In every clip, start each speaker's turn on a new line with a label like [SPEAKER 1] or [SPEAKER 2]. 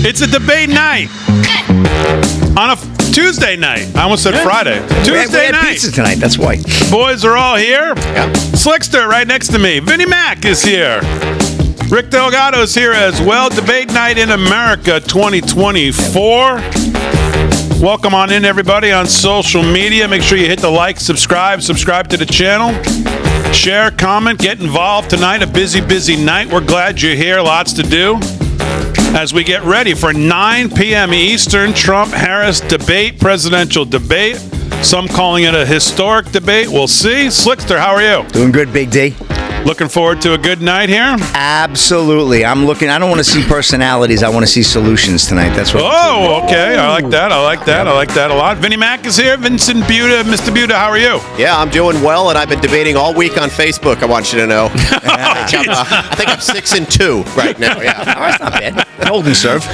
[SPEAKER 1] It's a debate night on a Tuesday night. I almost said Friday. Tuesday
[SPEAKER 2] we had
[SPEAKER 1] night.
[SPEAKER 2] pizza tonight. That's why.
[SPEAKER 1] Boys are all here.
[SPEAKER 2] Yeah.
[SPEAKER 1] Slickster right next to me. Vinnie Mac is here. Rick Delgado's here as well. Debate night in America 2024. Welcome on in, everybody, on social media. Make sure you hit the like, subscribe to the channel. Share, comment, get involved tonight. A busy, busy night. We're glad you're here. Lots to do. As we get ready for 9 p.m. Eastern, Trump-Harris debate, presidential debate. Some calling it a historic debate. We'll see. Slickster, how are you?
[SPEAKER 2] Doing good, Big D.
[SPEAKER 1] Looking forward to a good night here?
[SPEAKER 2] Absolutely. I don't want to see personalities. I want to see solutions tonight. That's what.
[SPEAKER 1] Oh, okay. I like that. I like that a lot. Vinnie Mac is here. Vincent Buda. Mr. Buda, how are you?
[SPEAKER 3] Yeah, I'm doing well, and I've been debating all week on Facebook, I want you to know. I think I'm 6-2 right now, yeah.
[SPEAKER 2] Oh, that's not bad. Hold and serve.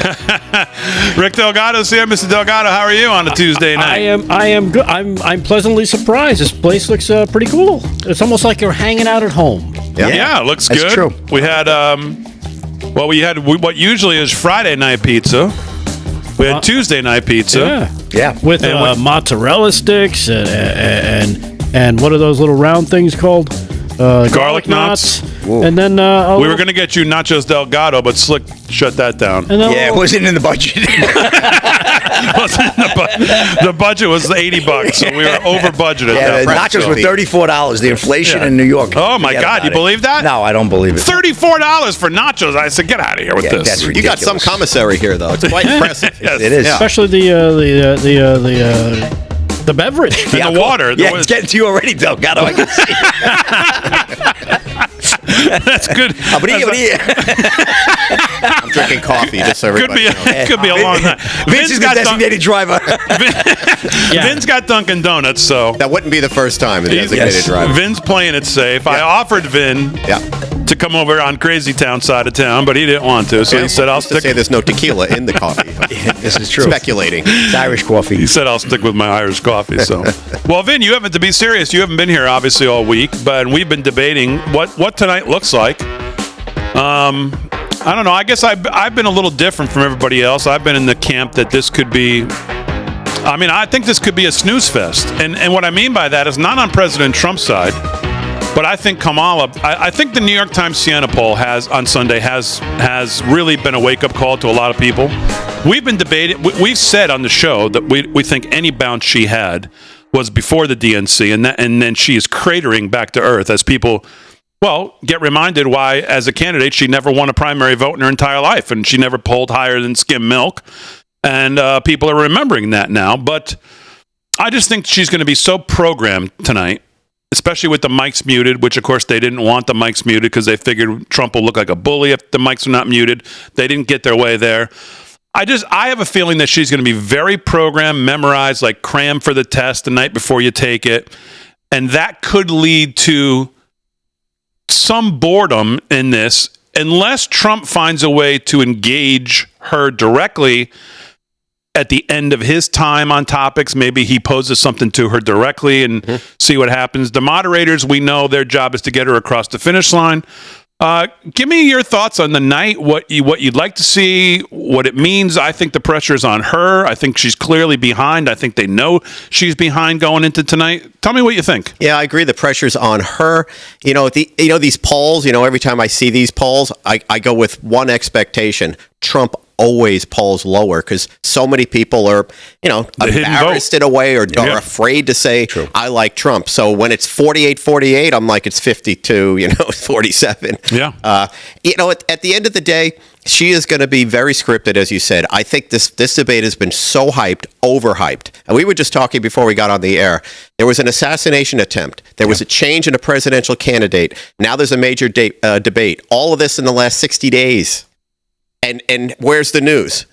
[SPEAKER 1] Rick Delgado's here. Mr. Delgado, how are you on a Tuesday night?
[SPEAKER 4] I am good. I'm pleasantly surprised. This place looks pretty cool. It's almost like you're hanging out at home.
[SPEAKER 1] Yeah, it looks
[SPEAKER 2] That's
[SPEAKER 1] good.
[SPEAKER 2] true.
[SPEAKER 1] We had what usually is Friday night pizza. We had Tuesday night pizza.
[SPEAKER 2] Yeah.
[SPEAKER 4] With mozzarella sticks and what are those little round things called? Garlic knots. And then
[SPEAKER 1] We were going to get you nachos Delgado, but Slick shut that down.
[SPEAKER 4] And then
[SPEAKER 2] Yeah, it wasn't in the budget.
[SPEAKER 1] The budget was $80, so we were over budgeted.
[SPEAKER 2] Yeah, the nachos were $34. The inflation in New York.
[SPEAKER 1] Oh my
[SPEAKER 2] Forget
[SPEAKER 1] God,
[SPEAKER 2] about
[SPEAKER 1] you
[SPEAKER 2] it.
[SPEAKER 1] believe that?
[SPEAKER 2] No, I don't believe it.
[SPEAKER 1] $34 for nachos. I said, get out of here with this.
[SPEAKER 2] That's
[SPEAKER 3] You
[SPEAKER 2] ridiculous.
[SPEAKER 3] got some commissary here, though. It's quite impressive.
[SPEAKER 1] Yes.
[SPEAKER 2] It is.
[SPEAKER 4] especially the beverage.
[SPEAKER 1] And the water.
[SPEAKER 2] Yeah, it's getting to you already, Delgado. I can see.
[SPEAKER 1] That's good.
[SPEAKER 2] What do you?
[SPEAKER 3] I'm drinking coffee, just so everybody knows.
[SPEAKER 1] Could be a long night.
[SPEAKER 2] Vince is the designated driver.
[SPEAKER 1] Vince got Dunkin' Donuts, so
[SPEAKER 3] That wouldn't be the first time that he designated
[SPEAKER 2] Yes.
[SPEAKER 3] driver.
[SPEAKER 1] Vin's playing it safe. I offered Vin to come over on Crazy Town side of town, but he didn't want to, so he said, "I'll
[SPEAKER 3] To
[SPEAKER 1] stick."
[SPEAKER 3] say there's no tequila in the coffee.
[SPEAKER 2] This is true.
[SPEAKER 3] Speculating.
[SPEAKER 2] It's Irish coffee.
[SPEAKER 1] He said, "I'll stick with my Irish coffee." So, well, Vin, you haven't, to be serious, you haven't been here obviously all week, but we've been debating what tonight looks like. I don't know. I guess I've been a little different from everybody else. I've been in the camp that this could be. I mean, I think this could be a snooze fest, and what I mean by that is not on President Trump's side, but I think Kamala. I think the New York Times Siena poll on Sunday has really been a wake up call to a lot of people. We've been debating. We've said on the show that we think any bounce she had was before the DNC, and then she is cratering back to earth as people. Well, get reminded why, as a candidate, she never won a primary vote in her entire life, and she never polled higher than skim milk. And people are remembering that now. But I just think she's going to be so programmed tonight, especially with the mics muted, which, of course, they didn't want the mics muted because they figured Trump will look like a bully if the mics are not muted. They didn't get their way there. I have a feeling that she's going to be very programmed, memorized, like cram for the test the night before you take it. And that could lead to some boredom in this unless Trump finds a way to engage her directly at the end of his time on topics. Maybe he poses something to her directly and see what happens. The moderators, we know their job is to get her across the finish line. Give me your thoughts on the night, what you'd like to see, what it means. I think the pressure is on her. I think she's clearly behind. I think they know she's behind going into tonight. Tell me what you think.
[SPEAKER 3] Yeah, I agree. The pressure's on her. These polls, every time I see these polls, I go with one expectation. Trump always polls lower because so many people are, embarrassed in a way or are afraid to say, I like Trump. So when it's 48-48, I'm like, it's 52, 47.
[SPEAKER 1] Yeah.
[SPEAKER 3] At the end of the day, she is going to be very scripted, as you said. I think this debate has been so hyped, overhyped. And we were just talking before we got on the air. There was an assassination attempt. There was a change in a presidential candidate. Now there's a major debate. All of this in the last 60 days. And where's the news?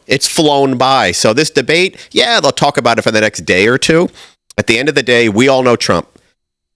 [SPEAKER 3] It's flown by. So this debate, they'll talk about it for the next day or two. At the end of the day, we all know Trump.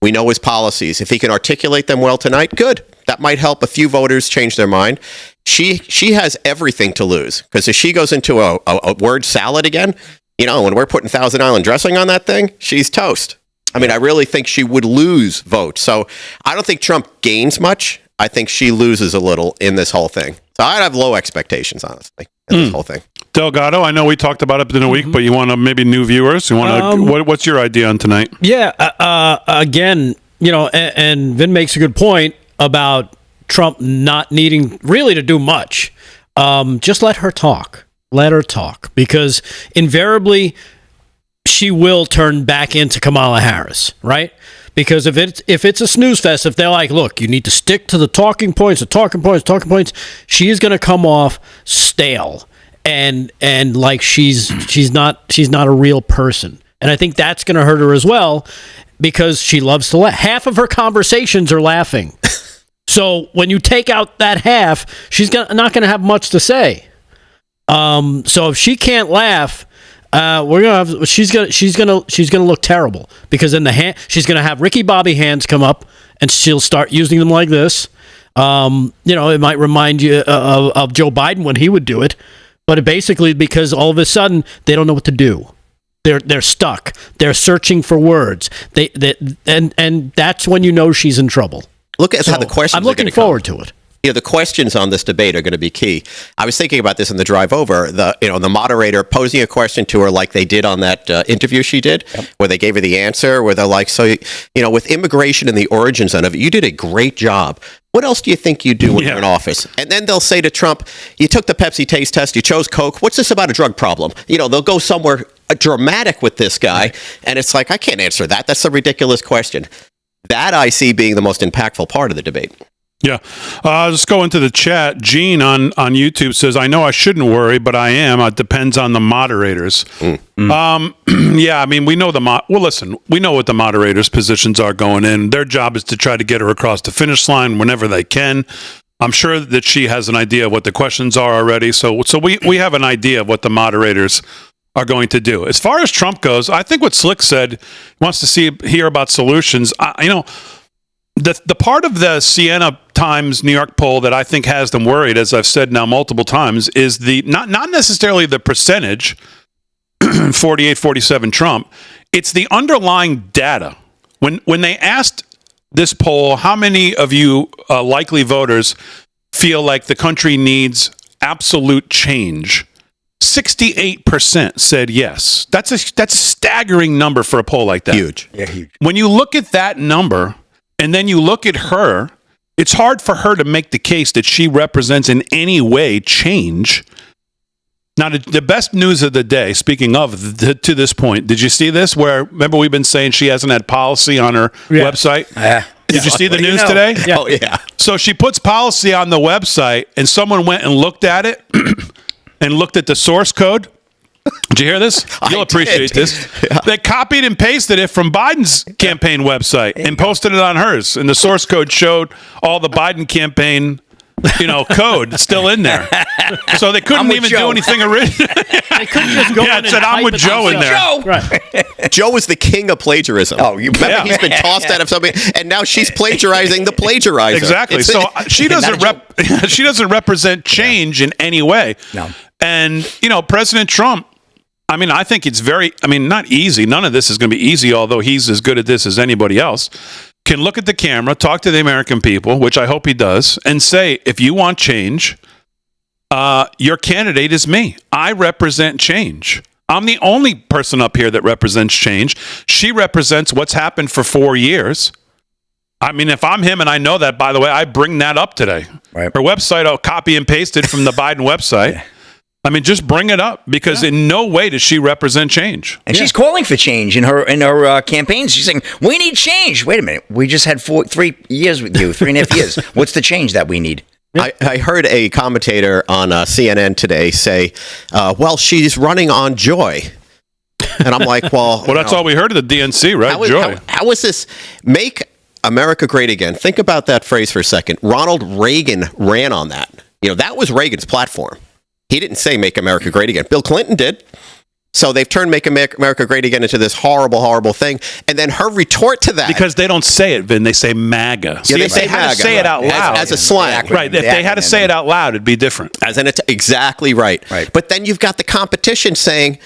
[SPEAKER 3] We know his policies. If he can articulate them well tonight, good. That might help a few voters change their mind. She has everything to lose because if she goes into a word salad again, when we're putting Thousand Island dressing on that thing, she's toast. I mean, I really think she would lose votes. So I don't think Trump gains much. I think she loses a little in this whole thing. So I have low expectations, honestly, in this whole thing.
[SPEAKER 1] Delgado, I know we talked about it in a week, but you want to maybe new viewers? You want to? What's your idea on tonight?
[SPEAKER 4] Yeah. Again, and Vin makes a good point about Trump not needing really to do much. Just let her talk. Let her talk, because invariably she will turn back into Kamala Harris, right? Because if it's a snooze fest, if they're like, look, you need to stick to the talking points, she is going to come off stale and like she's not a real person. And I think that's going to hurt her as well, because she loves to laugh. Half of her conversations are laughing. So when you take out that half, she's not going to have much to say. So if she can't laugh, she's gonna look terrible, because in the hand she's gonna have Ricky Bobby hands come up and she'll start using them like this. It might remind you of Joe Biden when he would do it, but basically because all of a sudden they don't know what to do. They're stuck. They're searching for words. And that's when you know she's in trouble.
[SPEAKER 3] Look at how the questions.
[SPEAKER 4] I'm looking forward to it.
[SPEAKER 3] The questions on this debate are going to be key. I was thinking about this in the drive over. The moderator posing a question to her like they did on that interview she did, where they gave her the answer, where they're like, so, with immigration and the origins of it, you did a great job. What else do you think you do when you're in office? And then they'll say to Trump, you took the Pepsi taste test, you chose Coke. What's this about a drug problem? They'll go somewhere dramatic with this guy. And it's like, I can't answer that. That's a ridiculous question. That I see being the most impactful part of the debate.
[SPEAKER 1] Yeah. Let's go into the chat. Gene on YouTube says, I know I shouldn't worry, but I am. It depends on the moderators. Yeah, I mean, we know we know what the moderators' positions are going in. Their job is to try to get her across the finish line whenever they can. I'm sure that she has an idea of what the questions are already. So we have an idea of what the moderators are going to do. As far as Trump goes, I think what Slick said, wants to hear about solutions. The part of the Siena Times New York poll that I think has them worried, as I've said now multiple times, is the not necessarily the percentage, 48-47 Trump. It's the underlying data. When they asked this poll, how many of you likely voters feel like the country needs absolute change? 68% said yes. That's a staggering number for a poll like that.
[SPEAKER 3] Huge.
[SPEAKER 2] Yeah, huge.
[SPEAKER 1] When you look at that number, and then you look at her, it's hard for her to make the case that she represents in any way change. Now, the best news of the day, speaking of to this point, did you see this? Remember we've been saying she hasn't had policy on her website? Did you see the news today?
[SPEAKER 4] Yeah.
[SPEAKER 3] Oh, yeah.
[SPEAKER 1] So she puts policy on the website, and someone went and looked at it and looked at the source code. Did you hear this? You'll appreciate this. Yeah. They copied and pasted it from Biden's campaign website and posted it on hers. And the source code showed all the Biden campaign, code still in there. So they couldn't even do anything original.
[SPEAKER 4] They couldn't just go in
[SPEAKER 1] it said, I'm with Joe in there.
[SPEAKER 3] Joe! Right. Joe is the king of plagiarism. Oh, you remember he's been tossed out of something, and now she's plagiarizing the plagiarizer.
[SPEAKER 1] Exactly. So she doesn't represent change in any way.
[SPEAKER 2] No.
[SPEAKER 1] And, President Trump, I think it's not easy. None of this is going to be easy, although he's as good at this as anybody else. Can look at the camera, talk to the American people, which I hope he does, and say, if you want change, your candidate is me. I represent change. I'm the only person up here that represents change. She represents what's happened for 4 years. If I'm him, and I know that, by the way, I bring that up today.
[SPEAKER 2] Right.
[SPEAKER 1] Her website, I'll copy and paste it from the Biden website.
[SPEAKER 2] Yeah.
[SPEAKER 1] Just bring it up, because in no way does she represent change.
[SPEAKER 2] And she's calling for change in her campaigns. She's saying, we need change. Wait a minute. We just had 3 years with you, 3.5 years. What's the change that we need?
[SPEAKER 3] I heard a commentator on CNN today say, she's running on joy. And I'm like, well,
[SPEAKER 1] that's all we heard of the DNC, right? Joy.
[SPEAKER 3] How is this? Make America great again. Think about that phrase for a second. Ronald Reagan ran on that. That was Reagan's platform. He didn't say make America great again. Bill Clinton did. So they've turned Make America Great Again into this horrible, horrible thing. And then her retort to that.
[SPEAKER 1] Because they don't say it, Vin. They say MAGA.
[SPEAKER 3] Yeah, they say
[SPEAKER 1] had
[SPEAKER 3] MAGA,
[SPEAKER 1] to say it out loud.
[SPEAKER 3] As a slang.
[SPEAKER 1] Right. If they had to say it out loud, it'd be different.
[SPEAKER 3] Exactly right.
[SPEAKER 2] Right.
[SPEAKER 3] But then you've got the competition saying,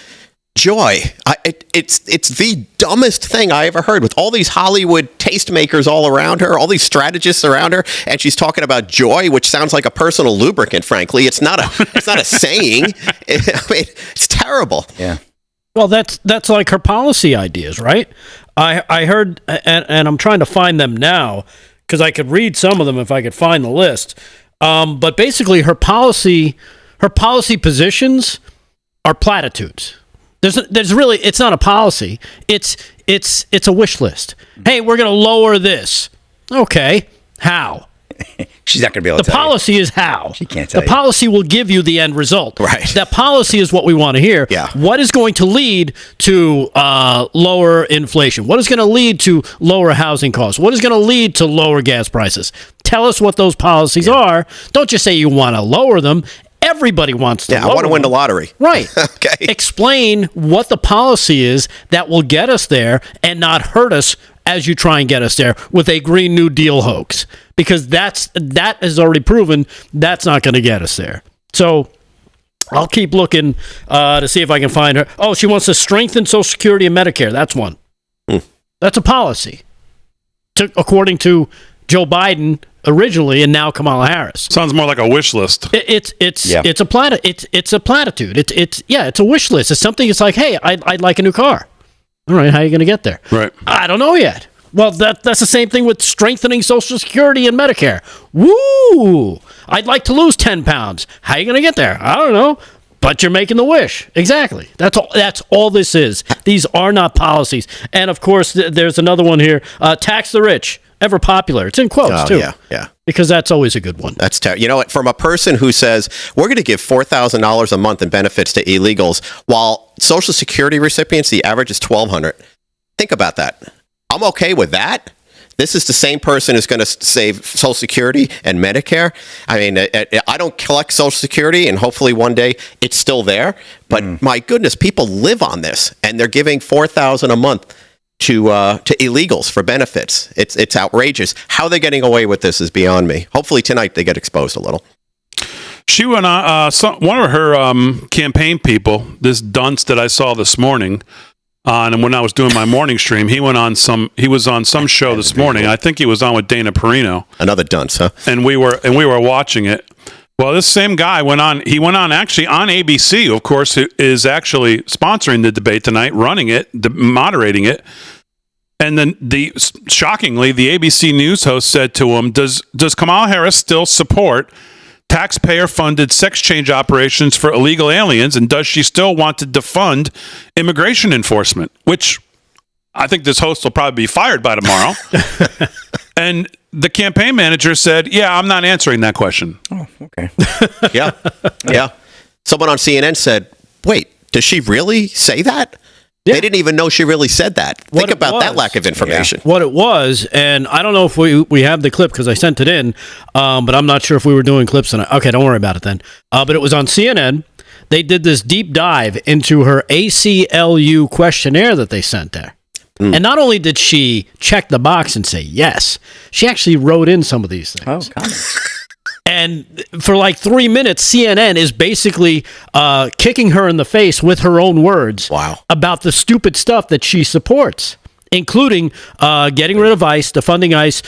[SPEAKER 3] Joy. It's the dumbest thing I ever heard, with all these Hollywood tastemakers all around her, all these strategists around her, and she's talking about joy, which sounds like a personal lubricant. Frankly, it's not a saying. It's terrible.
[SPEAKER 2] Yeah.
[SPEAKER 4] Well, that's like her policy ideas, right? I heard, and I'm trying to find them now because I could read some of them if I could find the list. But basically, her policy positions are platitudes. There's really, it's not a policy. It's a wish list. Hey, we're going to lower this. Okay, how?
[SPEAKER 2] She's not going to be able to
[SPEAKER 4] tell you. The policy is how.
[SPEAKER 2] She can't tell you.
[SPEAKER 4] The policy will give you the end result.
[SPEAKER 3] Right.
[SPEAKER 4] That policy is what we want to hear.
[SPEAKER 3] Yeah.
[SPEAKER 4] What is going to lead to lower inflation? What is going to lead to lower housing costs? What is going to lead to lower gas prices? Tell us what those policies are. Don't just say you want to lower them. Everybody wants to lower them.
[SPEAKER 3] I want to win the lottery.
[SPEAKER 4] Right.
[SPEAKER 3] Okay.
[SPEAKER 4] Explain what the policy is that will get us there and not hurt us as you try and get us there with a Green New Deal hoax, because that is already proven that's not going to get us there. So I'll keep looking to see if I can find her. Oh, she wants to strengthen Social Security and Medicare. That's one. That's a policy, according to Joe Biden originally, and now Kamala Harris.
[SPEAKER 1] Sounds more like a wish list.
[SPEAKER 4] It's a platitude. It's a wish list. It's something. It's like, hey, I'd like a new car. All right, how are you going to get there?
[SPEAKER 1] Right.
[SPEAKER 4] I don't know yet. Well, that's the same thing with strengthening Social Security and Medicare. Woo! I'd like to lose 10 pounds. How are you going to get there? I don't know. But you're making the wish. Exactly. That's all this is. These are not policies. And, of course, there's another one here. Tax the rich. Ever popular. It's in quotes, too.
[SPEAKER 3] Yeah.
[SPEAKER 4] Because that's always a good one.
[SPEAKER 3] That's terrible. You know what? From a person who says, we're going to give $4,000 a month in benefits to illegals, while Social Security recipients, the average is $1,200. Think about that. I'm okay with that. This is the same person who's going to save Social Security and Medicare. I mean, I don't collect Social Security, and hopefully one day it's still there. But my goodness, people live on this, and they're giving $4,000 a month to illegals for benefits. It's outrageous. How they're getting away with this is beyond me. Hopefully tonight they get exposed a little.
[SPEAKER 1] She went on one of her campaign people, this dunce that I saw this morning, and when I was doing my morning stream, he was on some show this morning. I think he was on with Dana Perino.
[SPEAKER 3] Another dunce, huh?
[SPEAKER 1] And we were watching it. Well, this same guy went on actually on ABC, of course, who is actually sponsoring the debate tonight, running it, moderating it. And then shockingly, the ABC News host said to him, does Kamala Harris still support taxpayer-funded sex change operations for illegal aliens, and does she still want to defund immigration enforcement? Which I think this host will probably be fired by tomorrow. And the campaign manager said, yeah, I'm not answering that question.
[SPEAKER 2] Oh, okay.
[SPEAKER 3] Yeah. Someone on CNN said, wait, does she really say that?
[SPEAKER 4] Yeah.
[SPEAKER 3] They didn't even know she really said that. Think about that lack of information.
[SPEAKER 4] Yeah. What it was, and I don't know if we have the clip because I sent it in, but I'm not sure if we were doing clips tonight. Okay, don't worry about it then. But it was on CNN. They did this deep dive into her ACLU questionnaire that they sent there. And not only did she check the box and say yes, she actually wrote in some of these things.
[SPEAKER 2] Oh, comments.
[SPEAKER 4] And for like 3 minutes, CNN is basically kicking her in the face with her own words about the stupid stuff that she supports, including getting rid of ICE, defunding ICE,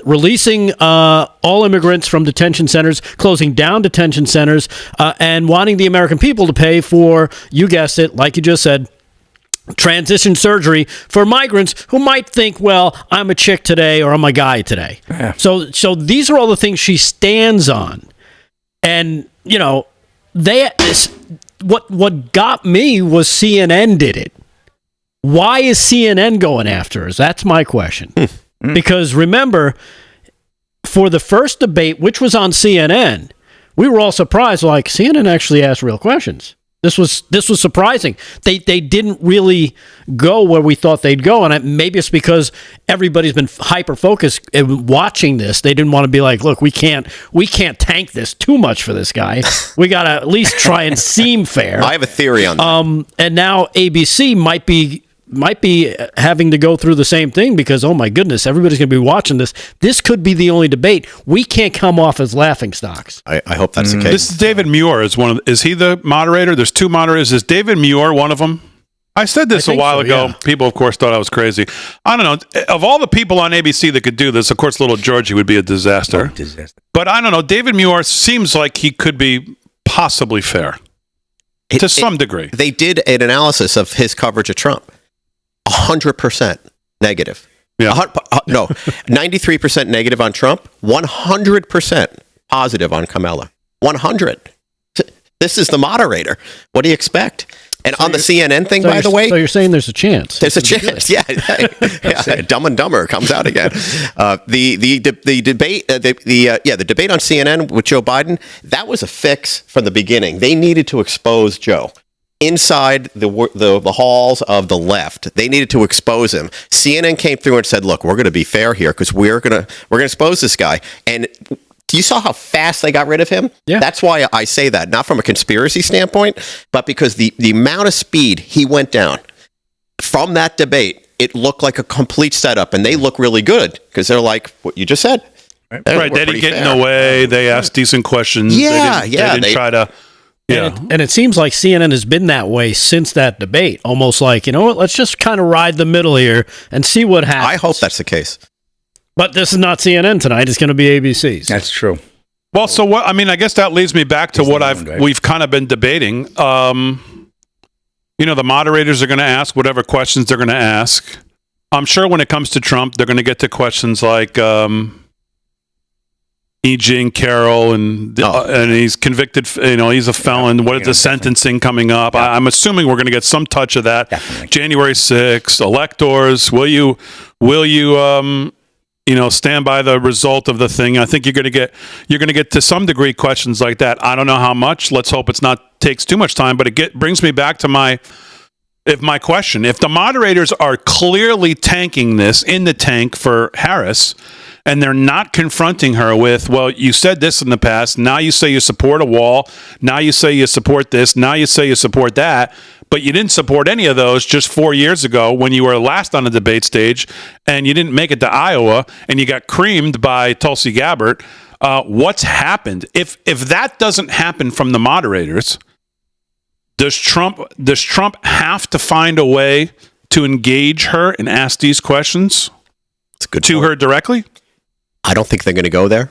[SPEAKER 4] releasing all immigrants from detention centers, closing down detention centers, and wanting the American people to pay for, you guessed it, like you just said, transition surgery for migrants who might think, well, I'm a chick today or I'm a guy today. Yeah. So these are all the things she stands on. And, you know, what got me was CNN did it. Why is CNN going after us? That's my question. Because remember, for the first debate, which was on CNN, we were all surprised, like, CNN actually asked real questions. This was surprising. They didn't really go where we thought they'd go, and maybe it's because everybody's been hyper focused watching this. They didn't want to be like, look, we can't tank this too much for this guy. We got to at least try and seem fair.
[SPEAKER 3] I have a theory on that.
[SPEAKER 4] And now ABC might be might be having to go through the same thing because, oh my goodness, everybody's going to be watching this. This could be the only debate. We can't come off as laughingstocks.
[SPEAKER 3] I hope that's the case.
[SPEAKER 1] This is David Muir. Is he the moderator? There's two moderators. Is David Muir one of them? I said this a while ago.
[SPEAKER 4] Yeah.
[SPEAKER 1] People, of course, thought I was crazy. I don't know. Of all the people on ABC that could do this, of course, little Georgie would be a disaster. But I don't know. David Muir seems like he could be possibly fair to some degree.
[SPEAKER 3] They did an analysis of his coverage of Trump. 100% negative.
[SPEAKER 1] Yeah.
[SPEAKER 3] 93% negative on Trump, 100% positive on Kamala. 100. This is the moderator. What do you expect? And on the CNN thing, by the way,
[SPEAKER 4] so you're saying there's a chance.
[SPEAKER 3] there's a chance. Yeah, Dumb and Dumber comes out again. The debate, the debate on CNN with Joe Biden, that was a fix from the beginning. They needed to expose Joe inside the halls of the left. They needed to expose him. CNN came through and said, "Look, we're going to be fair here because we're going to expose this guy." And you saw how fast they got rid of him?
[SPEAKER 4] Yeah.
[SPEAKER 3] That's why I say that, not from a conspiracy standpoint, but because the amount of speed he went down from that debate, it looked like a complete setup, and they look really good because they're like what you just said.
[SPEAKER 1] Right. They didn't get in the way. They asked decent questions.
[SPEAKER 3] Yeah,
[SPEAKER 1] they didn't try to. Yeah.
[SPEAKER 4] And it seems like CNN has been that way since that debate. Almost like, you know what, let's just kind of ride the middle here and see what happens.
[SPEAKER 3] I hope that's the case.
[SPEAKER 4] But this is not CNN tonight. It's going to be ABC's.
[SPEAKER 2] That's true.
[SPEAKER 1] Well, so what? I mean, I guess that leads me back to what we've kind of been debating. The moderators are going to ask whatever questions they're going to ask. I'm sure when it comes to Trump, they're going to get to questions like E.G. and Carroll, and he's convicted. He's a felon. What is the sentencing coming up? Yeah. I'm assuming we're going to get some touch of that.
[SPEAKER 2] Definitely.
[SPEAKER 1] January 6th, electors. Will you stand by the result of the thing? I think you're going to get to some degree questions like that. I don't know how much. Let's hope takes too much time. But it brings me back to my question. If the moderators are clearly tanking this in the tank for Harris, and they're not confronting her with, well, you said this in the past. Now you say you support a wall. Now you say you support this. Now you say you support that. But you didn't support any of those just 4 years ago when you were last on the debate stage and you didn't make it to Iowa and you got creamed by Tulsi Gabbard. What's happened? If that doesn't happen from the moderators, does Trump have to find a way to engage her and ask these questions to her directly?
[SPEAKER 3] I don't think they're going to go there.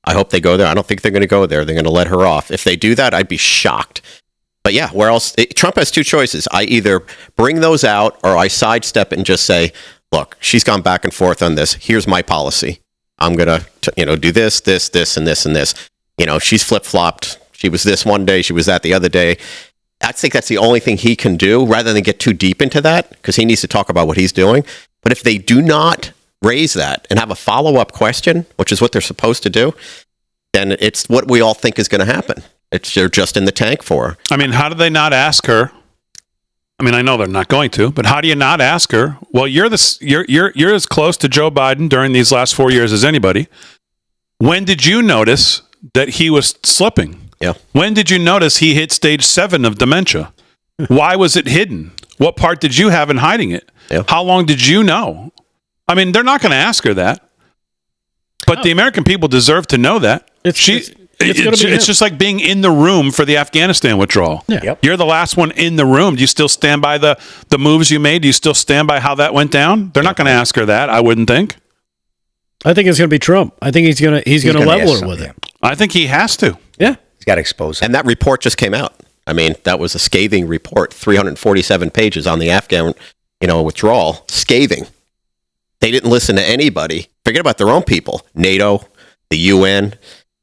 [SPEAKER 3] I hope they go there. I don't think they're going to go there. They're going to let her off. If they do that, I'd be shocked. But yeah, where else? Trump has two choices. I either bring those out or I sidestep it and just say, look, she's gone back and forth on this. Here's my policy. I'm going to, do this, and this, and this. She's flip-flopped. She was this one day. She was that the other day. I think that's the only thing he can do rather than get too deep into that because he needs to talk about what he's doing. But if they do not raise that and have a follow-up question, which is what they're supposed to do, then it's what we all think is going to happen. They're just in the tank for her.
[SPEAKER 1] I mean, how do they not ask her? I mean, I know they're not going to, but how do you not ask her? Well, you're as close to Joe Biden during these last 4 years as anybody. When did you notice that he was slipping?
[SPEAKER 3] Yeah.
[SPEAKER 1] When did you notice he hit stage 7 of dementia? Why was it hidden? What part did you have in hiding it?
[SPEAKER 3] Yeah.
[SPEAKER 1] How long did you know? I mean, they're not going to ask her that. But the American people deserve to know that. It's just like being in the room for the Afghanistan withdrawal.
[SPEAKER 4] Yeah. Yep.
[SPEAKER 1] You're the last one in the room. Do you still stand by the moves you made? Do you still stand by how that went down? They're not going to ask her that, I wouldn't think.
[SPEAKER 4] I think it's going to be Trump. I think he's going to level her with it.
[SPEAKER 1] I think he has to.
[SPEAKER 4] Yeah.
[SPEAKER 2] He's got to expose her.
[SPEAKER 3] And that report just came out. I mean, that was a scathing report, 347 pages on the Afghan, withdrawal. Scathing. They didn't listen to anybody. Forget about their own people. NATO, the UN,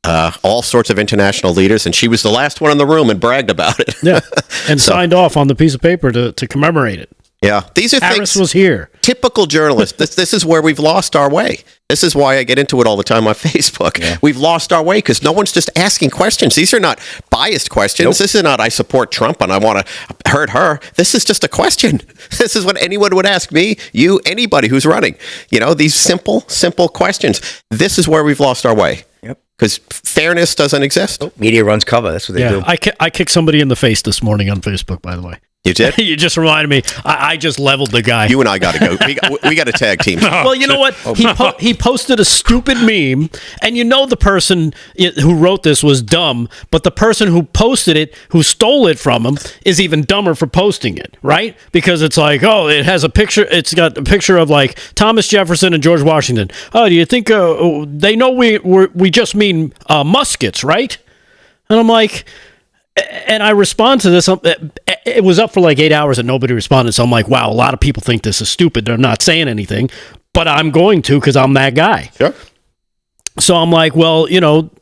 [SPEAKER 3] all sorts of international leaders, and she was the last one in the room and bragged about it.
[SPEAKER 4] Yeah, and signed off on the piece of paper to commemorate it.
[SPEAKER 3] Yeah, these are
[SPEAKER 4] Harris
[SPEAKER 3] things.
[SPEAKER 4] Was here.
[SPEAKER 3] Typical journalists. This is where we've lost our way. This is why I get into it all the time on Facebook. Yeah. We've lost our way because no one's just asking questions. These are not biased questions. Nope. This is not I support Trump and I want to hurt her. This is just a question. This is what anyone would ask me, you, anybody who's running. These simple questions. This is where we've lost our way.
[SPEAKER 2] Yep.
[SPEAKER 3] Because fairness doesn't exist.
[SPEAKER 2] Media runs cover. That's what they do.
[SPEAKER 4] I kicked somebody in the face this morning on Facebook, by the way.
[SPEAKER 3] You did?
[SPEAKER 4] You just reminded me. I just leveled the guy.
[SPEAKER 3] You and I got to go. We got a tag team.
[SPEAKER 4] Well, you know what? He posted a stupid meme, and the person who wrote this was dumb, but the person who posted it, who stole it from him, is even dumber for posting it, right? Because it's like, oh, it has a picture. It's got a picture of like Thomas Jefferson and George Washington. Oh, do you think they know we just mean muskets, right? And I'm like. And I respond to this. It was up for like 8 hours and nobody responded. So I'm like, wow, a lot of people think this is stupid. They're not saying anything, but I'm going to because I'm that guy.
[SPEAKER 3] Sure.
[SPEAKER 4] So I'm like, well,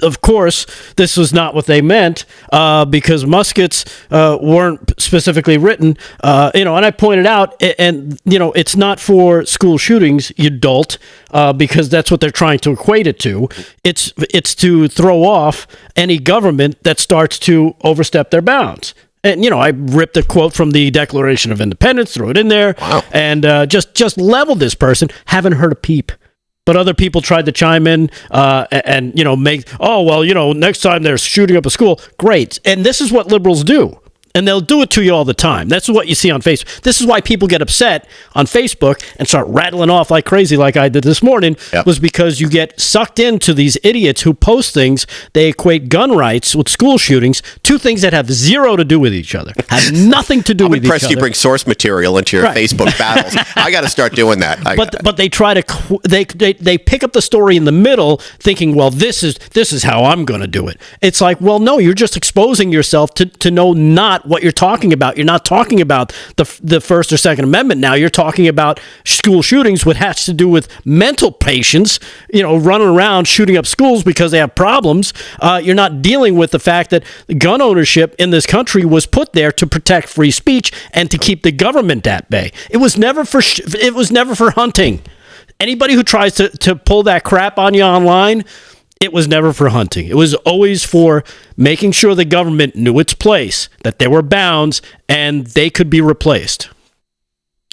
[SPEAKER 4] of course, this was not what they meant because muskets weren't specifically written, and I pointed out, and it's not for school shootings, you dolt, because that's what they're trying to equate it to. It's to throw off any government that starts to overstep their bounds. And, I ripped a quote from the Declaration of Independence, threw it in there, and just leveled this person. Haven't heard a peep. But other people tried to chime in and next time they're shooting up a school, great. And this is what liberals do. And they'll do it to you all the time. That's what you see on Facebook. This is why people get upset on Facebook and start rattling off like crazy like I did this morning, was because you get sucked into these idiots who post things. They equate gun rights with school shootings, two things that have zero to do with each other, have nothing to do with each other.
[SPEAKER 3] I'm impressed you bring source material into your Facebook battles. I got to start doing that.
[SPEAKER 4] But they try to they pick up the story in the middle, thinking, well, this is how I'm going to do it. It's like, well, no, you're just exposing yourself to know not what you're talking about. You're not talking about the First or Second Amendment now. You're talking about school shootings, which has to do with mental patients, running around shooting up schools because they have problems. You're not dealing with the fact that gun ownership in this country was put there to protect free speech and to keep the government at bay. It was never for hunting. Anybody who tries to pull that crap on you online, it was never for hunting. It was always for making sure the government knew its place, that there were bounds, and they could be replaced.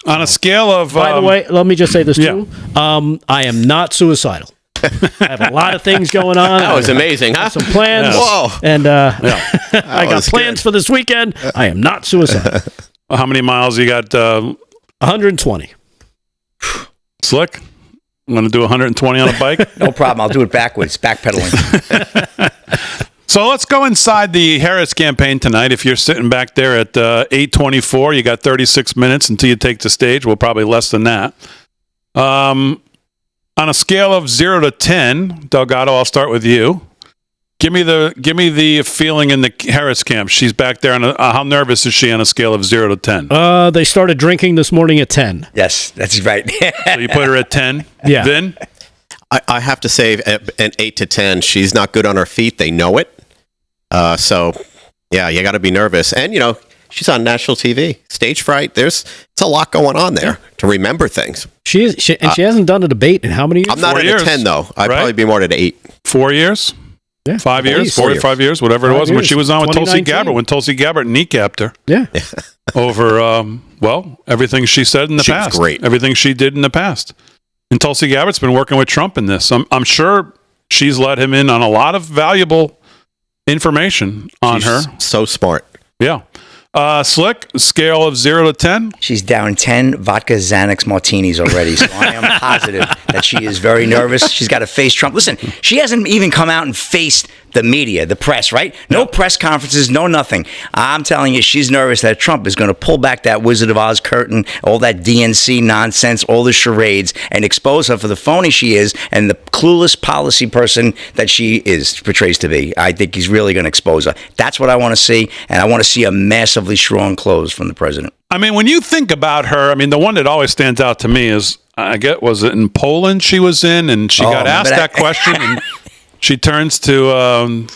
[SPEAKER 1] On a scale of...
[SPEAKER 4] By the way, let me just say this too. I am not suicidal. I have a lot of things going on.
[SPEAKER 3] That was amazing, huh?
[SPEAKER 4] Some plans.
[SPEAKER 3] Whoa.
[SPEAKER 4] And I got plans for this weekend. I am not suicidal.
[SPEAKER 1] How many miles you got?
[SPEAKER 4] 120.
[SPEAKER 1] Slick? I'm going to do 120 on a bike.
[SPEAKER 2] No problem. I'll do it backwards, backpedaling.
[SPEAKER 1] So let's go inside the Harris campaign tonight. If you're sitting back there at 8:24, you got 36 minutes until you take the stage. Well, probably less than that. On a scale of 0 to 10, Delgado, I'll start with you. Give me the feeling in the Harris camp. She's back there. How nervous is she on a scale of 0 to 10?
[SPEAKER 4] They started drinking this morning at 10.
[SPEAKER 2] Yes, that's right.
[SPEAKER 1] So you put her at 10?
[SPEAKER 4] Yeah.
[SPEAKER 1] Vin?
[SPEAKER 3] I have to say an 8 to 10. She's not good on her feet. They know it. So, yeah, you got to be nervous. And, she's on national TV. Stage fright. It's a lot going on there to remember things.
[SPEAKER 4] She hasn't done a debate in how many years?
[SPEAKER 3] I'm not at a 10, though. I'd probably be more at an 8.
[SPEAKER 1] 4 years?
[SPEAKER 4] Yeah,
[SPEAKER 1] 5 years, 4 to 5 years, whatever it was, when she was on with Tulsi Gabbard, when Tulsi Gabbard kneecapped her.
[SPEAKER 4] Yeah.
[SPEAKER 1] Over, everything she said in the past.
[SPEAKER 3] Was great.
[SPEAKER 1] Everything she did in the past. And Tulsi Gabbard's been working with Trump in this. I'm sure she's let him in on a lot of valuable information on her.
[SPEAKER 3] So smart.
[SPEAKER 1] Yeah. Slick, scale of 0 to 10?
[SPEAKER 2] She's down 10 vodka Xanax martinis already, so I am positive that she is very nervous. She's got to face Trump. Listen, she hasn't even come out and faced the media, the press, right? No press conferences, no nothing. I'm telling you, she's nervous that Trump is going to pull back that Wizard of Oz curtain, all that DNC nonsense, all the charades, and expose her for the phony she is and the clueless policy person that she portrays to be. I think he's really going to expose her. That's what I want to see, and I want to see a massively strong close from the president.
[SPEAKER 1] I mean, when you think about her, the one that always stands out to me is, was it in Poland she was in, and she got asked that question, and she turns to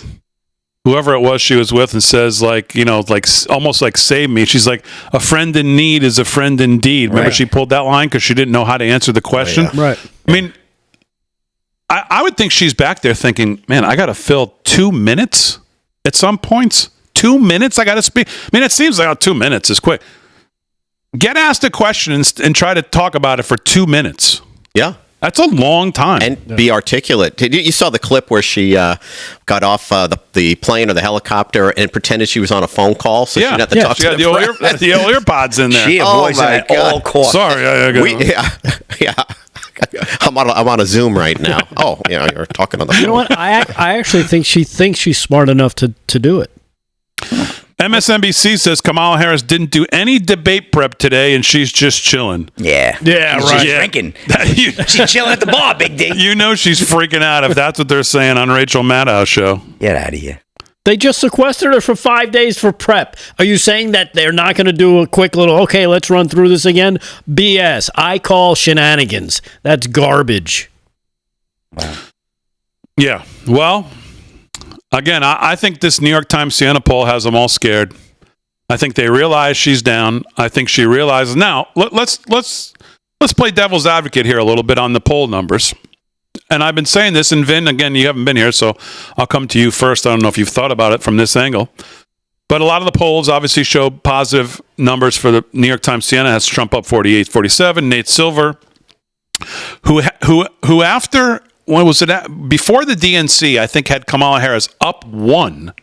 [SPEAKER 1] whoever it was she was with and says, almost like, save me. She's like, a friend in need is a friend indeed. Remember, she pulled that line because she didn't know how to answer the question?
[SPEAKER 3] Oh, yeah.
[SPEAKER 4] Right.
[SPEAKER 1] I would think she's back there thinking, man, I got to fill 2 minutes at some points. 2 minutes I got to speak. It seems like 2 minutes is quick. Get asked a question and try to talk about it for 2 minutes.
[SPEAKER 3] Yeah.
[SPEAKER 1] That's a long time.
[SPEAKER 3] And be articulate. You saw the clip where she got off the plane or the helicopter and pretended she was on a phone call, so she didn't have to talk
[SPEAKER 1] she
[SPEAKER 3] to
[SPEAKER 1] had
[SPEAKER 3] the press.
[SPEAKER 1] the old earpods in there.
[SPEAKER 2] She avoids it at all costs.
[SPEAKER 1] Sorry.
[SPEAKER 3] Yeah. I'm on a Zoom right now. Oh, you're talking on the phone.
[SPEAKER 4] You know what? I actually think she thinks she's smart enough to do it.
[SPEAKER 1] MSNBC says Kamala Harris didn't do any debate prep today, and she's just chilling.
[SPEAKER 2] Yeah. She's drinking. She's chilling at the bar, Big D.
[SPEAKER 1] You know she's freaking out if that's what they're saying on Rachel Maddow's show.
[SPEAKER 2] Get out of here.
[SPEAKER 4] They just sequestered her for 5 days for prep. Are you saying that they're not going to do a quick little, okay, let's run through this again? BS. I call shenanigans. That's garbage.
[SPEAKER 2] Wow.
[SPEAKER 1] Yeah. Well, again, I think this New York Times Siena poll has them all scared. I think they realize she's down. I think she realizes. Now, let's play devil's advocate here a little bit on the poll numbers. And I've been saying this, and Vin, again, you haven't been here, so I'll come to you first. I don't know if you've thought about it from this angle. But a lot of the polls obviously show positive numbers for the New York Times Siena. Has Trump up 48-47. Nate Silver, who after, when was it before the DNC, I think had Kamala Harris up 1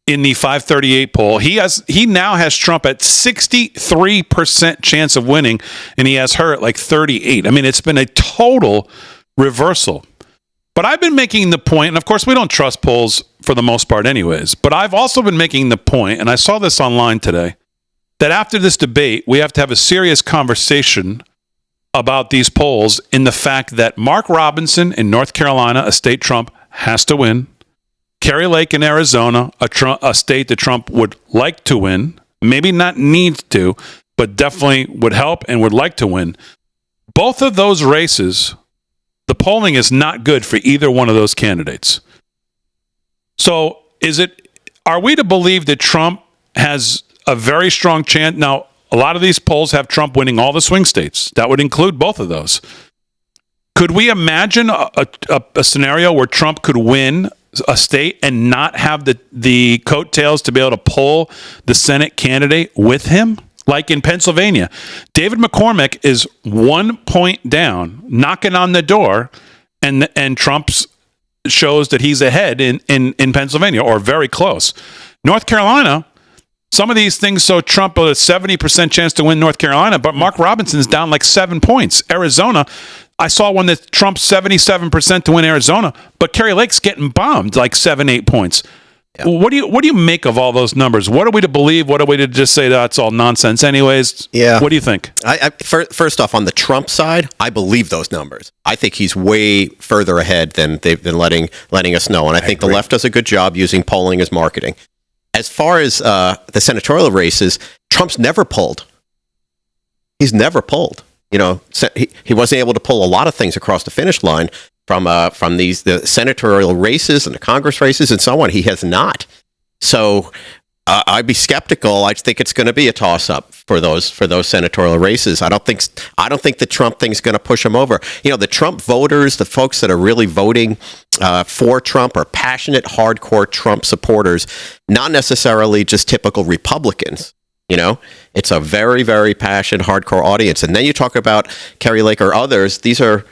[SPEAKER 1] in the 538 poll. He now has Trump at 63% chance of winning, and he has her at like 38. I mean, it's been a total reversal. But I've been making the point, and of course we don't trust polls for the most part anyways, but I've also been making the point, and I saw this online today, that after this debate, we have to have a serious conversation about these polls in the fact that Mark Robinson in North Carolina, a state Trump has to win, Kari Lake in Arizona, a state that Trump would like to win, maybe not needs to, but definitely would help and would like to win. Both of those races, the polling is not good for either one of those candidates. So are we to believe that Trump has a very strong chance? Now, a lot of these polls have Trump winning all the swing states. That would include both of those. Could we imagine a scenario where Trump could win a state and not have the coattails to be able to pull the Senate candidate with him? Like in Pennsylvania, David McCormick is 1 point down, knocking on the door, and Trump shows that he's ahead in Pennsylvania, or very close. North Carolina, some of these things, so Trump has a 70% chance to win North Carolina, but Mark Robinson's down like 7 points. Arizona, I saw one that Trump's 77% to win Arizona, but Kari Lake's getting bombed like 7-8 points. Yeah. What do you make of all those numbers? What are we to believe? What are we to just say that's all nonsense anyways?
[SPEAKER 3] Yeah.
[SPEAKER 1] What do you think?
[SPEAKER 3] First off, on the Trump side, I believe those numbers. I think he's way further ahead than they've been letting us know. And I think the left does a good job using polling as marketing. As far as the senatorial races, Trump's never pulled. He's never pulled. He wasn't able to pull a lot of things across the finish line from the senatorial races and the Congress races and so on. He has not. So I'd be skeptical. I think it's going to be a toss-up for those senatorial races. I don't think the Trump thing's going to push him over. The Trump voters, the folks that are really voting for Trump, are passionate, hardcore Trump supporters, not necessarily just typical Republicans. It's a very, very passionate, hardcore audience. And then you talk about Kari Lake or others. These are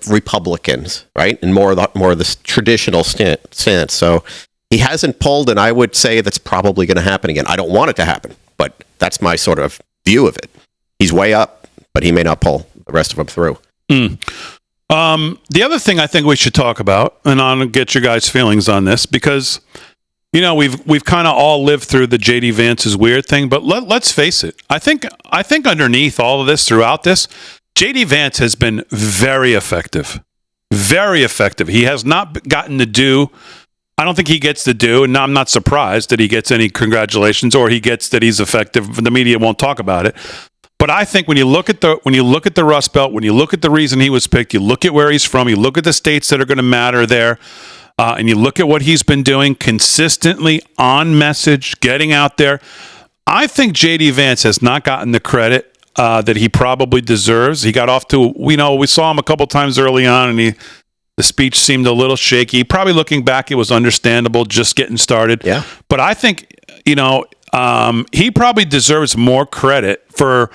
[SPEAKER 3] Republicans, right? And more of the traditional stance. So he hasn't pulled, and I would say that's probably going to happen again. I don't want it to happen, but that's my sort of view of it. He's way up, but he may not pull the rest of them through.
[SPEAKER 1] The other thing I think we should talk about, and I'll get your guys' feelings on this, because we've kind of all lived through the JD Vance's weird thing, but let's face it. I think underneath all of this, throughout this, JD Vance has been very effective. Very effective. He has not gotten the due. I don't think he gets the due, and I'm not surprised that he gets any congratulations or he gets that he's effective. The media won't talk about it. But I think when you look at the Rust Belt, when you look at the reason he was picked, you look at where he's from, you look at the states that are going to matter there, and you look at what he's been doing consistently on message, getting out there. I think JD Vance has not gotten the credit that he probably deserves. He got off to, we saw him a couple times early on, and the speech seemed a little shaky. Probably looking back, it was understandable, just getting started.
[SPEAKER 3] Yeah.
[SPEAKER 1] But I think, he probably deserves more credit for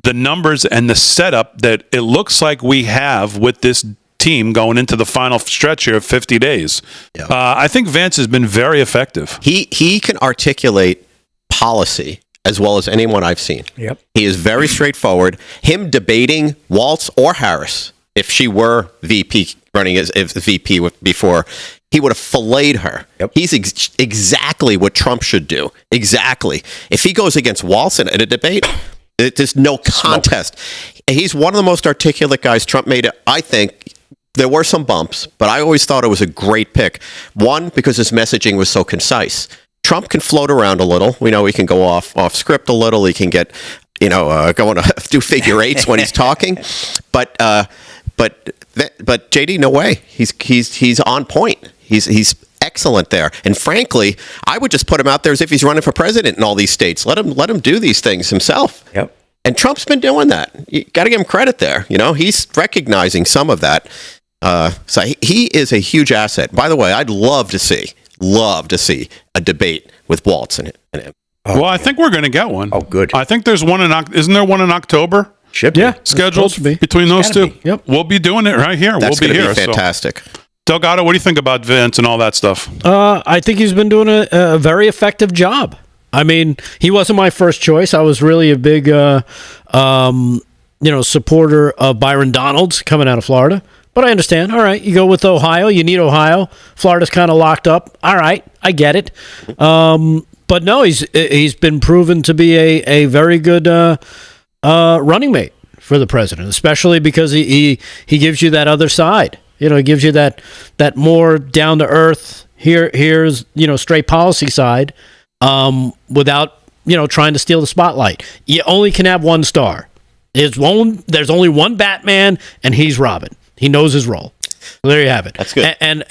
[SPEAKER 1] the numbers and the setup that it looks like we have with this team going into the final stretch here of 50 days.
[SPEAKER 3] Yeah.
[SPEAKER 1] I think Vance has been very effective.
[SPEAKER 3] He can articulate policy as well as anyone I've seen.
[SPEAKER 2] Yep.
[SPEAKER 3] He is very straightforward. Him debating Waltz or Harris, if she were VP, running as VP before, he would have filleted her.
[SPEAKER 2] Yep.
[SPEAKER 3] He's exactly what Trump should do. Exactly. If he goes against Waltz in a debate, there's no contest. He's one of the most articulate guys. Trump made it, I think. There were some bumps, but I always thought it was a great pick. One, because his messaging was so concise. Trump can float around a little. We know he can go off script a little. He can get, going to do figure eights when he's talking. But JD, no way. He's on point. He's excellent there. And frankly, I would just put him out there as if he's running for president in all these states. Let him do these things himself.
[SPEAKER 2] Yep.
[SPEAKER 3] And Trump's been doing that. You got to give him credit there. He's recognizing some of that. So he is a huge asset. By the way, I'd love to see a debate with Waltz and him.
[SPEAKER 1] Well, I think we're going to get one.
[SPEAKER 2] Oh, good.
[SPEAKER 1] I think there's one isn't there one in October?
[SPEAKER 2] Should be.
[SPEAKER 4] Yeah.
[SPEAKER 1] Scheduled
[SPEAKER 4] Supposed to be.
[SPEAKER 1] between those
[SPEAKER 2] Gotta
[SPEAKER 1] two.
[SPEAKER 2] be.
[SPEAKER 4] Yep.
[SPEAKER 1] We'll be doing it right here.
[SPEAKER 3] That's
[SPEAKER 1] we'll be
[SPEAKER 3] going to
[SPEAKER 1] here.
[SPEAKER 3] be fantastic.
[SPEAKER 1] So. Delgado, what do you think about Vance and all that stuff?
[SPEAKER 4] I think he's been doing a very effective job. I mean, he wasn't my first choice. I was really a big, supporter of Byron Donalds coming out of Florida. But I understand. All right, you go with Ohio. You need Ohio. Florida's kind of locked up. All right, I get it. But no, he's been proven to be a very good running mate for the president, especially because he gives you that other side. He gives you that more down to earth. Here's straight policy side, without trying to steal the spotlight. You only can have one star. There's only one Batman, and he's Robin. He knows his role. So there you have it.
[SPEAKER 3] That's good.
[SPEAKER 4] And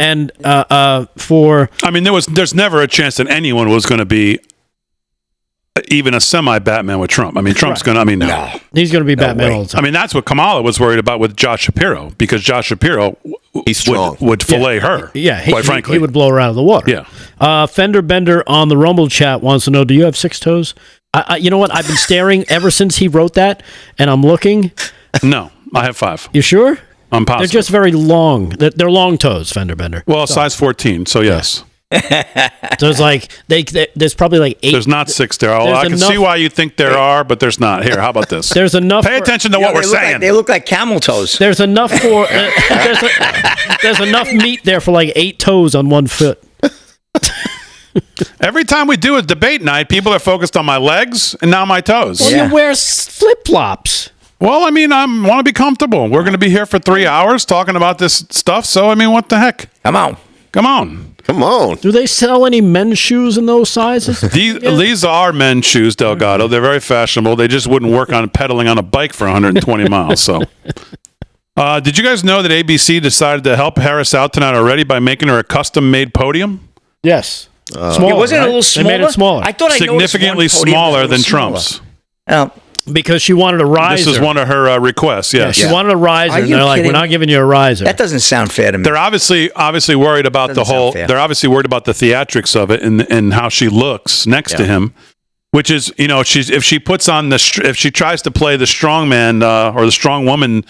[SPEAKER 1] there's never a chance that anyone was going to be even a semi-Batman with Trump. I mean, Trump's going to. No.
[SPEAKER 4] He's going to be Batman all the time.
[SPEAKER 1] I mean, that's what Kamala was worried about with Josh Shapiro, because Josh Shapiro
[SPEAKER 3] He's strong.
[SPEAKER 1] would fillet her.
[SPEAKER 4] Yeah,
[SPEAKER 1] quite frankly,
[SPEAKER 4] he would blow her out of the water.
[SPEAKER 1] Yeah.
[SPEAKER 4] Fender Bender on the Rumble chat wants to know: do you have 6 toes? You know what? I've been staring ever since he wrote that, and I'm looking.
[SPEAKER 1] No, I have 5.
[SPEAKER 4] You sure?
[SPEAKER 1] I'm positive.
[SPEAKER 4] They're just very long. They're long toes, Fender Bender.
[SPEAKER 1] Well, size 14, so yes.
[SPEAKER 4] So it's like there's probably like 8.
[SPEAKER 1] There's not 6 there. I can see why you think there are, but there's not. Here, how about this?
[SPEAKER 4] There's enough.
[SPEAKER 1] Pay attention to what we're saying.
[SPEAKER 2] They look like camel toes.
[SPEAKER 4] There's enough for. There's enough meat there for like 8 toes on one foot.
[SPEAKER 1] Every time we do a debate night, people are focused on my legs and now my toes.
[SPEAKER 4] Well,
[SPEAKER 2] Yeah.
[SPEAKER 4] you wear flip flops.
[SPEAKER 1] Well, I mean, I want to be comfortable. We're going to be here for 3 hours talking about this stuff. So, I mean, what the heck?
[SPEAKER 2] Come on.
[SPEAKER 1] Come on.
[SPEAKER 3] Come on.
[SPEAKER 4] Do they sell any men's shoes in those sizes?
[SPEAKER 1] These are men's shoes, Delgado. They're very fashionable. They just wouldn't work on pedaling on a bike for 120 miles. So, did you guys know that ABC decided to help Harris out tonight already by making her a custom-made podium?
[SPEAKER 4] Yes.
[SPEAKER 2] It wasn't a little smaller.
[SPEAKER 4] They made it smaller.
[SPEAKER 2] I thought I noticed
[SPEAKER 1] Significantly
[SPEAKER 2] one podium
[SPEAKER 1] smaller
[SPEAKER 2] was a
[SPEAKER 1] than
[SPEAKER 2] little
[SPEAKER 1] Trump's.
[SPEAKER 2] smaller.
[SPEAKER 4] Because she wanted a riser.
[SPEAKER 1] This is one of her requests. Yes.
[SPEAKER 4] She wanted a riser,
[SPEAKER 2] Are
[SPEAKER 4] and
[SPEAKER 2] you
[SPEAKER 4] they're like,
[SPEAKER 2] kidding
[SPEAKER 4] "We're not giving you a riser."
[SPEAKER 2] That doesn't sound fair to me.
[SPEAKER 1] They're obviously worried about the
[SPEAKER 2] Doesn't sound
[SPEAKER 1] whole.
[SPEAKER 2] fair.
[SPEAKER 1] They're obviously worried about the theatrics of it and how she looks next to him, which is if she puts on if she tries to play the strong man or the strong woman.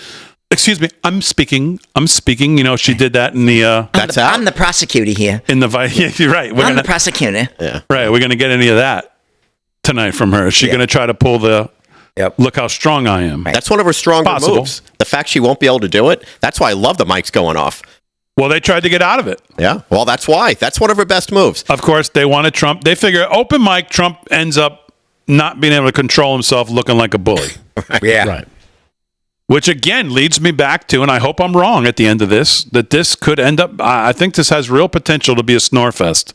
[SPEAKER 1] Excuse me, I'm speaking. She did that in the.
[SPEAKER 3] That's out.
[SPEAKER 2] I'm the prosecutor here.
[SPEAKER 1] In the yeah, you're right.
[SPEAKER 2] I'm the prosecutor.
[SPEAKER 3] Yeah.
[SPEAKER 1] Right, we're gonna get any of that tonight from her. Is she gonna try to pull the?
[SPEAKER 2] Yep.
[SPEAKER 1] Look how strong I am.
[SPEAKER 3] That's one of her stronger
[SPEAKER 1] Possible.
[SPEAKER 3] moves. The fact she won't be able to do it. That's why I love the mics going off.
[SPEAKER 1] Well, they tried to get out of it.
[SPEAKER 3] Yeah. Well, that's why. That's one of her best moves.
[SPEAKER 1] Of course, they wanted Trump. They figure open mic, Trump ends up not being able to control himself, looking like a bully.
[SPEAKER 2] Yeah.
[SPEAKER 4] Right.
[SPEAKER 1] Which again leads me back to, and I hope I'm wrong at the end of this, that this could end up. I think this has real potential to be a snore fest.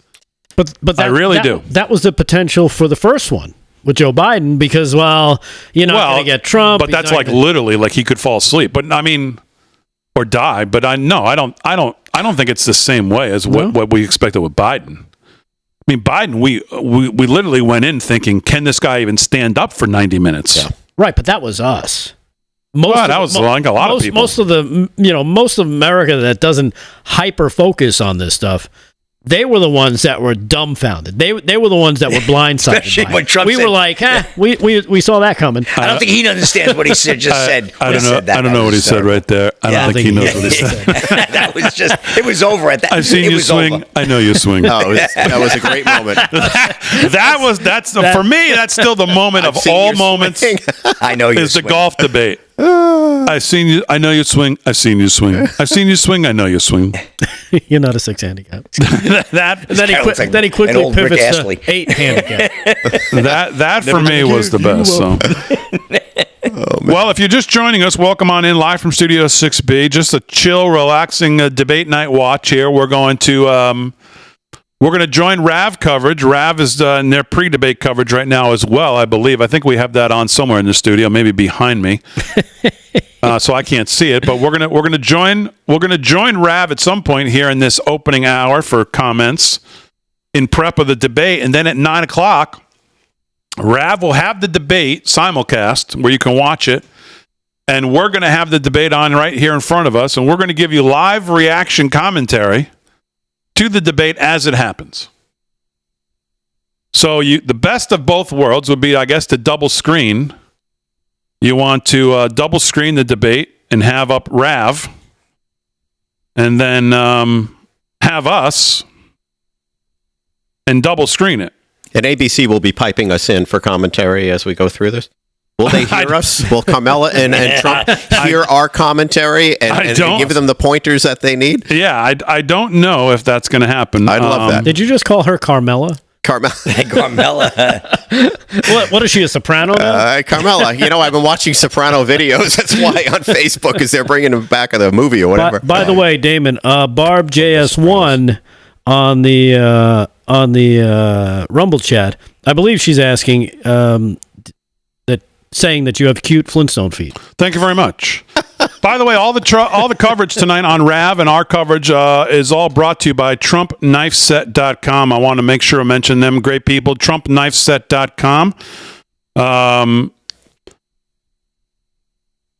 [SPEAKER 4] But
[SPEAKER 1] I really do.
[SPEAKER 4] That was the potential for the first one with Joe Biden, because you're not going to get Trump.
[SPEAKER 1] But that's like literally like he could fall asleep. But I mean, or die. But I don't think it's the same way as what we expected with Biden. I mean, Biden, we literally went in thinking, can this guy even stand up for 90 minutes?
[SPEAKER 3] Yeah.
[SPEAKER 4] Right, but that was us.
[SPEAKER 1] That was like a lot of people.
[SPEAKER 4] Most of America that doesn't hyper focus on this stuff they were the ones that were dumbfounded. They were the ones that were blindsided.
[SPEAKER 2] Especially
[SPEAKER 4] by
[SPEAKER 2] when
[SPEAKER 4] it.
[SPEAKER 2] Trump
[SPEAKER 4] we
[SPEAKER 2] said-
[SPEAKER 4] were like, we saw that coming.
[SPEAKER 2] I don't think he understands what he said.
[SPEAKER 1] I don't know what he said right there. I don't think he knows what he said.
[SPEAKER 2] That was just. It was over at that.
[SPEAKER 1] I've seen
[SPEAKER 2] it
[SPEAKER 1] you
[SPEAKER 2] was
[SPEAKER 1] swing.
[SPEAKER 2] over.
[SPEAKER 1] I know you swing.
[SPEAKER 3] Oh, that was a great moment.
[SPEAKER 1] For me. That's still the moment of
[SPEAKER 3] seen
[SPEAKER 1] all
[SPEAKER 3] you
[SPEAKER 1] moments.
[SPEAKER 3] swing.
[SPEAKER 2] I know you.
[SPEAKER 1] Is the golf debate. I've seen you. I know you swing. I've seen you swing. I've seen you swing. I know you swing.
[SPEAKER 4] You're not a 6 handicap.
[SPEAKER 1] that
[SPEAKER 4] And then he quickly
[SPEAKER 2] an old Rick
[SPEAKER 4] pivots
[SPEAKER 2] Astley.
[SPEAKER 4] to 8 handicap.
[SPEAKER 1] that for me was the best. So. Well, if you're just joining us, welcome on in live from Studio 6B. Just a chill, relaxing debate night watch here. We're going to join Rav coverage. Rav is in their pre-debate coverage right now as well, I believe. I think we have that on somewhere in the studio, maybe behind me, so I can't see it. But we're gonna join Rav at some point here in this opening hour for comments in prep of the debate, and then at 9:00. Rav will have the debate simulcast where you can watch it, and we're going to have the debate on right here in front of us, and we're going to give you live reaction commentary to the debate as it happens. So the best of both worlds would be, I guess, to double screen. You want to double screen the debate and have up Rav, and then have us and double screen it.
[SPEAKER 3] And ABC will be piping us in for commentary as we go through this. Will they hear us? Will Carmella and Trump hear our commentary and give them the pointers that they need?
[SPEAKER 1] Yeah, I don't know if that's going to happen.
[SPEAKER 3] I'd love that.
[SPEAKER 4] Did you just call her Carmella?
[SPEAKER 2] Carmella.
[SPEAKER 4] What is she, a soprano now?
[SPEAKER 3] Carmella, I've been watching Soprano videos. That's why on Facebook, is they're bringing them back of the movie or whatever.
[SPEAKER 4] By the way, Damon, Barb JS1 on the Rumble chat, I believe she's asking saying that you have cute Flintstone feet.
[SPEAKER 1] Thank you very much. By the way, all the coverage tonight on Rav and our coverage is all brought to you by TrumpKnifeSet.com. I want to make sure I mention them. Great people. TrumpKnifeSet.com.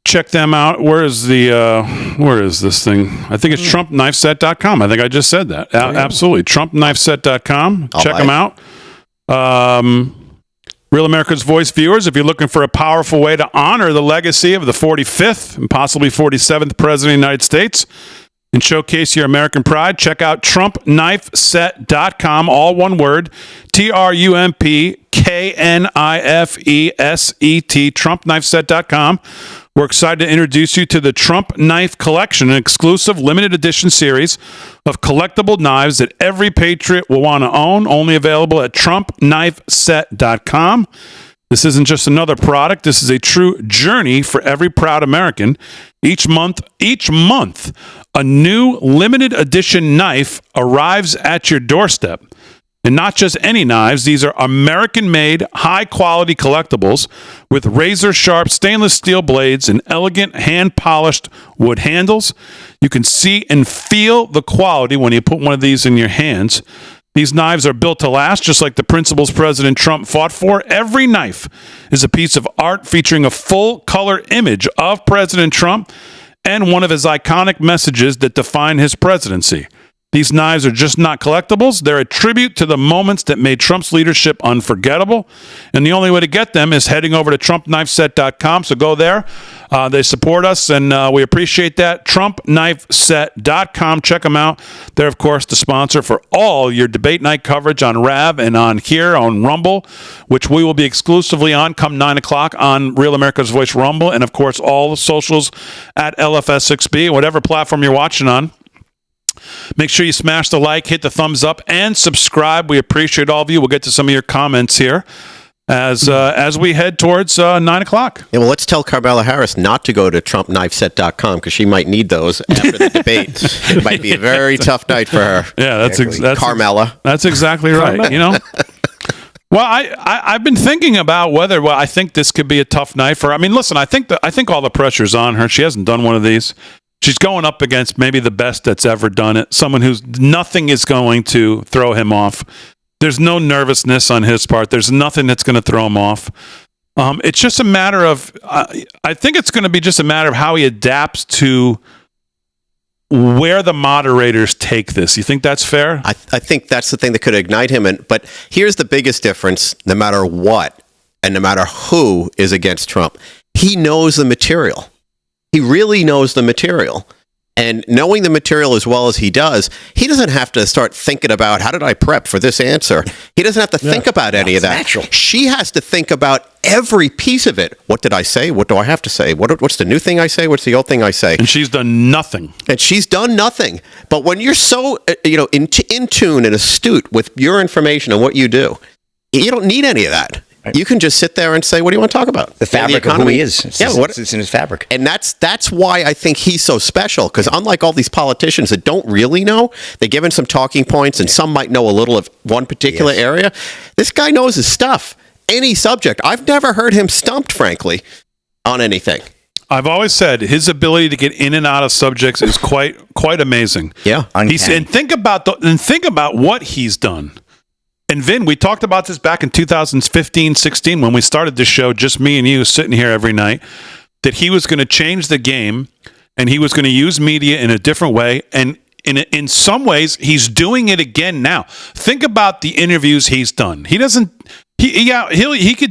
[SPEAKER 1] Check them out. Where is this thing? I think it's TrumpKnifeSet.com. I think I just said that. Absolutely. TrumpKnifeSet.com. Check them out. Real America's Voice viewers, if you're looking for a powerful way to honor the legacy of the 45th and possibly 47th President of the United States and showcase your American pride, check out TrumpKnifeSet.com, all one word, TrumpKnifeSet, TrumpKnifeSet.com. We're excited to introduce you to the Trump Knife Collection, an exclusive limited edition series of collectible knives that every patriot will want to own, only available at TrumpKnifeSet.com. This isn't just another product. This is a true journey for every proud American. Each month, a new limited edition knife arrives at your doorstep. And not just any knives, these are American-made, high-quality collectibles with razor-sharp stainless steel blades and elegant hand-polished wood handles. You can see and feel the quality when you put one of these in your hands. These knives are built to last, just like the principles President Trump fought for. Every knife is a piece of art featuring a full-color image of President Trump and one of his iconic messages that define his presidency. These knives are just not collectibles. They're a tribute to the moments that made Trump's leadership unforgettable. And the only way to get them is heading over to TrumpKnifeSet.com. So go there. They support us, and we appreciate that. TrumpKnifeSet.com. Check them out. They're, of course, the sponsor for all your debate night coverage on Rav and on here on Rumble, which we will be exclusively on come 9 o'clock on Real America's Voice Rumble. And, of course, all the socials at LFS6B, whatever platform you're watching on. Make sure you smash the like, hit the thumbs up, and subscribe. We appreciate all of you. We'll get to some of your comments here as we head towards 9 o'clock.
[SPEAKER 3] Yeah, well, let's tell Carmella Harris not to go to TrumpKnifeSet.com because she might need those after the debate. It might be a very tough night for her.
[SPEAKER 1] Yeah, that's
[SPEAKER 3] Carmella.
[SPEAKER 1] That's exactly right. Well, I've been thinking about whether I think this could be a tough night for her. I mean, listen, I think all the pressure's on her. She hasn't done one of these. She's going up against maybe the best that's ever done it. Someone who's nothing is going to throw him off. There's no nervousness on his part. There's nothing that's going to throw him off. It's just a matter of, I think it's going to be just a matter of how he adapts to where the moderators take this. You think that's fair?
[SPEAKER 3] I think that's the thing that could ignite him. But here's the biggest difference, no matter what, and no matter who is against Trump, he knows the material. He really knows the material. And knowing the material as well as he does, he doesn't have to start thinking about, how did I prep for this answer? He doesn't have to think about any of that.
[SPEAKER 2] Natural.
[SPEAKER 3] She has to think about every piece of it. What did I say? What do I have to say? What's the new thing I say? What's the old thing I say?
[SPEAKER 1] And she's done nothing.
[SPEAKER 3] And she's done nothing. But when you're so in tune and astute with your information and what you do, you don't need any of that. You can just sit there and say, what do you want to talk about?
[SPEAKER 2] The fabric of who he is. It's in his fabric.
[SPEAKER 3] And that's why I think he's so special, because unlike all these politicians that don't really know, they're given some talking points, and some might know a little of one particular area. This guy knows his stuff. Any subject. I've never heard him stumped, frankly, on anything.
[SPEAKER 1] I've always said his ability to get in and out of subjects is quite amazing.
[SPEAKER 3] Yeah.
[SPEAKER 1] And think about what he's done. And Vin, we talked about this back in 2015, 16, when we started this show, just me and you sitting here every night, that he was going to change the game and he was going to use media in a different way. And in some ways, he's doing it again now. Think about the interviews he's done. He could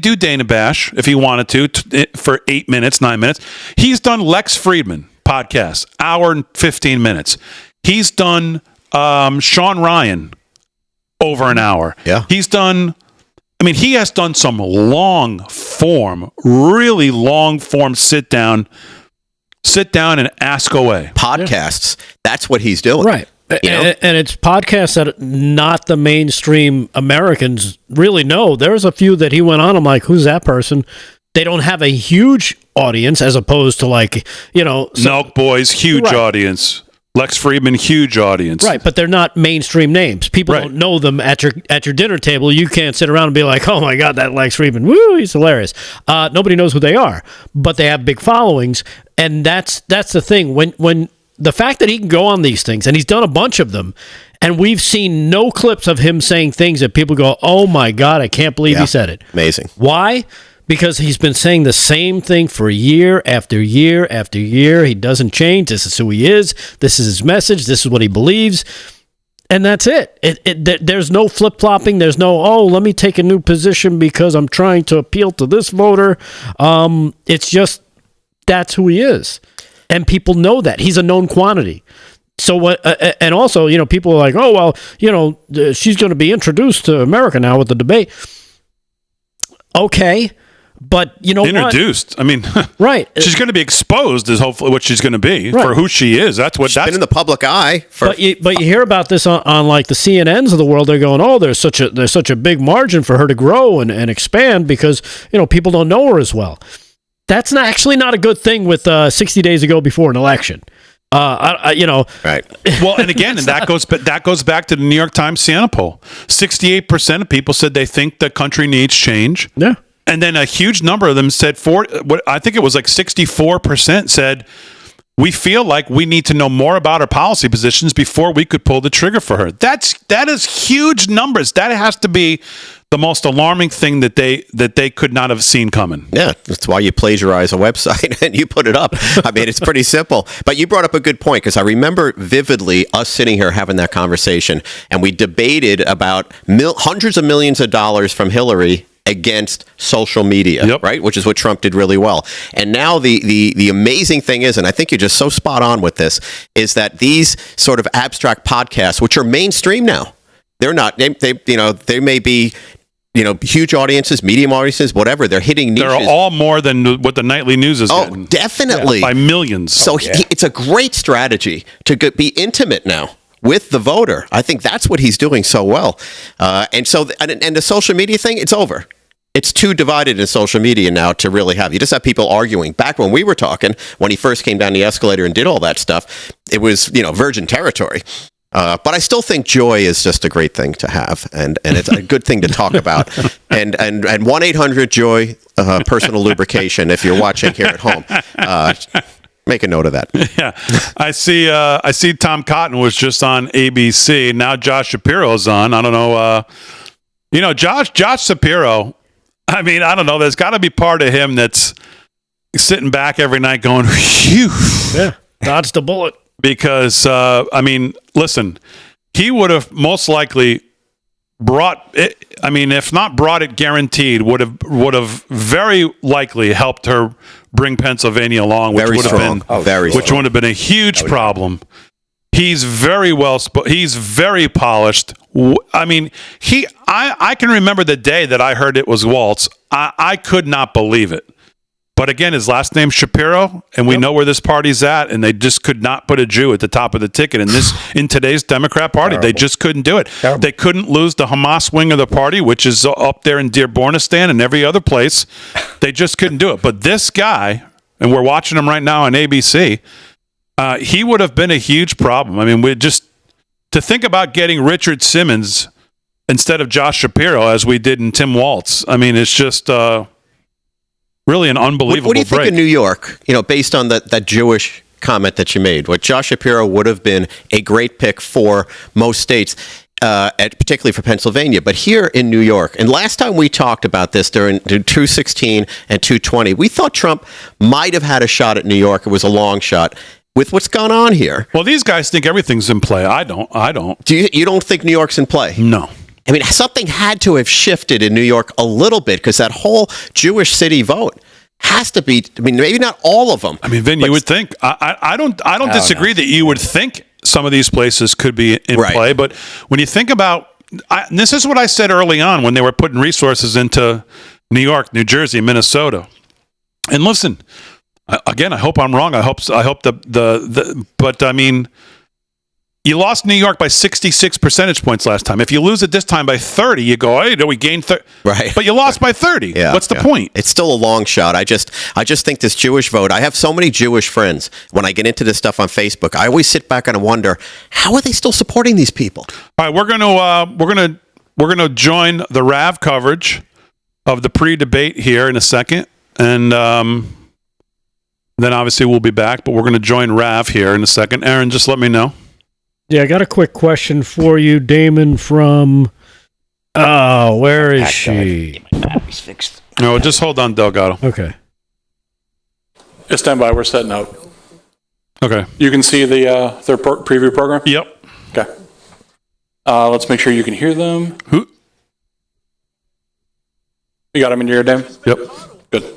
[SPEAKER 1] do Dana Bash if he wanted to for 8 minutes, 9 minutes. He's done Lex Friedman podcast, hour and 15 minutes. He's done Sean Ryan, over an hour.
[SPEAKER 3] Yeah.
[SPEAKER 1] He has done some really long form sit down and ask away.
[SPEAKER 3] Podcasts. That's what he's doing.
[SPEAKER 4] Right. And it's podcasts that not the mainstream Americans really know. There's a few that he went on. I'm like, who's that person? They don't have a huge audience as opposed to
[SPEAKER 1] Milk Boys, huge audience. Lex Friedman, huge audience.
[SPEAKER 4] Right, but they're not mainstream names. People don't know them at your dinner table. You can't sit around and be like, oh my God, that Lex Friedman, woo, he's hilarious. Nobody knows who they are, but they have big followings, and that's the thing. When the fact that he can go on these things, and he's done a bunch of them, and we've seen no clips of him saying things that people go, oh my God, I can't believe he said it.
[SPEAKER 3] Amazing.
[SPEAKER 4] Why? Because he's been saying the same thing for year after year after year. He doesn't change. This is who he is. This is his message. This is what he believes. And that's it. There's no flip-flopping. There's no, let me take a new position because I'm trying to appeal to this voter. It's just, that's who he is. And people know that. He's a known quantity. So, and also, people are like, she's going to be introduced to America now with the debate. Okay. But
[SPEAKER 1] introduced.
[SPEAKER 4] What?
[SPEAKER 1] I mean,
[SPEAKER 4] right.
[SPEAKER 1] She's going to be exposed is hopefully what she's going to be for who she is. That's
[SPEAKER 3] she's been in the public eye.
[SPEAKER 4] But you hear about this on like the CNNs of the world. They're going, there's such a big margin for her to grow and expand because people don't know her as well. That's actually not a good thing with 60 days ago before an election.
[SPEAKER 3] Right.
[SPEAKER 1] Well, and again, and that goes back to the New York Times Siena poll. 68% of people said they think the country needs change.
[SPEAKER 4] Yeah.
[SPEAKER 1] And then a huge number of them said I think it was like 64% said, we feel like we need to know more about our policy positions before we could pull the trigger for her. That is huge numbers. That has to be the most alarming thing that they could not have seen coming.
[SPEAKER 3] Yeah, that's why you plagiarize a website and you put it up. I mean, it's pretty simple. But you brought up a good point, because I remember vividly us sitting here having that conversation, and we debated about hundreds of millions of dollars from Hillary against social media, right? Which is what Trump did really well. And now the amazing thing is, and I think you're just so spot on with this, is that these sort of abstract podcasts, which are mainstream now, they're not, they may be, huge audiences, medium audiences, whatever. They're hitting niches.
[SPEAKER 1] They're all more than what the nightly news is getting.
[SPEAKER 3] Oh, definitely.
[SPEAKER 1] By millions.
[SPEAKER 3] So it's a great strategy to be intimate now with the voter. I think that's what he's doing so well. And the social media thing, it's over. It's too divided in social media now to really have. You just have people arguing. Back when we were talking, when he first came down the escalator and did all that stuff, it was, virgin territory. But I still think joy is just a great thing to have, and it's a good thing to talk about. And 1-800-JOY personal lubrication if you're watching here at home. Make a note of that.
[SPEAKER 1] Yeah, I see. Tom Cotton was just on ABC. Now Josh Shapiro's on. I don't know. Josh Shapiro. I mean, I don't know. There's got to be part of him that's sitting back every night going, "Phew."
[SPEAKER 4] Yeah, dodged the bullet.
[SPEAKER 1] because I mean, listen, he would have most likely brought it. I mean, if not brought it, guaranteed would have very likely helped her bring Pennsylvania along, which
[SPEAKER 3] Very
[SPEAKER 1] would
[SPEAKER 3] strong.
[SPEAKER 1] have been
[SPEAKER 3] Very
[SPEAKER 1] which
[SPEAKER 3] strong.
[SPEAKER 1] would have been a huge problem. He's very he's very polished. I mean, I can remember the day that I heard it was Waltz. I could not believe it. But again, his last name's Shapiro, and we know where this party's at, and they just could not put a Jew at the top of the ticket in today's Democrat Party. Terrible. They just couldn't do it. Terrible. They couldn't lose the Hamas wing of the party, which is up there in Dearbornistan and every other place. They just couldn't do it. But this guy, and we're watching him right now on ABC, he would have been a huge problem. I mean, to think about getting Richard Simmons instead of Josh Shapiro as we did in Tim Waltz. I mean, it's just really an unbelievable
[SPEAKER 3] What do you
[SPEAKER 1] break.
[SPEAKER 3] think of New York, based on that Jewish comment that you made? What Josh Shapiro would have been a great pick for most states, particularly for Pennsylvania. But here in New York, and last time we talked about this during 216 and 220, we thought Trump might have had a shot at New York. It was a long shot. With what's gone on here.
[SPEAKER 1] Well, these guys think everything's in play. I don't.
[SPEAKER 3] You don't think New York's in play?
[SPEAKER 1] No.
[SPEAKER 3] I mean, something had to have shifted in New York a little bit because that whole Jewish city vote has to be. I mean, maybe not all of them.
[SPEAKER 1] I mean, Vin, you would think. I don't disagree that you would think some of these places could be in play, but when you think about, and this is what I said early on when they were putting resources into New York, New Jersey, Minnesota, and listen. Again, I hope I'm wrong. I hope but I mean, you lost New York by 66 percentage points last time. If you lose it this time by 30, you go, hey, we gained 30.
[SPEAKER 3] Right.
[SPEAKER 1] But you lost by 30.
[SPEAKER 3] Yeah,
[SPEAKER 1] what's the point?
[SPEAKER 3] It's still a long shot. I just think this Jewish vote. I have so many Jewish friends. When I get into this stuff on Facebook, I always sit back and wonder, how are they still supporting these people?
[SPEAKER 1] All right, we're gonna join the RAV coverage of the pre-debate here in a second, and then obviously we'll be back, but we're going to join Rav here in a second. Aaron, just let me know.
[SPEAKER 4] Yeah, I got a quick question for you, Damon, from... where is she?
[SPEAKER 2] My battery's fixed.
[SPEAKER 1] No, just hold on, Delgado.
[SPEAKER 4] Okay.
[SPEAKER 5] Just stand by. We're setting up.
[SPEAKER 1] Okay.
[SPEAKER 5] You can see their preview program?
[SPEAKER 1] Yep.
[SPEAKER 5] Okay. Let's make sure you can hear them.
[SPEAKER 1] Who?
[SPEAKER 5] You got them in your ear, Dan?
[SPEAKER 1] Yep.
[SPEAKER 5] Good.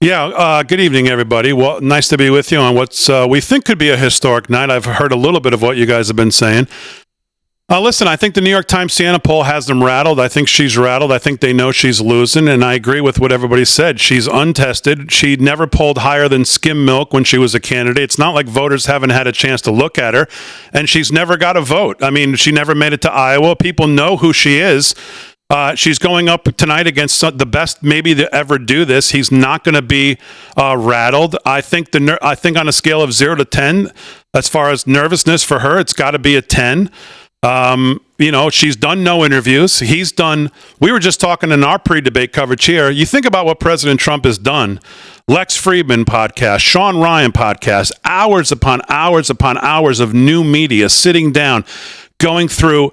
[SPEAKER 1] Yeah, good evening, everybody. Well, nice to be with you on what's we think could be a historic night. I've heard a little bit of what you guys have been saying. Listen, I think the New York Times Siena poll has them rattled. I think she's rattled. I think they know she's losing, and I agree with what everybody said. She's untested. She never polled higher than skim milk when she was a candidate. It's not like voters haven't had a chance to look at her, and she's never got a vote. I mean, she never made it to Iowa. People know who she is. She's going up tonight against the best maybe to ever do this. He's not going to be rattled. I think I think on a scale of 0 to 10, as far as nervousness for her, it's got to be a 10. She's done no interviews. He's done. We were just talking in our pre-debate coverage here. You think about what President Trump has done. Lex Friedman podcast, Sean Ryan podcast, hours upon hours upon hours of new media sitting down, going through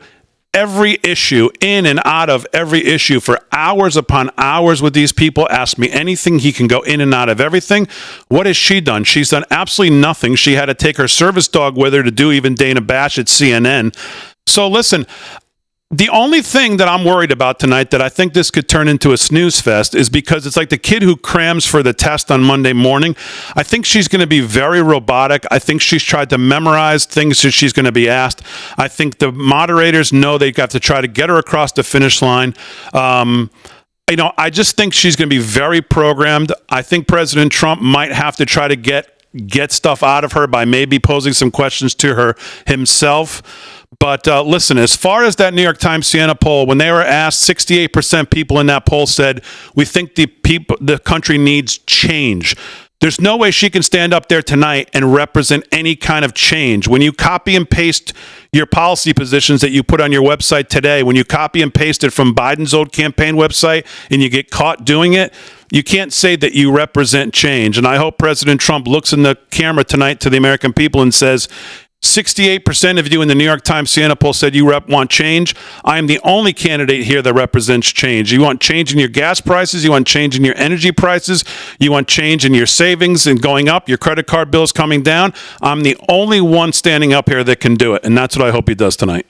[SPEAKER 1] every issue, in and out of every issue for hours upon hours with these people. Ask me anything. He can go in and out of everything. What has she done? She's done absolutely nothing. She had to take her service dog with her to do even Dana Bash at CNN. So listen, the only thing that I'm worried about tonight that I think this could turn into a snooze fest is because it's like the kid who crams for the test on Monday morning. I think she's going to be very robotic. I think she's tried to memorize things that she's going to be asked. I think the moderators know they have to try to get her across the finish line. I just think she's going to be very programmed. I think President Trump might have to try to get stuff out of her by maybe posing some questions to her himself. But listen, as far as that New York Times Siena poll, when they were asked, 68% people in that poll said, we think the country needs change. There's no way she can stand up there tonight and represent any kind of change. When you copy and paste your policy positions that you put on your website today, when you copy and paste it from Biden's old campaign website and you get caught doing it, you can't say that you represent change. And I hope President Trump looks in the camera tonight to the American people and says, 68% of you in the New York Times Siena poll said you want change. I am the only candidate here that represents change. You want change in your gas prices. You want change in your energy prices. You want change in your savings and going up, your credit card bills coming down. I'm the only one standing up here that can do it. And that's what I hope he does tonight.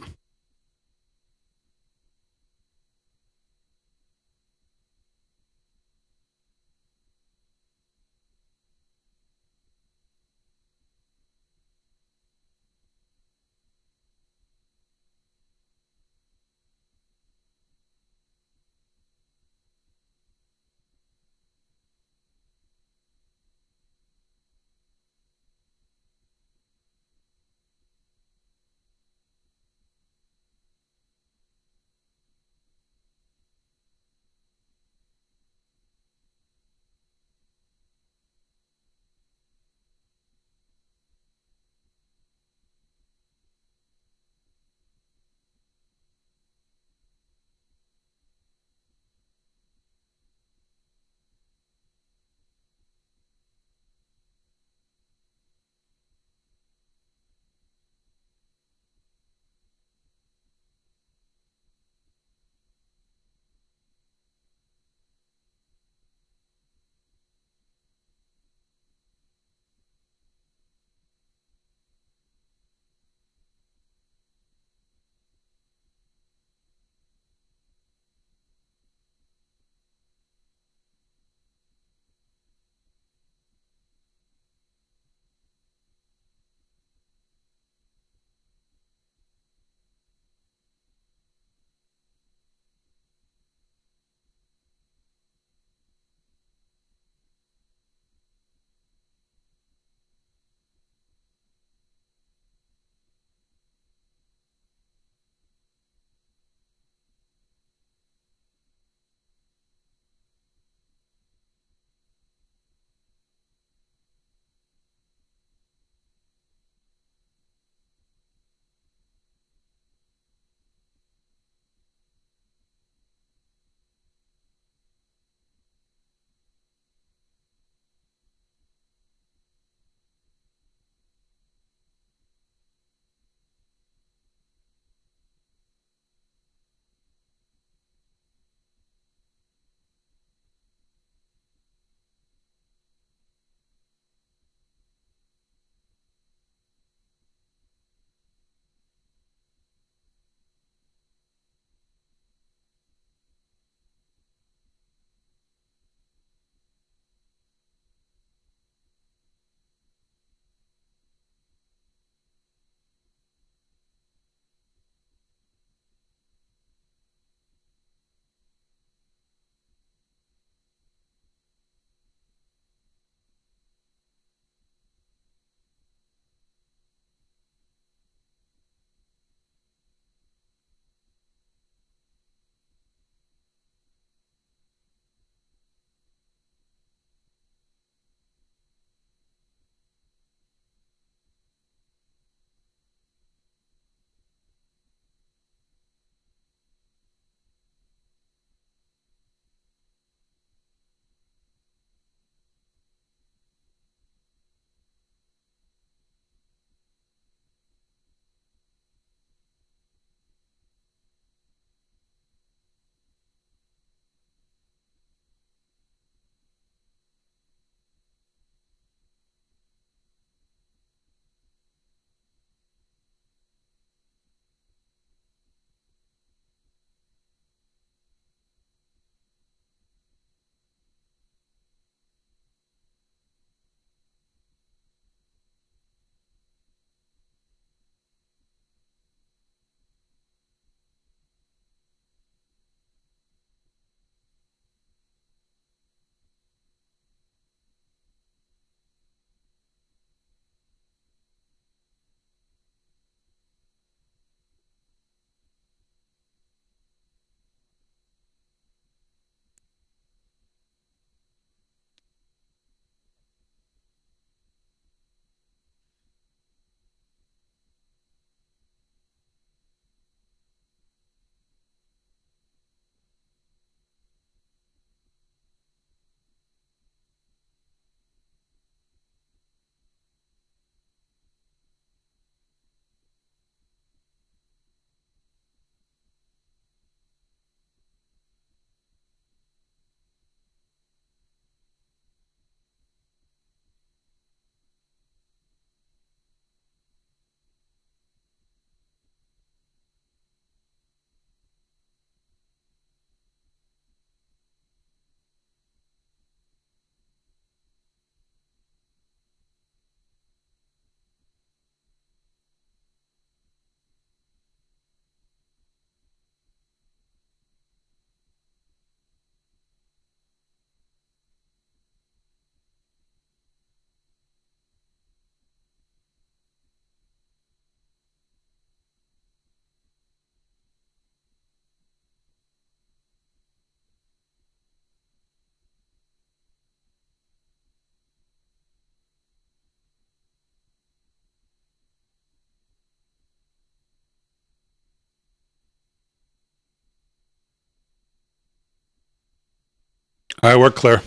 [SPEAKER 1] All right, we're clear.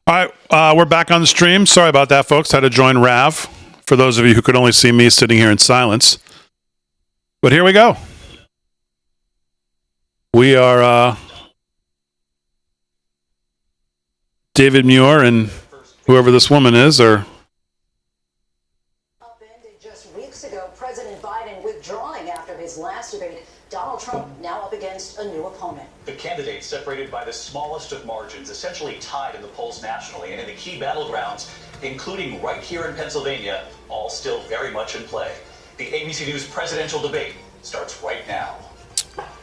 [SPEAKER 1] All right, we're back on the stream. Sorry about that, folks. Had to join Rav. For those of you who could only see me sitting here in silence. But here we go. We are David Muir and whoever this woman is, or
[SPEAKER 6] Upended just weeks ago, President Biden withdrawing after his last debate. Donald Trump now up against a new opponent.
[SPEAKER 7] The candidates separated by the smallest of margins, essentially tied in the polls nationally and in the key battlegrounds, including right here in Pennsylvania, all still very much in play. The ABC News presidential debate starts right now.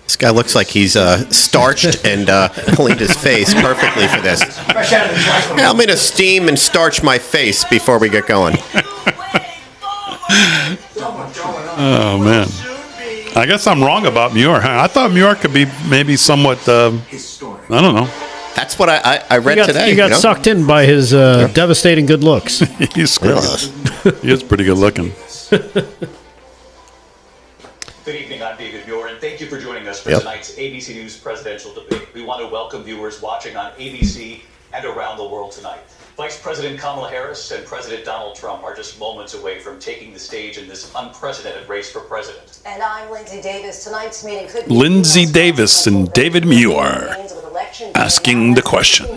[SPEAKER 3] This guy looks like he's starched and cleaned his face perfectly for this. I'm going to steam and starch my face before we get going.
[SPEAKER 1] oh man, I guess I'm wrong about Muir. Huh? I thought Muir could be maybe somewhat. I don't know.
[SPEAKER 3] That's what I read today.
[SPEAKER 4] He got sucked in by his devastating good looks.
[SPEAKER 1] He's he is pretty good looking.
[SPEAKER 7] Good evening, I'm David Muir, and thank you for joining us for tonight's ABC News presidential debate. We want to welcome viewers watching on ABC and around the world tonight. Vice President Kamala Harris and President Donald Trump are just moments away from taking the stage in this unprecedented race for president.
[SPEAKER 6] And I'm Lindsay Davis. Tonight's meeting could be
[SPEAKER 1] Lindsay Davis and David Muir asking the questions.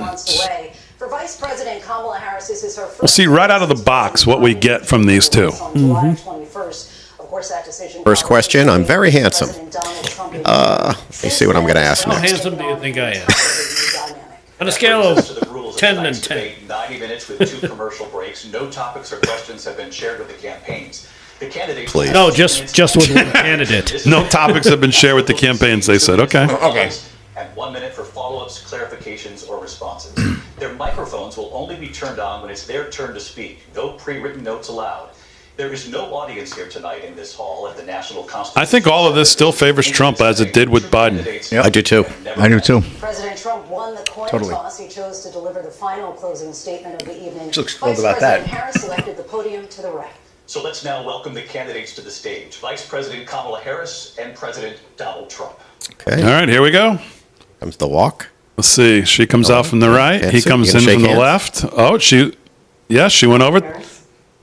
[SPEAKER 6] For Vice President Kamala Harris, this is her first.
[SPEAKER 1] We'll see right out of the box what we get from these two.
[SPEAKER 3] First question, I'm very handsome. Let me see what I'm going to ask
[SPEAKER 4] How
[SPEAKER 3] next.
[SPEAKER 4] handsome do you think I am? On a scale of 10 and 10.
[SPEAKER 7] 90 minutes with 2 commercial breaks. No topics or questions have been shared with the campaigns. The candidates.
[SPEAKER 3] Please.
[SPEAKER 4] No, just with one candidate.
[SPEAKER 1] No topics have been shared with the campaigns, they said. Okay.
[SPEAKER 7] And 1 minute for follow-ups, clarifications, or responses. Their microphones will only be turned on when it's their turn to speak. No pre-written notes allowed. There is no audience here tonight in this hall at the National Constitution.
[SPEAKER 1] I think all of this still favors Trump as it did with Biden.
[SPEAKER 3] I do too.
[SPEAKER 2] I do too.
[SPEAKER 6] President Trump won the coin toss. He chose to deliver the final closing statement of the evening.
[SPEAKER 2] She looks thrilled
[SPEAKER 6] Vice
[SPEAKER 2] about
[SPEAKER 6] President
[SPEAKER 2] that.
[SPEAKER 6] Harris selected the podium to the right.
[SPEAKER 7] So let's now welcome the candidates to the stage. Vice President Kamala Harris and President Donald Trump.
[SPEAKER 3] Okay.
[SPEAKER 1] All right, here we go.
[SPEAKER 3] Comes the walk.
[SPEAKER 1] Let's see. She comes out from the right. He comes in from the left. Oh, she went over.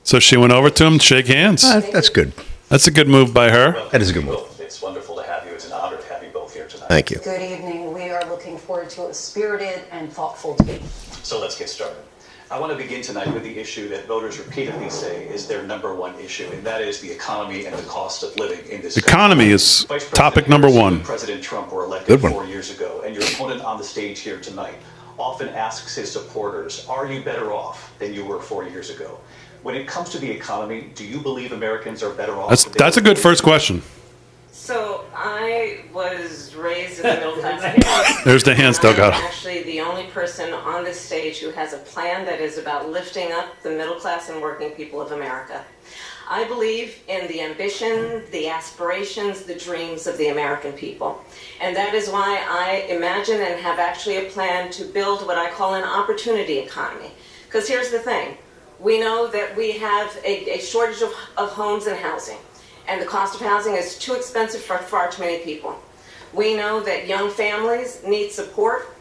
[SPEAKER 1] So she went over to him to shake hands.
[SPEAKER 2] That's good.
[SPEAKER 1] That's a good move by her.
[SPEAKER 2] That is a good move.
[SPEAKER 7] It's wonderful to have you. It's an honor to have you both here tonight.
[SPEAKER 3] Thank you.
[SPEAKER 6] Good evening. We are looking forward to a spirited and thoughtful debate.
[SPEAKER 7] So let's get started. I want to begin tonight with the issue that voters repeatedly say is their number one issue, and that is the economy and the cost of living in this country.
[SPEAKER 1] Economy is topic number one.
[SPEAKER 7] President Trump were elected 4 years ago, and your opponent on the stage here tonight often asks his supporters, are you better off than you were 4 years ago? When it comes to the economy, do you believe Americans are better off?
[SPEAKER 1] That's a good first question.
[SPEAKER 8] So I was raised in the middle class.
[SPEAKER 1] There's the hand still got.
[SPEAKER 8] I'm actually the only person on this stage who has a plan that is about lifting up the middle class and working people of America. I believe in the ambition, the aspirations, the dreams of the American people. And that is why I imagine and have actually a plan to build what I call an opportunity economy. Because here's the thing. We know that we have a shortage of homes and housing, and the cost of housing is too expensive for far too many people. We know that young families need support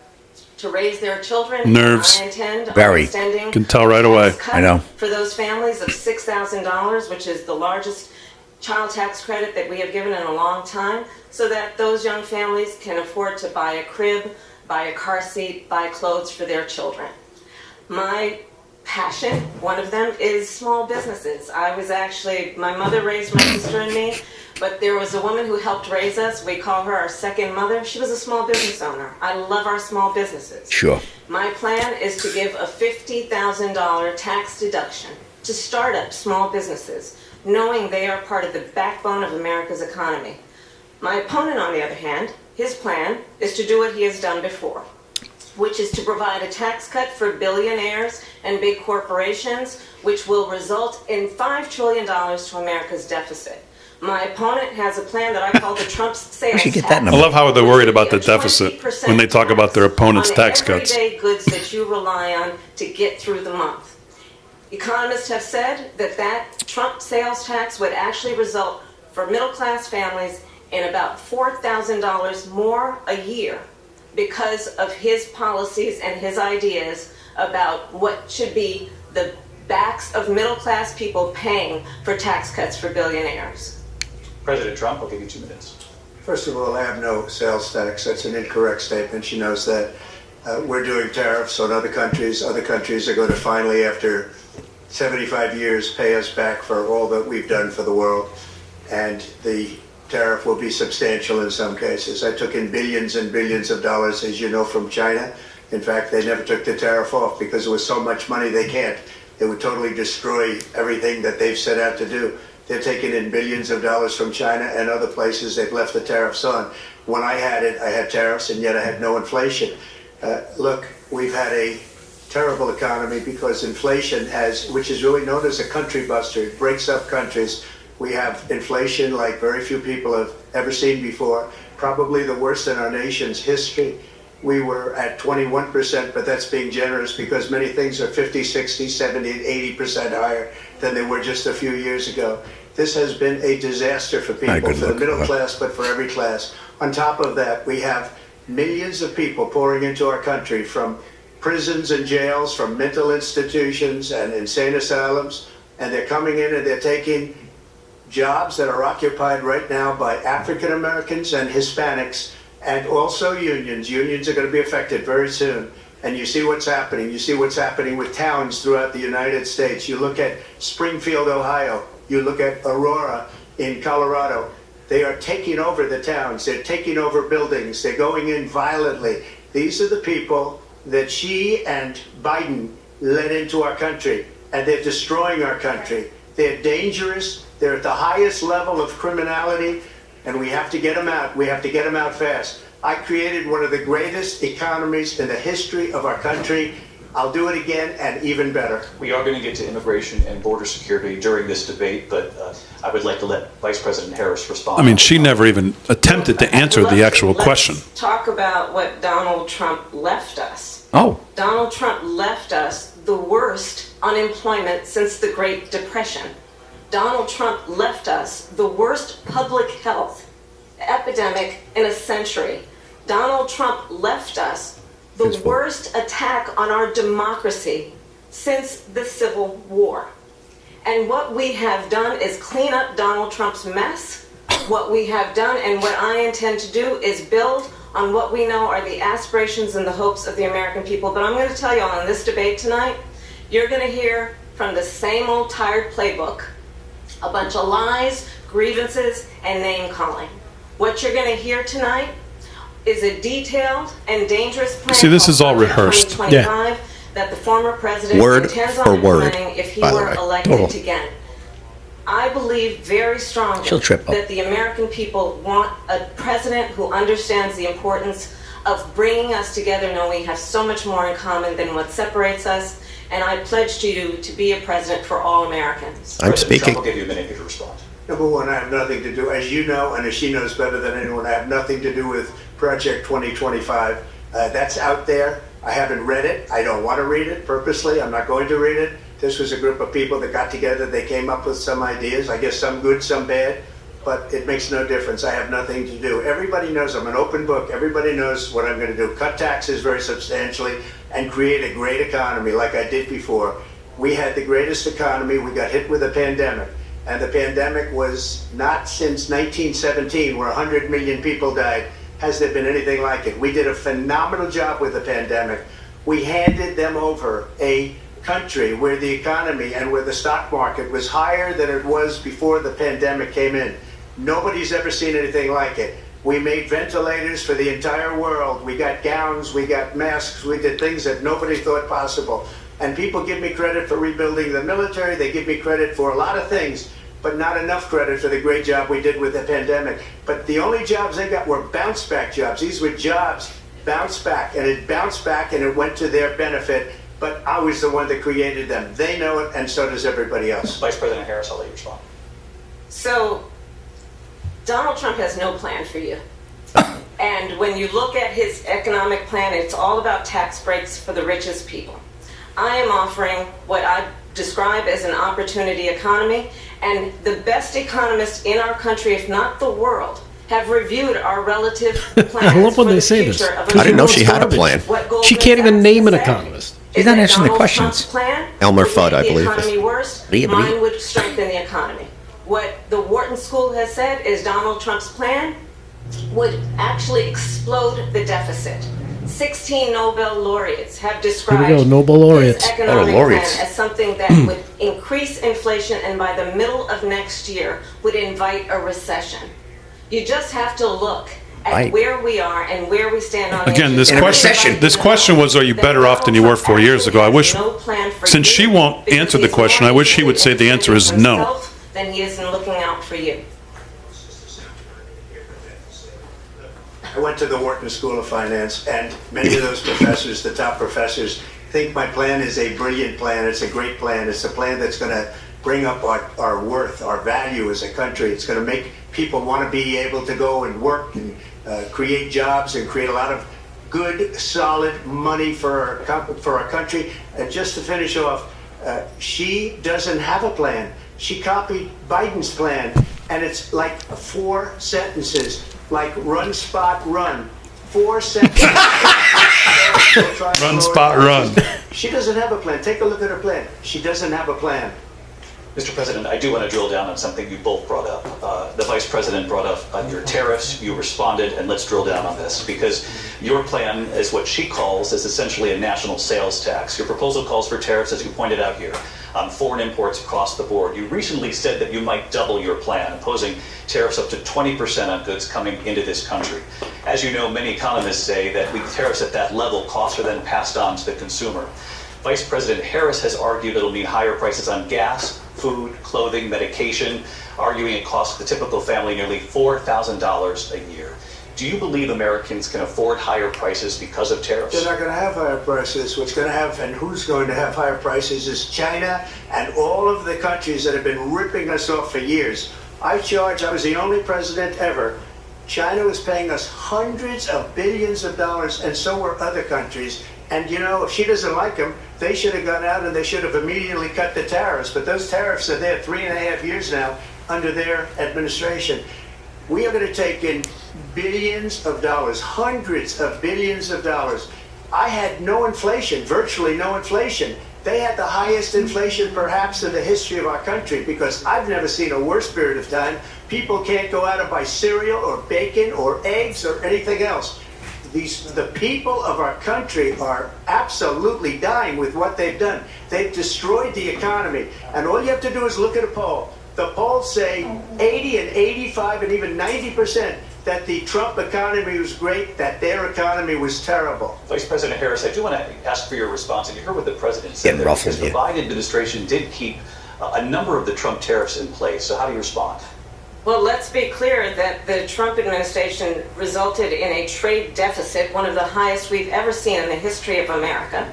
[SPEAKER 8] to raise their children.
[SPEAKER 1] Nerves.
[SPEAKER 8] I intend on
[SPEAKER 2] Very.
[SPEAKER 8] extending
[SPEAKER 1] Can tell right away.
[SPEAKER 2] I know.
[SPEAKER 8] For those families of $6,000, which is the largest child tax credit that we have given in a long time, so that those young families can afford to buy a crib, buy a car seat, buy clothes for their children. My passion, one of them, is small businesses. My mother raised my sister and me, but there was a woman who helped raise us. We call her our second mother. She was a small business owner. I love our small businesses.
[SPEAKER 2] Sure.
[SPEAKER 8] My plan is to give a $50,000 tax deduction to start up small businesses, knowing they are part of the backbone of America's economy. My opponent, on the other hand, his plan is to do what he has done before, which is to provide a tax cut for billionaires and big corporations, which will result in $5 trillion to America's deficit. My opponent has a plan that I call the Trump sales
[SPEAKER 2] We should get
[SPEAKER 8] tax.
[SPEAKER 2] that number.
[SPEAKER 1] I love how they're worried about the deficit when they talk about their opponent's tax cuts.
[SPEAKER 8] On everyday goods that you rely on to get through the month. Economists have said that Trump sales tax would actually result for middle-class families in about $4,000 more a year because of his policies and his ideas about what should be the backs of middle-class people paying for tax cuts for billionaires.
[SPEAKER 7] President Trump, I'll give you 2 minutes.
[SPEAKER 9] First of all, I have no sales tax. That's an incorrect statement. She knows that. We're doing tariffs on other countries. Other countries are going to finally, after 75 years, pay us back for all that we've done for the world. And the tariff will be substantial in some cases. I took in billions and billions of dollars, as you know, from China. In fact, they never took the tariff off because there was so much money they can't. It would totally destroy everything that they've set out to do. They're taking in billions of dollars from China and other places. They've left the tariffs on. When I had it, I had tariffs, and yet I had no inflation. Look, we've had a terrible economy because inflation which is really known as a country buster. It breaks up countries. We have inflation like very few people have ever seen before, probably the worst in our nation's history. We were at 21%, but that's being generous because many things are 50, 60, 70, and 80% higher than they were just a few years ago. This has been a disaster for people, for the middle class, but for every class. On top of that, we have millions of people pouring into our country from prisons and jails, from mental institutions and insane asylums, and they're coming in and they're taking jobs that are occupied right now by African Americans and Hispanics, and also unions. Unions are going to be affected very soon. And you see what's happening. You see what's happening with towns throughout the United States. You look at Springfield, Ohio. You look at Aurora in Colorado. They are taking over the towns. They're taking over buildings. They're going in violently. These are the people that Xi and Biden led into our country, and they're destroying our country. They're dangerous. They're at the highest level of criminality, and we have to get them out. We have to get them out fast. I created one of the greatest economies in the history of our country. I'll do it again and even better.
[SPEAKER 7] We are going to get to immigration and border security during this debate, but I would like to let Vice President Harris respond.
[SPEAKER 1] I mean, she never even attempted to answer the actual question.
[SPEAKER 8] Let's talk about what Donald Trump left us.
[SPEAKER 2] Oh.
[SPEAKER 8] Donald Trump left us the worst unemployment since the Great Depression. Donald Trump left us the worst public health epidemic in a century. Donald Trump left us the worst attack on our democracy since the Civil War. And what we have done is clean up Donald Trump's mess. What we have done and what I intend to do is build on what we know are the aspirations and the hopes of the American people. But I'm going to tell you all in this debate tonight, you're going to hear from the same old tired playbook, a bunch of lies, grievances, and name-calling. What you're going to hear tonight is a detailed and dangerous plan.
[SPEAKER 1] See, this is all rehearsed.
[SPEAKER 8] Yeah. That the former president
[SPEAKER 3] Word
[SPEAKER 8] intends
[SPEAKER 3] for
[SPEAKER 8] on
[SPEAKER 3] word,
[SPEAKER 8] implementing if he
[SPEAKER 3] by the
[SPEAKER 8] were
[SPEAKER 3] way.
[SPEAKER 8] elected again. I believe very strongly
[SPEAKER 2] She'll trip up.
[SPEAKER 8] that the American people want a president who understands the importance of bringing us together, knowing we have so much more in common than what separates us. And I pledge to you to be a president for all Americans.
[SPEAKER 3] I'm
[SPEAKER 7] President
[SPEAKER 3] speaking.
[SPEAKER 7] Trump will give you a minute to respond.
[SPEAKER 9] Number one, I have nothing to do, as you know, and as she knows better than anyone, I have nothing to do with Project 2025. That's out there. I haven't read it. I don't want to read it purposely. I'm not going to read it. This was a group of people that got together. They came up with some ideas. I guess some good, some bad, but it makes no difference. I have nothing to do. Everybody knows I'm an open book. Everybody knows what I'm going to do. Cut taxes very substantially and create a great economy like I did before. We had the greatest economy. We got hit with a pandemic. And the pandemic was not since 1917, where 100 million people died, has there been anything like it. We did a phenomenal job with the pandemic. We handed them over a country where the economy and where the stock market was higher than it was before the pandemic came in. Nobody's ever seen anything like it. We made ventilators for the entire world. We got gowns, we got masks, we did things that nobody thought possible. And people give me credit for rebuilding the military. They give me credit for a lot of things, but not enough credit for the great job we did with the pandemic. But the only jobs they got were bounce back jobs. These were jobs bounced back, and it bounced back and it went to their benefit. But I was the one that created them. They know it, and so does everybody else.
[SPEAKER 7] Vice President Harris, I'll let you respond.
[SPEAKER 8] So, Donald Trump has no plan for you. And when you look at his economic plan, it's all about tax breaks for the richest people. I am offering what I describe as an opportunity economy, and the best economists in our country, if not the world, have reviewed our relative plans
[SPEAKER 4] I love when
[SPEAKER 8] for
[SPEAKER 4] they
[SPEAKER 8] the
[SPEAKER 4] say this.
[SPEAKER 8] future of
[SPEAKER 3] I didn't know
[SPEAKER 8] America.
[SPEAKER 3] she had a plan.
[SPEAKER 8] What Goldman
[SPEAKER 4] She can't even
[SPEAKER 8] Sachs
[SPEAKER 4] name an
[SPEAKER 8] said
[SPEAKER 4] economist.
[SPEAKER 2] She's
[SPEAKER 8] is
[SPEAKER 2] not
[SPEAKER 8] that
[SPEAKER 2] answering the
[SPEAKER 8] Donald
[SPEAKER 2] questions.
[SPEAKER 8] Trump's plan
[SPEAKER 3] Elmer
[SPEAKER 8] would
[SPEAKER 3] Fudd,
[SPEAKER 8] make
[SPEAKER 3] I
[SPEAKER 8] the
[SPEAKER 3] believe.
[SPEAKER 8] economy worse. Mine would strengthen the economy. What the Wharton School has said is Donald Trump's plan would actually explode the deficit. 16 Nobel laureates have described
[SPEAKER 4] Here we go, Nobel laureates.
[SPEAKER 8] his economic
[SPEAKER 2] laureates.
[SPEAKER 8] plan as something that would increase inflation and by the middle of next year would invite a recession. You just have to look at
[SPEAKER 2] Right.
[SPEAKER 8] where we are and where we stand on
[SPEAKER 1] Again,
[SPEAKER 8] issues.
[SPEAKER 1] this question, this question was, are you better off than you were 4 years ago? I wish, since she won't answer the question, I wish he would say the answer is no.
[SPEAKER 8] Then he isn't looking out for you.
[SPEAKER 9] I went to the Wharton School of Finance, and many of those professors, the top professors, think my plan is a brilliant plan. It's a great plan. It's a plan that's going to bring up our worth, our value as a country. It's going to make people want to be able to go and work and create jobs and create a lot of good, solid money for our country. And just to finish off, she doesn't have a plan. She copied Biden's plan, and it's like 4 sentences, like run, spot, run. 4 sentences.
[SPEAKER 1] Run, spot, run.
[SPEAKER 9] She doesn't have a plan. Take a look at her plan. She doesn't have a plan.
[SPEAKER 7] Mr. President, I do want to drill down on something you both brought up. The Vice President brought up your tariffs, you responded, and let's drill down on this, because your plan is what she calls is essentially a national sales tax. Your proposal calls for tariffs, as you pointed out here, on foreign imports across the board. You recently said that you might double your plan, imposing tariffs up to 20% on goods coming into this country. As you know, many economists say that with tariffs at that level, costs are then passed on to the consumer. Vice President Harris has argued it'll mean higher prices on gas, food, clothing, medication, arguing it costs the typical family nearly $4,000 a year. Do you believe Americans can afford higher prices because of tariffs?
[SPEAKER 9] They're not going to have higher prices. What's going to have, and who's going to have higher prices, is China and all of the countries that have been ripping us off for years. I was the only president ever. China was paying us hundreds of billions of dollars, and so were other countries. And you know, if she doesn't like them, they should have gone out and they should have immediately cut the tariffs. But those tariffs are there 3.5 years now under their administration. We are going to take in billions of dollars, hundreds of billions of dollars. I had no inflation, virtually no inflation. They had the highest inflation perhaps in the history of our country, because I've never seen a worse period of time. People can't go out and buy cereal or bacon or eggs or anything else. The people of our country are absolutely dying with what they've done. They've destroyed the economy. And all you have to do is look at a poll. The polls say 80 and 85 and even 90% that the Trump economy was great, that their economy was terrible.
[SPEAKER 7] Vice President Harris, I do want to ask for your response. And you heard what the president said there, because the Biden administration did keep a number of the Trump tariffs in place. So how do you respond?
[SPEAKER 8] Well, let's be clear that the Trump administration resulted in a trade deficit, one of the highest we've ever seen in the history of America.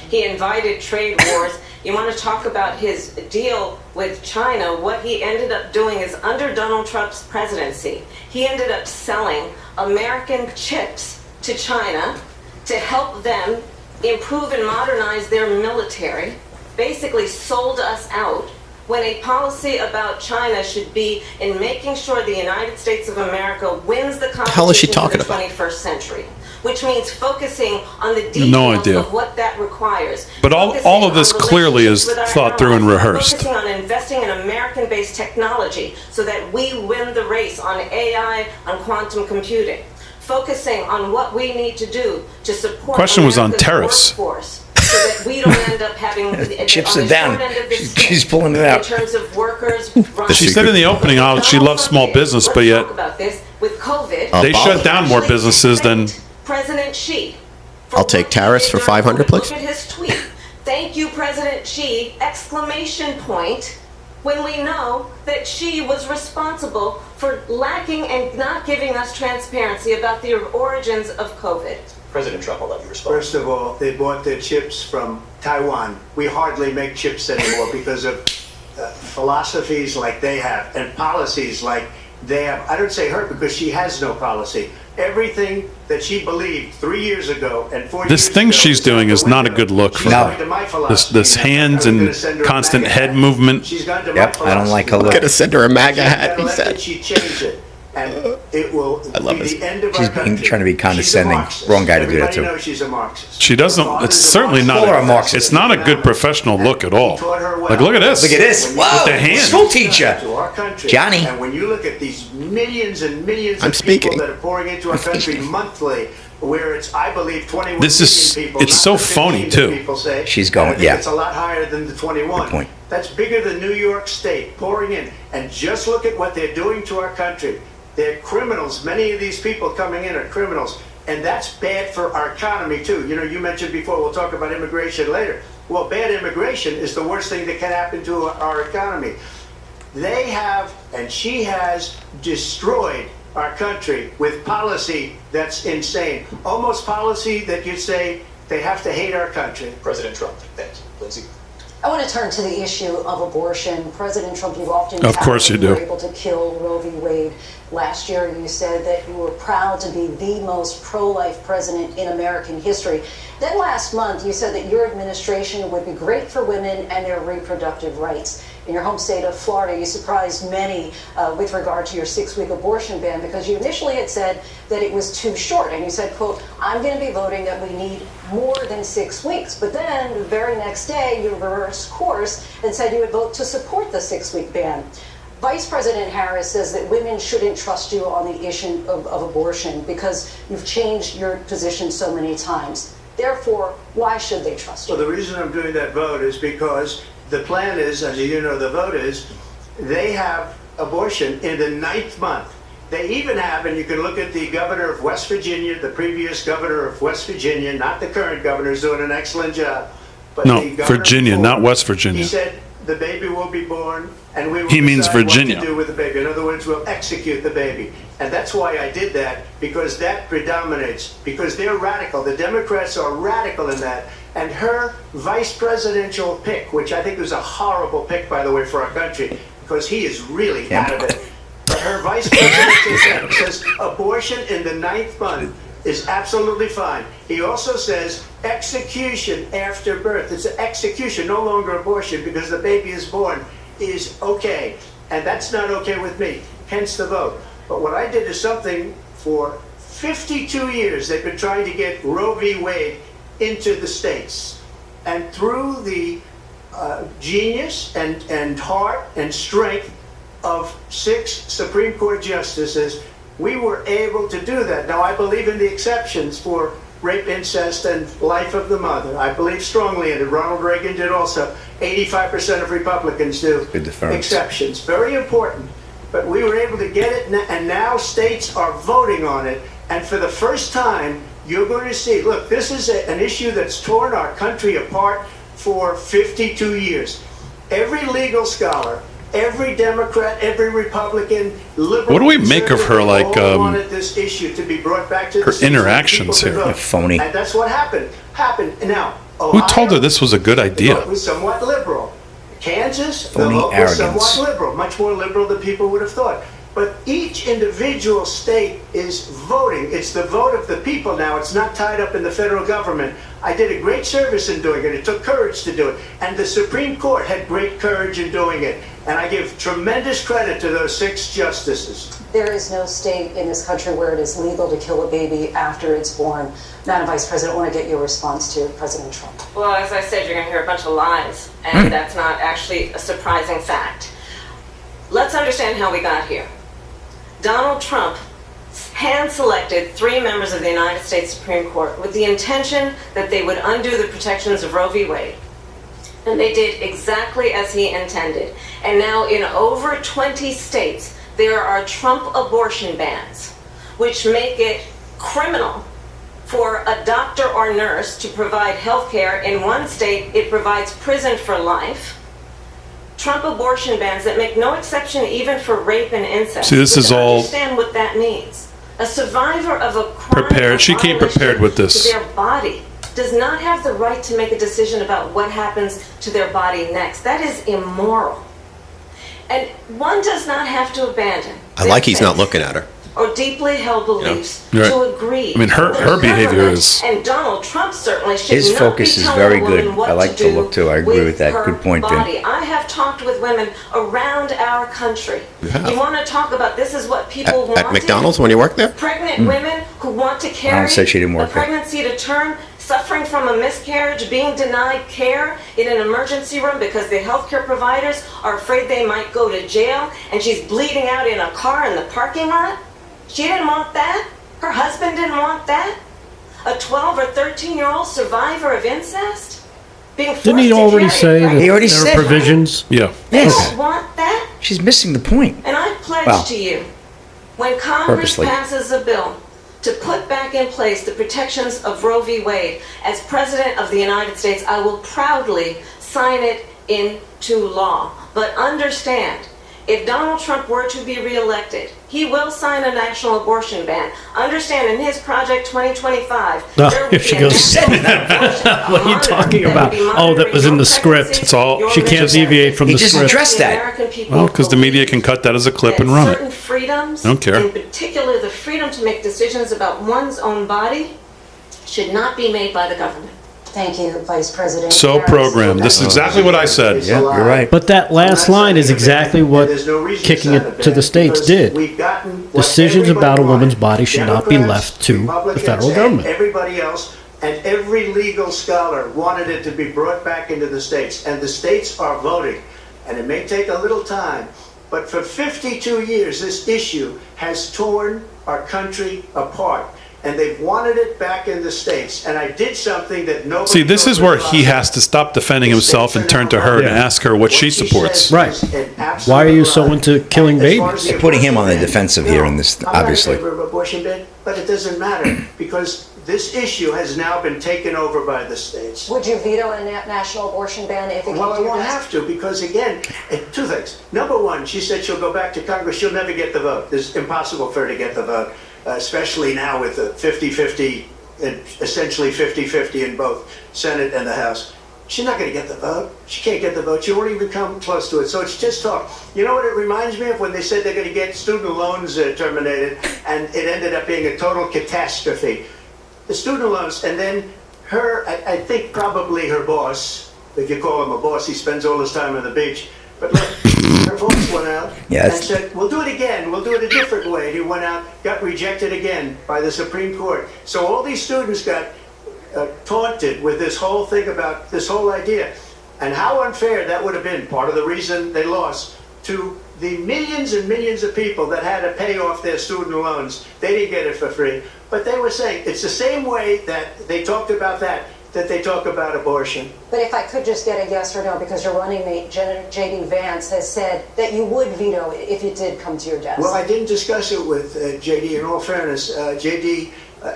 [SPEAKER 8] He invited trade wars. You want to talk about his deal with China? What he ended up doing is, under Donald Trump's presidency, he ended up selling American chips to China to help them improve and modernize their military, basically sold us out, when a policy about China should be in making sure the United States of America wins the competition for the 21st century, which means focusing on the details of what that requires.
[SPEAKER 1] But all of this clearly is thought through and rehearsed.
[SPEAKER 8] Focusing on investing in American-based technology so that we win the race on AI, on quantum computing. Focusing on what we need to do to support
[SPEAKER 1] Question was on
[SPEAKER 8] America's
[SPEAKER 1] tariffs.
[SPEAKER 8] Workforce, so that we don't end up having
[SPEAKER 2] chips it down. She's pulling it out.
[SPEAKER 8] In terms of workers,
[SPEAKER 1] she said in the opening how she loves small business, but yet
[SPEAKER 8] about this with COVID,
[SPEAKER 1] they shut down more businesses than
[SPEAKER 8] President Xi.
[SPEAKER 3] I'll take tariffs for 500, please.
[SPEAKER 8] Look at his tweet. Thank you, President Xi! ! When we know that Xi was responsible for lacking and not giving us transparency about the origins of COVID.
[SPEAKER 7] President Trump, I'll let you respond.
[SPEAKER 9] First of all, they bought their chips from Taiwan. We hardly make chips anymore because of philosophies like they have and policies like they have. I don't say her because she has no policy. Everything that she believed 3 years ago and 4 years ago.
[SPEAKER 1] this thing she's doing is not a good look for her. This hands and constant head movement.
[SPEAKER 9] She's gone to
[SPEAKER 2] Yep, I don't like her look.
[SPEAKER 3] I'm going to send her a MAGA hat, he said.
[SPEAKER 9] She changed it. and it will be the end of
[SPEAKER 2] She's
[SPEAKER 9] our country.
[SPEAKER 2] trying to be condescending.
[SPEAKER 9] She's a Marxist.
[SPEAKER 2] Wrong guy to do that
[SPEAKER 9] Everybody
[SPEAKER 2] to.
[SPEAKER 9] knows she's a Marxist.
[SPEAKER 1] She doesn't.
[SPEAKER 9] Her
[SPEAKER 1] It's
[SPEAKER 9] father's a
[SPEAKER 1] certainly not.
[SPEAKER 2] Call her a Marxist.
[SPEAKER 1] It's not a good professional look at all.
[SPEAKER 9] He taught her well.
[SPEAKER 1] Like, look at this.
[SPEAKER 2] Look at this.
[SPEAKER 9] When
[SPEAKER 2] Wow.
[SPEAKER 9] you-
[SPEAKER 1] With the hand.
[SPEAKER 2] School teacher.
[SPEAKER 9] To our country.
[SPEAKER 2] Johnny.
[SPEAKER 9] And when you look at these millions and millions
[SPEAKER 3] I'm
[SPEAKER 9] of
[SPEAKER 3] speaking.
[SPEAKER 9] people that are pouring into our country monthly, where it's, I believe, 21
[SPEAKER 1] This is-
[SPEAKER 9] million people.
[SPEAKER 1] it's
[SPEAKER 9] not
[SPEAKER 1] so
[SPEAKER 9] the 15
[SPEAKER 1] phony,
[SPEAKER 9] that
[SPEAKER 1] too.
[SPEAKER 9] People say.
[SPEAKER 2] She's going-
[SPEAKER 9] And I think
[SPEAKER 2] yeah.
[SPEAKER 9] It's a lot higher than the 21.
[SPEAKER 2] Good point.
[SPEAKER 9] That's bigger than New York State pouring in. And just look at what they're doing to our country. They're criminals. Many of these people coming in are criminals. And that's bad for our economy, too. You know, you mentioned before, we'll talk about immigration later. Well, bad immigration is the worst thing that can happen to our economy. They have, and she has, destroyed our country with policy that's insane. Almost policy that you'd say they have to hate our country.
[SPEAKER 7] President Trump. Thank you. Lindsay.
[SPEAKER 6] I want to turn to the issue of abortion. President Trump, you've often
[SPEAKER 1] Of course you
[SPEAKER 6] touted
[SPEAKER 1] do.
[SPEAKER 6] were able to kill Roe v. Wade. Last year, you said that you were proud to be the most pro-life president in American history. Then last month, you said that your administration would be great for women and their reproductive rights. In your home state of Florida, you surprised many with regard to your 6-week abortion ban, because you initially had said that it was too short. And you said, quote, I'm going to be voting that we need more than 6 weeks. But then the very next day, you reversed course and said you would vote to support the 6-week ban. Vice President Harris says that women shouldn't trust you on the issue of abortion because you've changed your position so many times. Therefore, why should they trust you?
[SPEAKER 9] Well, the reason I'm doing that vote is because the plan is, as you know, the vote is, they have abortion in the 9th month. They even have, and you can look at the governor of West Virginia, the previous governor of West Virginia, not the current governor, is doing an excellent job. But
[SPEAKER 1] No,
[SPEAKER 9] the governor
[SPEAKER 1] Virginia,
[SPEAKER 9] before,
[SPEAKER 1] not West Virginia.
[SPEAKER 9] He said the baby will be born, and we will
[SPEAKER 1] He means
[SPEAKER 9] decide
[SPEAKER 1] Virginia.
[SPEAKER 9] what to do with the baby. In other words, we'll execute the baby. And that's why I did that, because that predominates, because they're radical. The Democrats are radical in that. And her vice presidential pick, which I think was a horrible pick, by the way, for our country, because he is really out of it. But her vice presidential pick says abortion in the 9th month is absolutely fine. He also says execution after birth. It's an execution, no longer abortion, because the baby is born, is okay. And that's not okay with me, hence the vote. But what I did is something for 52 years they've been trying to get Roe v. Wade into the states. And through the genius and heart and strength of 6 Supreme Court justices, we were able to do that. Now, I believe in the exceptions for rape, incest, and life of the mother. I believe strongly in it. Ronald Reagan did also. 85% of Republicans do.
[SPEAKER 2] Good deference.
[SPEAKER 9] Exceptions. Very important. But we were able to get it, and now states are voting on it. And for the first time, you're going to see, look, this is an issue that's torn our country apart for 52 years. Every legal scholar, every Democrat, every Republican, liberal,
[SPEAKER 1] What do we make of her, like,
[SPEAKER 9] all wanted this issue to be brought back to
[SPEAKER 1] her
[SPEAKER 9] the citizens,
[SPEAKER 1] interactions
[SPEAKER 9] people to
[SPEAKER 1] here?
[SPEAKER 9] vote.
[SPEAKER 2] Phony.
[SPEAKER 9] And that's what happened. And now,
[SPEAKER 1] Who told her this was a good idea?
[SPEAKER 9] It was somewhat liberal. Kansas, the
[SPEAKER 2] Phony
[SPEAKER 9] vote was
[SPEAKER 2] arrogance.
[SPEAKER 9] somewhat liberal, much more liberal than people would have thought. But each individual state is voting. It's the vote of the people now. It's not tied up in the federal government. I did a great service in doing it. It took courage to do it. And the Supreme Court had great courage in doing it. And I give tremendous credit to those 6 justices.
[SPEAKER 6] There is no state in this country where it is legal to kill a baby after it's born. Madam Vice President, I want to get your response to President Trump.
[SPEAKER 8] Well, as I said, you're going to hear a bunch of lies, and that's not actually a surprising fact. Let's understand how we got here. Donald Trump hand-selected 3 members of the United States Supreme Court with the intention that they would undo the protections of Roe v. Wade. And they did exactly as he intended. And now in over 20 states, there are Trump abortion bans, which make it criminal for a doctor or nurse to provide health care. In one state, it provides prison for life. Trump abortion bans that make no exception even for rape and incest.
[SPEAKER 1] See, this is all
[SPEAKER 8] understand what that means. A survivor of a crime
[SPEAKER 1] prepared.
[SPEAKER 8] of
[SPEAKER 1] She came
[SPEAKER 8] violation
[SPEAKER 1] prepared with this.
[SPEAKER 8] to their body does not have the right to make a decision about what happens to their body next. That is immoral. And one does not have to abandon.
[SPEAKER 3] I like he's not looking at her.
[SPEAKER 8] or deeply held beliefs
[SPEAKER 1] Right.
[SPEAKER 8] to agree.
[SPEAKER 1] I mean, her
[SPEAKER 8] The
[SPEAKER 1] behavior
[SPEAKER 8] government
[SPEAKER 1] is-
[SPEAKER 8] And Donald Trump certainly should
[SPEAKER 2] His
[SPEAKER 8] not
[SPEAKER 2] focus
[SPEAKER 8] be
[SPEAKER 2] is
[SPEAKER 8] telling
[SPEAKER 2] very
[SPEAKER 8] a woman
[SPEAKER 2] good.
[SPEAKER 8] what
[SPEAKER 2] I like
[SPEAKER 8] to
[SPEAKER 2] the
[SPEAKER 8] do
[SPEAKER 2] look, too. I agree with that.
[SPEAKER 8] her
[SPEAKER 2] Good point, Vin.
[SPEAKER 8] body. I have talked with women around our country. You want to talk about this is what people want?
[SPEAKER 3] At McDonald's when you work there?
[SPEAKER 8] Pregnant women who want to carry
[SPEAKER 2] said she didn't work
[SPEAKER 8] a
[SPEAKER 2] there.
[SPEAKER 8] pregnancy to term, suffering from a miscarriage, being denied care in an emergency room because the healthcare providers are afraid they might go to jail, and she's bleeding out in a car in the parking lot. She didn't want that. Her husband didn't want that. A 12 or 13-year-old survivor of incest being forced
[SPEAKER 4] Didn't he
[SPEAKER 8] to
[SPEAKER 4] already
[SPEAKER 8] carry a
[SPEAKER 4] say that
[SPEAKER 8] pregnancy.
[SPEAKER 2] He already
[SPEAKER 4] there
[SPEAKER 2] said-
[SPEAKER 4] are provisions?
[SPEAKER 1] Yeah.
[SPEAKER 8] They
[SPEAKER 2] Yes.
[SPEAKER 8] don't want that.
[SPEAKER 2] She's missing the point.
[SPEAKER 8] And I pledge
[SPEAKER 2] Well,
[SPEAKER 8] to you, when Congress
[SPEAKER 2] purposely.
[SPEAKER 8] passes a bill to put back in place the protections of Roe v. Wade, as President of the United States, I will proudly sign it into law. But understand, if Donald Trump were to be reelected, he will sign a national abortion ban. Understand, in his Project 2025,
[SPEAKER 4] No,
[SPEAKER 8] there will
[SPEAKER 4] here
[SPEAKER 8] be
[SPEAKER 4] she
[SPEAKER 8] a
[SPEAKER 4] goes.
[SPEAKER 8] national abortion
[SPEAKER 4] What are you
[SPEAKER 8] monitor
[SPEAKER 4] talking
[SPEAKER 8] that
[SPEAKER 4] about?
[SPEAKER 8] will be
[SPEAKER 4] Oh, that was in the
[SPEAKER 8] monitoring
[SPEAKER 4] script.
[SPEAKER 8] your
[SPEAKER 1] It's all-
[SPEAKER 8] pregnancy,
[SPEAKER 1] She
[SPEAKER 8] your
[SPEAKER 4] can't
[SPEAKER 8] menstruation.
[SPEAKER 4] deviate from
[SPEAKER 2] He
[SPEAKER 4] the
[SPEAKER 2] just
[SPEAKER 4] script.
[SPEAKER 2] addressed
[SPEAKER 8] The
[SPEAKER 2] that.
[SPEAKER 8] American people
[SPEAKER 1] Well, because the media
[SPEAKER 8] believe
[SPEAKER 1] can cut that as a clip
[SPEAKER 8] that
[SPEAKER 1] and run
[SPEAKER 8] certain
[SPEAKER 1] it.
[SPEAKER 8] freedoms,
[SPEAKER 1] I don't care.
[SPEAKER 8] in particular the freedom to make decisions about one's own body, should not be made by the government.
[SPEAKER 6] Thank you, Vice President.
[SPEAKER 1] So
[SPEAKER 6] Harris.
[SPEAKER 1] programmed. This is exactly what I said.
[SPEAKER 2] Yeah, you're right.
[SPEAKER 4] But that last line is exactly what kicking it to the states did. Decisions about a woman's body should not be left to the federal government.
[SPEAKER 9] Everybody else and every legal scholar wanted it to be brought back into the states, and the states are voting. And it may take a little time, but for 52 years, this issue has torn our country apart. And they've wanted it back in the states. And I did something that nobody...
[SPEAKER 1] See, this is where he has to stop defending himself and turn to her and ask her what she supports.
[SPEAKER 4] Right. Why are you so into killing babies?
[SPEAKER 2] They're putting him on the defensive here in this, obviously.
[SPEAKER 9] I'm not in favor of abortion ban, but it doesn't matter because this issue has now been taken over by the states.
[SPEAKER 6] Would you veto a national abortion ban if it came
[SPEAKER 9] Well, I
[SPEAKER 6] to your
[SPEAKER 9] won't
[SPEAKER 6] desk?
[SPEAKER 9] have to because, again, two things. Number one, she said she'll go back to Congress. She'll never get the vote. It's impossible for her to get the vote, especially now with the 50-50, essentially 50-50 in both Senate and the House. She's not going to get the vote. She can't get the vote. She won't even come close to it. So it's just talk. You know what it reminds me of? When they said they're going to get student loans terminated, and it ended up being a total catastrophe. The student loans, and then her, I think probably her boss, if you call him a boss, he spends all his time on the beach. But look, her boss went out and said, we'll do it again. We'll do it a different way. And he went out, got rejected again by the Supreme Court. So all these students got taunted with this whole thing about this whole idea. And how unfair that would have been, part of the reason they lost, to the millions and millions of people that had to pay off their student loans. They didn't get it for free. But they were saying it's the same way that they talked about that they talk about abortion.
[SPEAKER 6] But if I could just get a yes or no, because your running mate, JD Vance, has said that you would veto it if it did come to your desk.
[SPEAKER 9] Well, I didn't discuss it with JD, in all fairness. JD,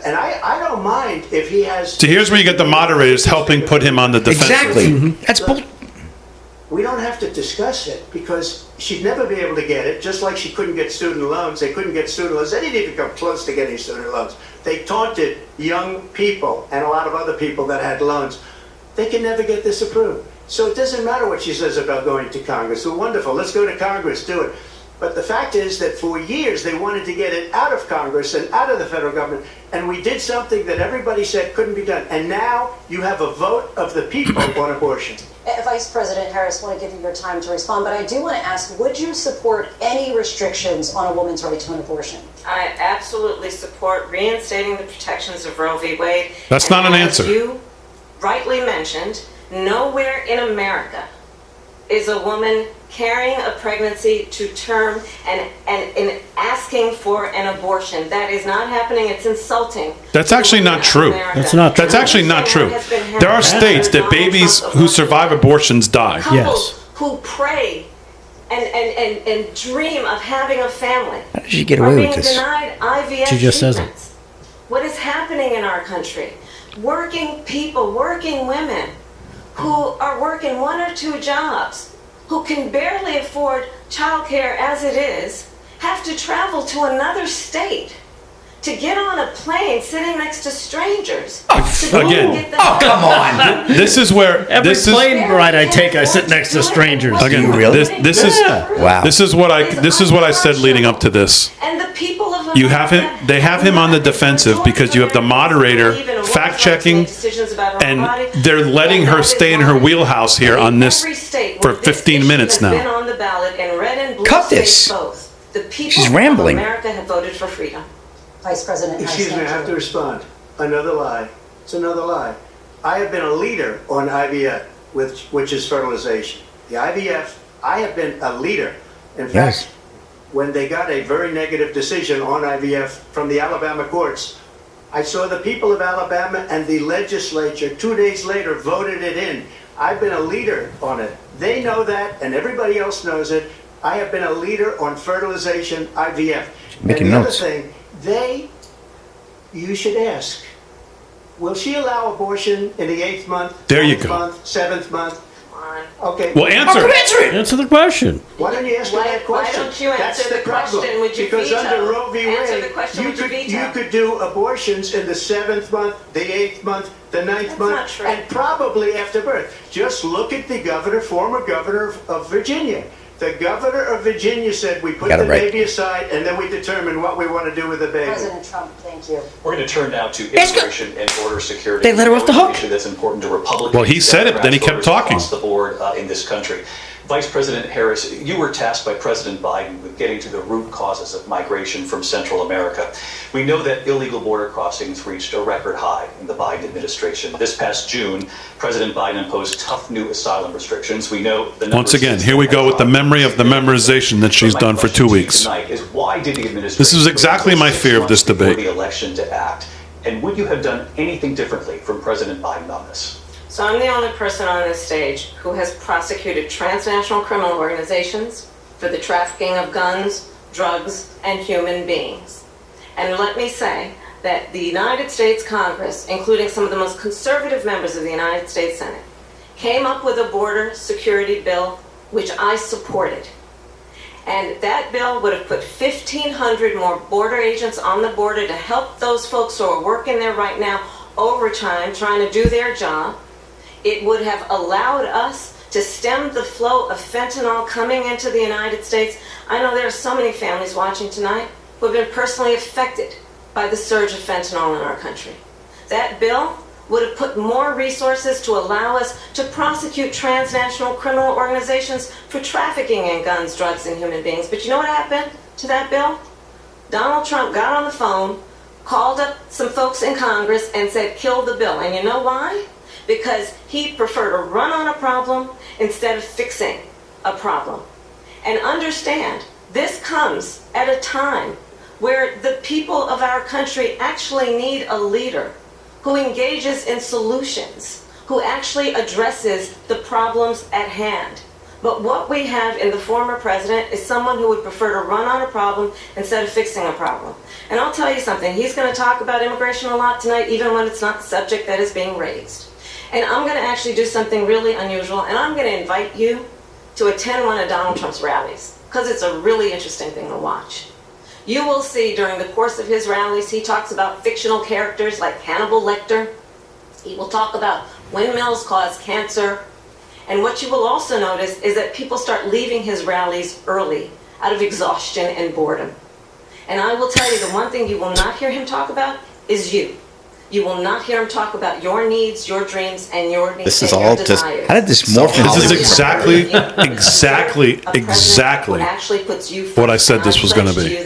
[SPEAKER 9] and I don't mind if he has...
[SPEAKER 1] So here's where you get the moderators helping put him on the defensive.
[SPEAKER 2] Exactly. That's bull.
[SPEAKER 9] We don't have to discuss it because she'd never be able to get it, just like she couldn't get student loans. They couldn't get student loans. They didn't even come close to getting student loans. They taunted young people and a lot of other people that had loans. They can never get this approved. So it doesn't matter what she says about going to Congress. Well, wonderful. Let's go to Congress. Do it. But the fact is that for years they wanted to get it out of Congress and out of the federal government. And we did something that everybody said couldn't be done. And now you have a vote of the people on abortion.
[SPEAKER 6] Vice President Harris, I want to give you your time to respond, but I do want to ask, would you support any restrictions on a woman's right to an abortion?
[SPEAKER 8] I absolutely support reinstating the protections of Roe v. Wade.
[SPEAKER 1] That's not an answer.
[SPEAKER 8] As you rightly mentioned, nowhere in America is a woman carrying a pregnancy to term and asking for an abortion. That is not happening. It's insulting.
[SPEAKER 1] That's actually not true.
[SPEAKER 4] That's not true.
[SPEAKER 1] That's actually not true. There are states that babies who survive abortions die.
[SPEAKER 8] Couples who pray and dream of having a family
[SPEAKER 2] How did she get away with this?
[SPEAKER 8] are being denied IVF
[SPEAKER 4] She just says it.
[SPEAKER 8] treatments. What is happening in our country? Working people, working women who are working one or two jobs, who can barely afford childcare as it is, have to travel to another state to get on a plane sitting next to strangers. To go
[SPEAKER 1] Again.
[SPEAKER 8] and get the
[SPEAKER 2] Come on.
[SPEAKER 1] This is where
[SPEAKER 4] Every
[SPEAKER 1] this is
[SPEAKER 4] plane ride I take, I sit next to strangers.
[SPEAKER 1] again.
[SPEAKER 2] You really?
[SPEAKER 1] This is
[SPEAKER 2] Wow.
[SPEAKER 1] this is what I said leading up to this.
[SPEAKER 8] And the people of
[SPEAKER 1] You have him. They have him on the defensive because you have the moderator fact checking, and they're letting her stay in her wheelhouse here on this for 15 minutes now.
[SPEAKER 2] Cut this.
[SPEAKER 8] The people
[SPEAKER 2] She's rambling.
[SPEAKER 8] of America have voted for freedom.
[SPEAKER 6] Vice President.
[SPEAKER 9] Excuse me, I have to respond. Another lie. It's another lie. I have been a leader on IVF, which is fertilization. The IVF, I have been a leader. In fact, when they got a very negative decision on IVF from the Alabama courts, I saw the people of Alabama and the legislature 2 days later voted it in. I've been a leader on it. They know that, and everybody else knows it. I have been a leader on fertilization, IVF.
[SPEAKER 2] Making
[SPEAKER 9] and the
[SPEAKER 2] notes.
[SPEAKER 9] other thing, you should ask, will she allow abortion in the 8th month,
[SPEAKER 1] There you
[SPEAKER 9] 9th
[SPEAKER 1] go.
[SPEAKER 9] month, 7th month? Okay.
[SPEAKER 1] Well, answer it.
[SPEAKER 4] Answer the question.
[SPEAKER 9] Why don't you answer that question?
[SPEAKER 8] Why don't you
[SPEAKER 9] That's
[SPEAKER 8] answer the
[SPEAKER 9] problem.
[SPEAKER 8] question? Would you
[SPEAKER 9] Because
[SPEAKER 8] veto?
[SPEAKER 9] under Roe v.
[SPEAKER 8] Answer
[SPEAKER 9] Wade,
[SPEAKER 8] the question,
[SPEAKER 9] you
[SPEAKER 8] would you veto?
[SPEAKER 9] you could do abortions in the 7th month, the 8th month, the 9th
[SPEAKER 8] That's
[SPEAKER 9] month,
[SPEAKER 8] not true.
[SPEAKER 9] and probably after birth. Just look at the governor, former governor of Virginia. The governor of Virginia said we put
[SPEAKER 2] Got it
[SPEAKER 9] the
[SPEAKER 2] right.
[SPEAKER 9] baby aside and then we determine what we want to do with the baby.
[SPEAKER 6] President Trump, thank you.
[SPEAKER 7] We're going to turn now to immigration and border security.
[SPEAKER 2] They let her off the hook.
[SPEAKER 7] An issue that's important to Republicans.
[SPEAKER 1] Well, he said it, but then he kept
[SPEAKER 7] Democrats,
[SPEAKER 1] talking.
[SPEAKER 7] voters across the board in this country. Vice President Harris, you were tasked by President Biden with getting to the root causes of migration from Central America. We know that illegal border crossings reached a record high in the Biden administration. This past June, President Biden imposed tough new asylum restrictions. We know the
[SPEAKER 1] Once again, here we go with the memory of the memorization that she's done for 2 weeks.
[SPEAKER 7] Tonight is why did the administration
[SPEAKER 1] This is exactly my fear of this
[SPEAKER 7] before
[SPEAKER 1] debate.
[SPEAKER 7] the election to act? And would you have done anything differently from President Biden on this?
[SPEAKER 8] So I'm the only person on this stage who has prosecuted transnational criminal organizations for the trafficking of guns, drugs, and human beings. And let me say that the United States Congress, including some of the most conservative members of the United States Senate, came up with a border security bill which I supported. And that bill would have put 1,500 more border agents on the border to help those folks who are working there right now overtime trying to do their job. It would have allowed us to stem the flow of fentanyl coming into the United States. I know there are so many families watching tonight who have been personally affected by the surge of fentanyl in our country. That bill would have put more resources to allow us to prosecute transnational criminal organizations for trafficking in guns, drugs, and human beings. But you know what happened to that bill? Donald Trump got on the phone, called up some folks in Congress, and said, kill the bill. And you know why? Because he preferred to run on a problem instead of fixing a problem. And understand, this comes at a time where the people of our country actually need a leader who engages in solutions, who actually addresses the problems at hand. But what we have in the former president is someone who would prefer to run on a problem instead of fixing a problem. And I'll tell you something, he's going to talk about immigration a lot tonight, even when it's not the subject that is being raised. And I'm going to actually do something really unusual, and I'm going to invite you to attend one of Donald Trump's rallies, because it's a really interesting thing to watch. You will see during the course of his rallies, he talks about fictional characters like Hannibal Lecter. He will talk about windmills cause cancer. And what you will also notice is that people start leaving his rallies early out of exhaustion and boredom. And I will tell you, the one thing you will not hear him talk about is you. You will not hear him talk about your needs, your dreams, and your needs.
[SPEAKER 3] This is
[SPEAKER 8] and
[SPEAKER 3] all
[SPEAKER 8] your
[SPEAKER 3] just-
[SPEAKER 8] desires.
[SPEAKER 2] How did this morph into
[SPEAKER 1] This is
[SPEAKER 2] this?
[SPEAKER 1] exactly what I said this was going to be.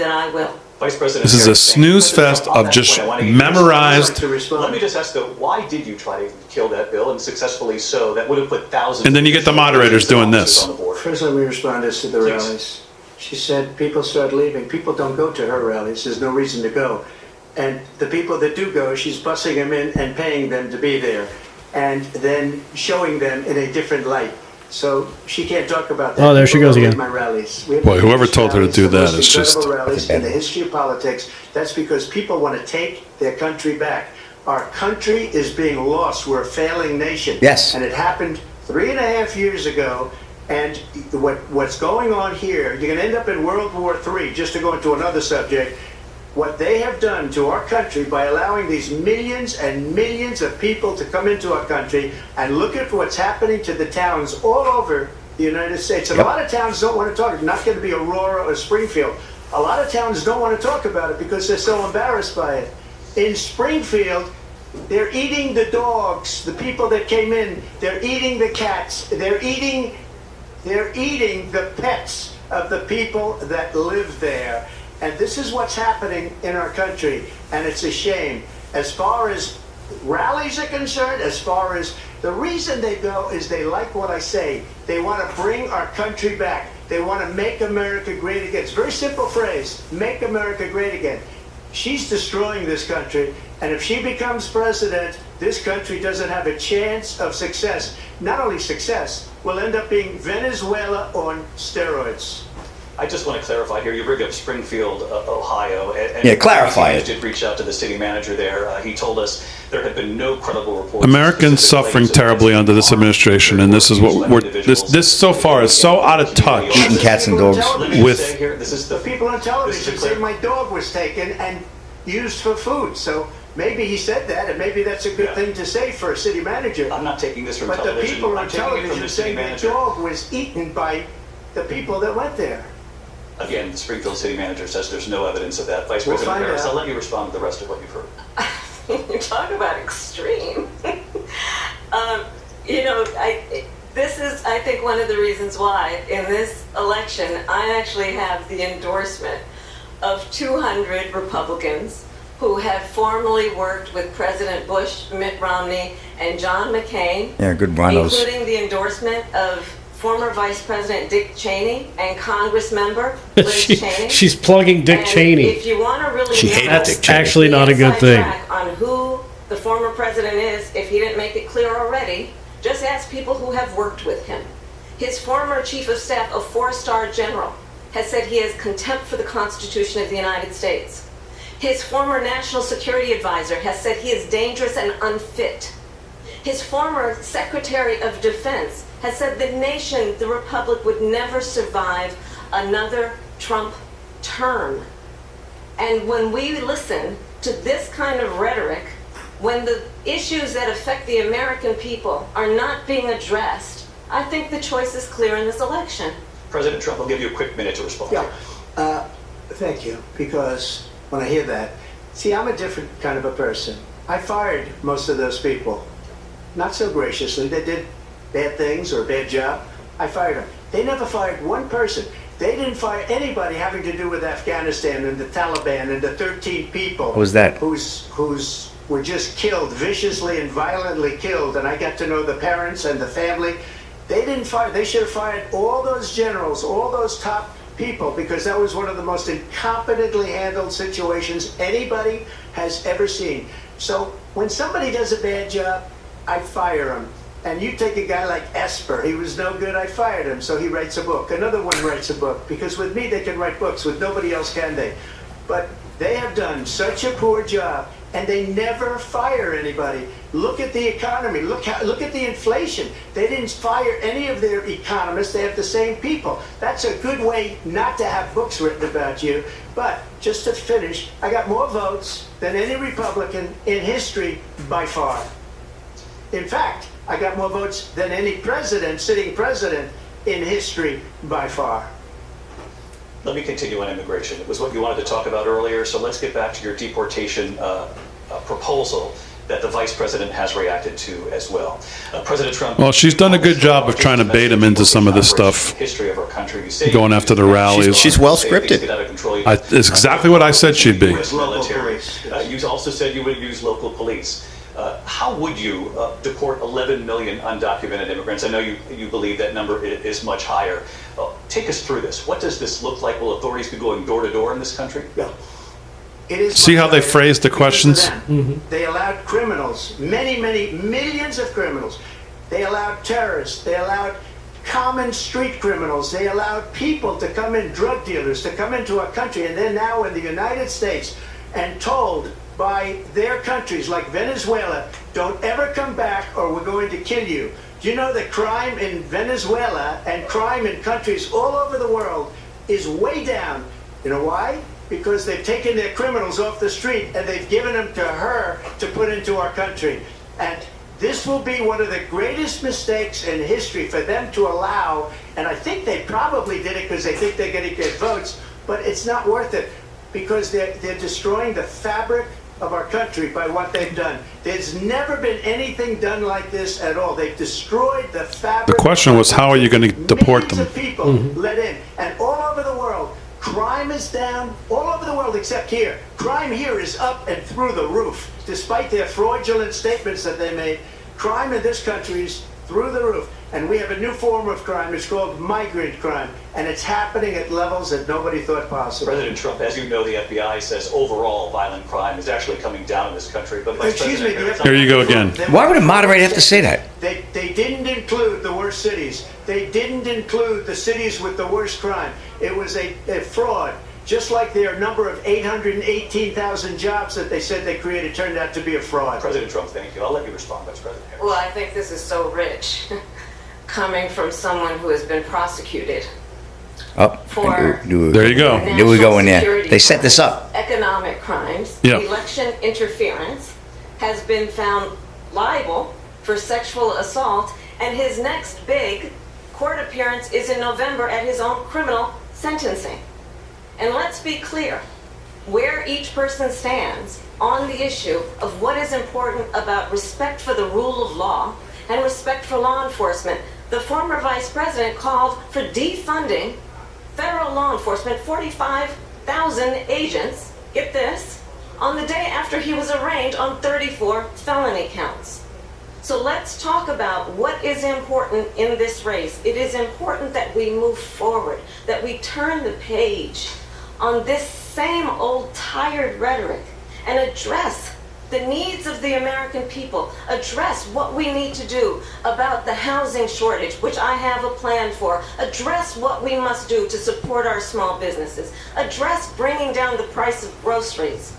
[SPEAKER 7] Vice President
[SPEAKER 1] This is a
[SPEAKER 7] Harris,
[SPEAKER 1] snooze
[SPEAKER 7] thank you.
[SPEAKER 1] fest
[SPEAKER 7] On
[SPEAKER 1] of
[SPEAKER 7] that
[SPEAKER 1] just
[SPEAKER 7] point, I wanna get your
[SPEAKER 1] memorized.
[SPEAKER 9] To respond.
[SPEAKER 7] Let me just ask though, why did you try to kill that bill, and successfully so? That would have put thousands.
[SPEAKER 1] And then you get the moderators doing this.
[SPEAKER 7] On the board.
[SPEAKER 9] First, let me respond as to the
[SPEAKER 7] Please.
[SPEAKER 9] rallies. She said people start leaving. People don't go to her rallies. There's no reason to go. And the people that do go, she's bussing them in and paying them to be there, and then showing them in a different light. So she can't talk about that.
[SPEAKER 4] Oh, there she
[SPEAKER 9] People
[SPEAKER 4] goes
[SPEAKER 9] don't
[SPEAKER 4] again.
[SPEAKER 9] leave My rallies. We have
[SPEAKER 1] Boy,
[SPEAKER 9] the
[SPEAKER 1] whoever
[SPEAKER 9] biggest
[SPEAKER 1] told her to
[SPEAKER 9] rallies,
[SPEAKER 1] do
[SPEAKER 9] the
[SPEAKER 1] that
[SPEAKER 9] most
[SPEAKER 1] is just-
[SPEAKER 9] incredible rallies in the
[SPEAKER 2] bad.
[SPEAKER 9] history of politics. That's because people want to take their country back. Our country is being lost. We're a failing nation.
[SPEAKER 2] Yes.
[SPEAKER 9] And it happened 3.5 years ago. And what's going on here, you're going to end up in World War III, just to go into another subject. What they have done to our country by allowing these millions and millions of people to come into our country, and look at what's happening to the towns all over the United States. And a lot of towns don't want to talk. It's not going to be Aurora or Springfield. A lot of towns don't want to talk about it because they're so embarrassed by it. In Springfield, they're eating the dogs, the people that came in. They're eating the cats. They're eating the pets of the people that live there. And this is what's happening in our country, and it's a shame. As far as rallies are concerned, as far as the reason they go is they like what I say. They want to bring our country back. They want to make America great again. It's a very simple phrase, make America great again. She's destroying this country, and if she becomes president, this country doesn't have a chance of success. Not only success, we'll end up being Venezuela on steroids.
[SPEAKER 7] I just want to clarify here. You bring up Springfield, Ohio. And
[SPEAKER 2] Yeah, clarify it.
[SPEAKER 7] did reach out to the city manager there. He told us there had been no credible reports.
[SPEAKER 1] Americans suffering terribly under this administration, and this is what we're. This so far is so out of touch.
[SPEAKER 2] Eating cats and dogs.
[SPEAKER 1] With
[SPEAKER 7] This is
[SPEAKER 9] The people on television say my dog was taken and used for food. So maybe he said that, and maybe that's a good thing to say for a city manager.
[SPEAKER 7] I'm not taking this from
[SPEAKER 9] But the
[SPEAKER 7] television.
[SPEAKER 9] people
[SPEAKER 7] I'm
[SPEAKER 9] on
[SPEAKER 7] taking it from
[SPEAKER 9] television
[SPEAKER 7] the city
[SPEAKER 9] say the
[SPEAKER 7] manager.
[SPEAKER 9] dog was eaten by the people that went there.
[SPEAKER 7] Again, the Springfield city manager says there's no evidence of that. Vice
[SPEAKER 9] We'll
[SPEAKER 7] President
[SPEAKER 9] find
[SPEAKER 7] Harris,
[SPEAKER 9] out.
[SPEAKER 7] I'll let you respond to the rest of what you've heard.
[SPEAKER 8] You talk about extreme. This is, I think, one of the reasons why in this election I actually have the endorsement of 200 Republicans who have formerly worked with President Bush, Mitt Romney, and John McCain.
[SPEAKER 2] Yeah, good Broncos.
[SPEAKER 8] Including the endorsement of former Vice President Dick Cheney and Congress member Liz Cheney.
[SPEAKER 4] She's plugging Dick
[SPEAKER 8] And
[SPEAKER 4] Cheney.
[SPEAKER 8] If you want to really
[SPEAKER 2] She
[SPEAKER 8] know
[SPEAKER 2] hated
[SPEAKER 4] That's
[SPEAKER 2] Dick Cheney.
[SPEAKER 4] actually not a good
[SPEAKER 8] inside
[SPEAKER 4] thing.
[SPEAKER 8] track on who the former president is, if he didn't make it clear already, just ask people who have worked with him. His former chief of staff, a 4-star general, has said he has contempt for the Constitution of the United States. His former national security advisor has said he is dangerous and unfit. His former Secretary of Defense has said the nation, the Republic, would never survive another Trump term. And when we listen to this kind of rhetoric, when the issues that affect the American people are not being addressed, I think the choice is clear in this election.
[SPEAKER 7] President Trump, I'll give you a quick minute to respond.
[SPEAKER 9] Yeah, thank you, because when I hear that, see, I'm a different kind of a person. I fired most of those people, not so graciously. They did bad things or a bad job. I fired them. They never fired one person. They didn't fire anybody having to do with Afghanistan and the Taliban and the 13 people.
[SPEAKER 2] What was that?
[SPEAKER 9] Who's were just killed, viciously and violently killed, and I got to know the parents and the family. They didn't fire. They should have fired all those generals, all those top people, because that was one of the most incompetently handled situations anybody has ever seen. So when somebody does a bad job, I fire him. And you take a guy like Esper, he was no good, I fired him, so he writes a book. Another one writes a book, because with me they can write books, with nobody else can they. But they have done such a poor job, and they never fire anybody. Look at the economy, look at the inflation. They didn't fire any of their economists, they have the same people. That's a good way not to have books written about you. But just to finish, I got more votes than any Republican in history by far. In fact, I got more votes than any president, sitting president, in history by far.
[SPEAKER 7] Let me continue on immigration. It was what you wanted to talk about earlier, so let's get back to your deportation proposal that the vice president has reacted to as well. President Trump.
[SPEAKER 1] Well, she's done a good job of trying to bait him into some of this stuff.
[SPEAKER 7] History of our country. You say
[SPEAKER 1] Going after the rallies.
[SPEAKER 3] She's well scripted.
[SPEAKER 1] It's exactly what I said she'd be.
[SPEAKER 7] You also said you would use local police. How would you deport 11 million undocumented immigrants? I know you believe that number is much higher. Take us through this. What does this look like? Will authorities be going door to door in this country?
[SPEAKER 9] Yeah. It is
[SPEAKER 1] See how they phrased the questions?
[SPEAKER 9] They allowed criminals, many millions of criminals. They allowed terrorists. They allowed common street criminals. They allowed people to come in, drug dealers, to come into our country. And they're now in the United States and told by their countries like Venezuela, don't ever come back or we're going to kill you. Do you know that crime in Venezuela and crime in countries all over the world is way down? You know why? Because they've taken their criminals off the street and they've given them to her to put into our country. And this will be one of the greatest mistakes in history for them to allow, and I think they probably did it because they think they're going to get votes, but it's not worth it because they're destroying the fabric of our country by what they've done. There's never been anything done like this at all. They've destroyed the fabric.
[SPEAKER 1] The question was, how are you going to deport them?
[SPEAKER 9] Millions of people let in, and all over the world, crime is down. All over the world except here. Crime here is up and through the roof, despite their fraudulent statements that they made. Crime in this country is through the roof. And we have a new form of crime. It's called migrant crime. And it's happening at levels that nobody thought possible.
[SPEAKER 7] President Trump, as you know, the FBI says overall violent crime is actually coming down in this country. But
[SPEAKER 9] Excuse me,
[SPEAKER 1] Here you go again.
[SPEAKER 2] Why would a moderator have to say that?
[SPEAKER 9] They didn't include the worst cities. They didn't include the cities with the worst crime. It was a fraud. Just like their number of 818,000 jobs that they said they created turned out to be a fraud.
[SPEAKER 7] President Trump, thank you. I'll let you respond, Vice President Harris.
[SPEAKER 8] Well, I think this is so rich, coming from someone who has been prosecuted
[SPEAKER 2] Oh,
[SPEAKER 8] for
[SPEAKER 1] There you go.
[SPEAKER 2] Knew we go in there.
[SPEAKER 8] national
[SPEAKER 2] They set this
[SPEAKER 8] security
[SPEAKER 2] up.
[SPEAKER 8] crimes, economic crimes,
[SPEAKER 1] Yeah.
[SPEAKER 8] election interference, has been found liable for sexual assault, and his next big court appearance is in November at his own criminal sentencing. And let's be clear, where each person stands on the issue of what is important about respect for the rule of law and respect for law enforcement. The former vice president called for defunding federal law enforcement, 45,000 agents, get this, on the day after he was arraigned on 34 felony counts. So let's talk about what is important in this race. It is important that we move forward, that we turn the page on this same old tired rhetoric and address the needs of the American people, address what we need to do about the housing shortage, which I have a plan for, address what we must do to support our small businesses, address bringing down the price of groceries.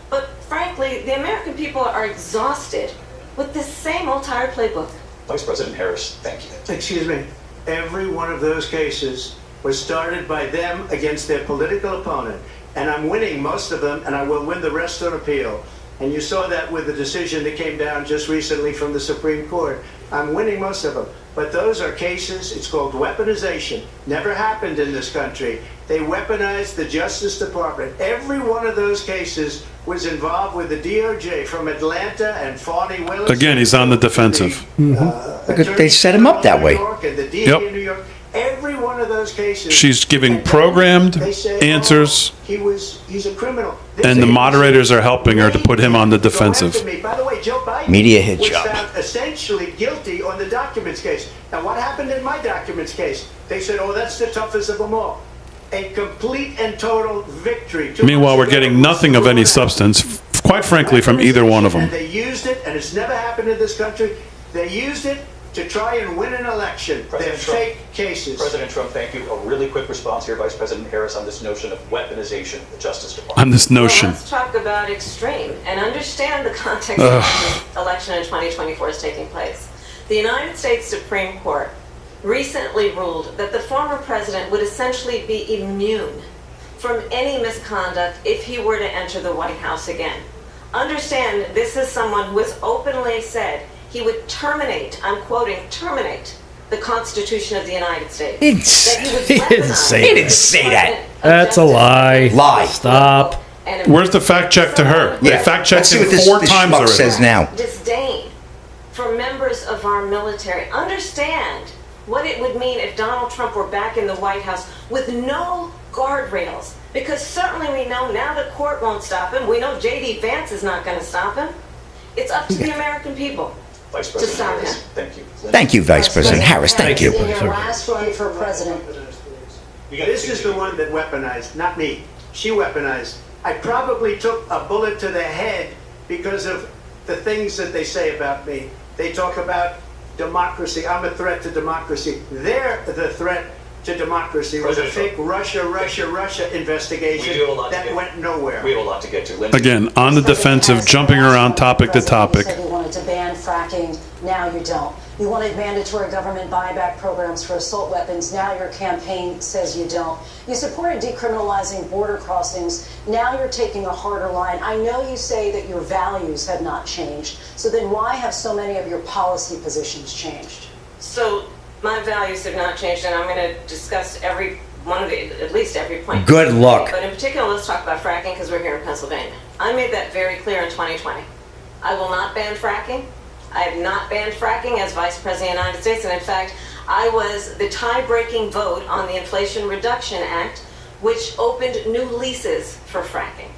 [SPEAKER 8] But frankly, the American people are exhausted with this same old tired playbook.
[SPEAKER 7] Vice President Harris, thank you.
[SPEAKER 9] Excuse me. Every one of those cases was started by them against their political opponent. And I'm winning most of them, and I will win the rest on appeal. And you saw that with the decision that came down just recently from the Supreme Court. I'm winning most of them. But those are cases, it's called weaponization. Never happened in this country. They weaponized the Justice Department. Every one of those cases was involved with the DOJ from Atlanta and Fawny Willis.
[SPEAKER 1] Again, he's on the defensive.
[SPEAKER 2] They set him up that way.
[SPEAKER 9] And the DA
[SPEAKER 1] Yep.
[SPEAKER 9] in New York. Every one of those cases.
[SPEAKER 1] She's giving programmed
[SPEAKER 9] They say,
[SPEAKER 1] answers,
[SPEAKER 9] he's a criminal.
[SPEAKER 1] and the moderators are helping her to put him on the defensive.
[SPEAKER 9] By the way, Joe Biden
[SPEAKER 2] Media hit
[SPEAKER 9] was
[SPEAKER 2] job.
[SPEAKER 9] found essentially guilty on the documents case. Now, what happened in my documents case? They said, oh, that's the toughest of them all. A complete and total victory.
[SPEAKER 1] Meanwhile, we're getting nothing of any substance, quite frankly, from either one of them.
[SPEAKER 9] And they used it, and it's never happened in this country. They used it to try and win an election. They're
[SPEAKER 7] President Trump.
[SPEAKER 9] fake cases.
[SPEAKER 7] President Trump, thank you. A really quick response here, Vice President Harris, on this notion of weaponization of the Justice Department.
[SPEAKER 1] On this notion.
[SPEAKER 8] Well, let's talk about extreme and understand the context of the election in 2024 is taking place. The United States Supreme Court recently ruled that the former president would essentially be immune from any misconduct if he were to enter the White House again. Understand, this is someone who has openly said he would terminate, I'm quoting, terminate the Constitution of the United States.
[SPEAKER 2] He
[SPEAKER 8] That
[SPEAKER 2] didn't say that.
[SPEAKER 4] That's a lie.
[SPEAKER 2] Lie.
[SPEAKER 4] Stop.
[SPEAKER 1] Where's the fact check to her? They
[SPEAKER 2] Yeah,
[SPEAKER 1] fact
[SPEAKER 2] let's
[SPEAKER 1] checked
[SPEAKER 2] see
[SPEAKER 1] him
[SPEAKER 2] what this
[SPEAKER 1] 4 times
[SPEAKER 2] schmuck
[SPEAKER 1] already.
[SPEAKER 2] says now.
[SPEAKER 8] Disdain for members of our military. Understand what it would mean if Donald Trump were back in the White House with no guardrails. Because certainly we know now the court won't stop him. We know JD Vance is not going to stop him. It's up to the American people.
[SPEAKER 7] Vice
[SPEAKER 8] To
[SPEAKER 7] President
[SPEAKER 8] stop
[SPEAKER 7] Harris,
[SPEAKER 8] him.
[SPEAKER 7] thank you.
[SPEAKER 2] Thank you, Vice President Harris. Thank you.
[SPEAKER 6] In your last run for president,
[SPEAKER 9] This is the one that weaponized, not me. She weaponized. I probably took a bullet to the head because of the things that they say about me. They talk about democracy. I'm a threat to democracy. They're the threat to democracy. It was a
[SPEAKER 7] President
[SPEAKER 9] fake Russia investigation
[SPEAKER 7] We do have a lot to
[SPEAKER 9] that
[SPEAKER 7] get-
[SPEAKER 9] went nowhere.
[SPEAKER 7] We have a lot to get to. Lindsay.
[SPEAKER 1] Again, on the defensive, jumping around topic to topic.
[SPEAKER 6] You said you wanted to ban fracking, now you don't. You wanted mandatory government buyback programs for assault weapons, now your campaign says you don't. You supported decriminalizing border crossings, now you're taking a harder line. I know you say that your values have not changed, so then why have so many of your policy positions changed?
[SPEAKER 8] So my values have not changed, and I'm going to discuss every at least every point.
[SPEAKER 2] Good luck.
[SPEAKER 8] But in particular, let's talk about fracking because we're here in Pennsylvania. I made that very clear in 2020. I will not ban fracking. I have not banned fracking as Vice President of the United States, and in fact, I was the tie-breaking vote on the Inflation Reduction Act, which opened new leases for fracking.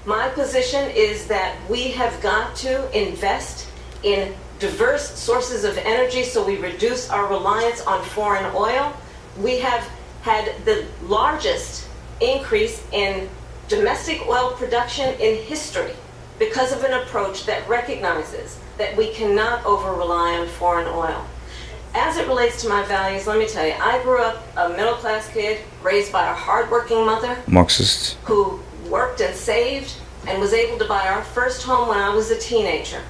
[SPEAKER 8] My position is that we have got to invest in diverse sources of energy so we reduce our reliance on foreign oil. We have had the largest increase in domestic oil production in history because of an approach that recognizes that we cannot over-rely on foreign oil. As it relates to my values, let me tell you, I grew up a middle-class kid raised by a hardworking mother
[SPEAKER 2] Marxists.
[SPEAKER 8] who worked and saved and was able to buy our first home when I was a teenager.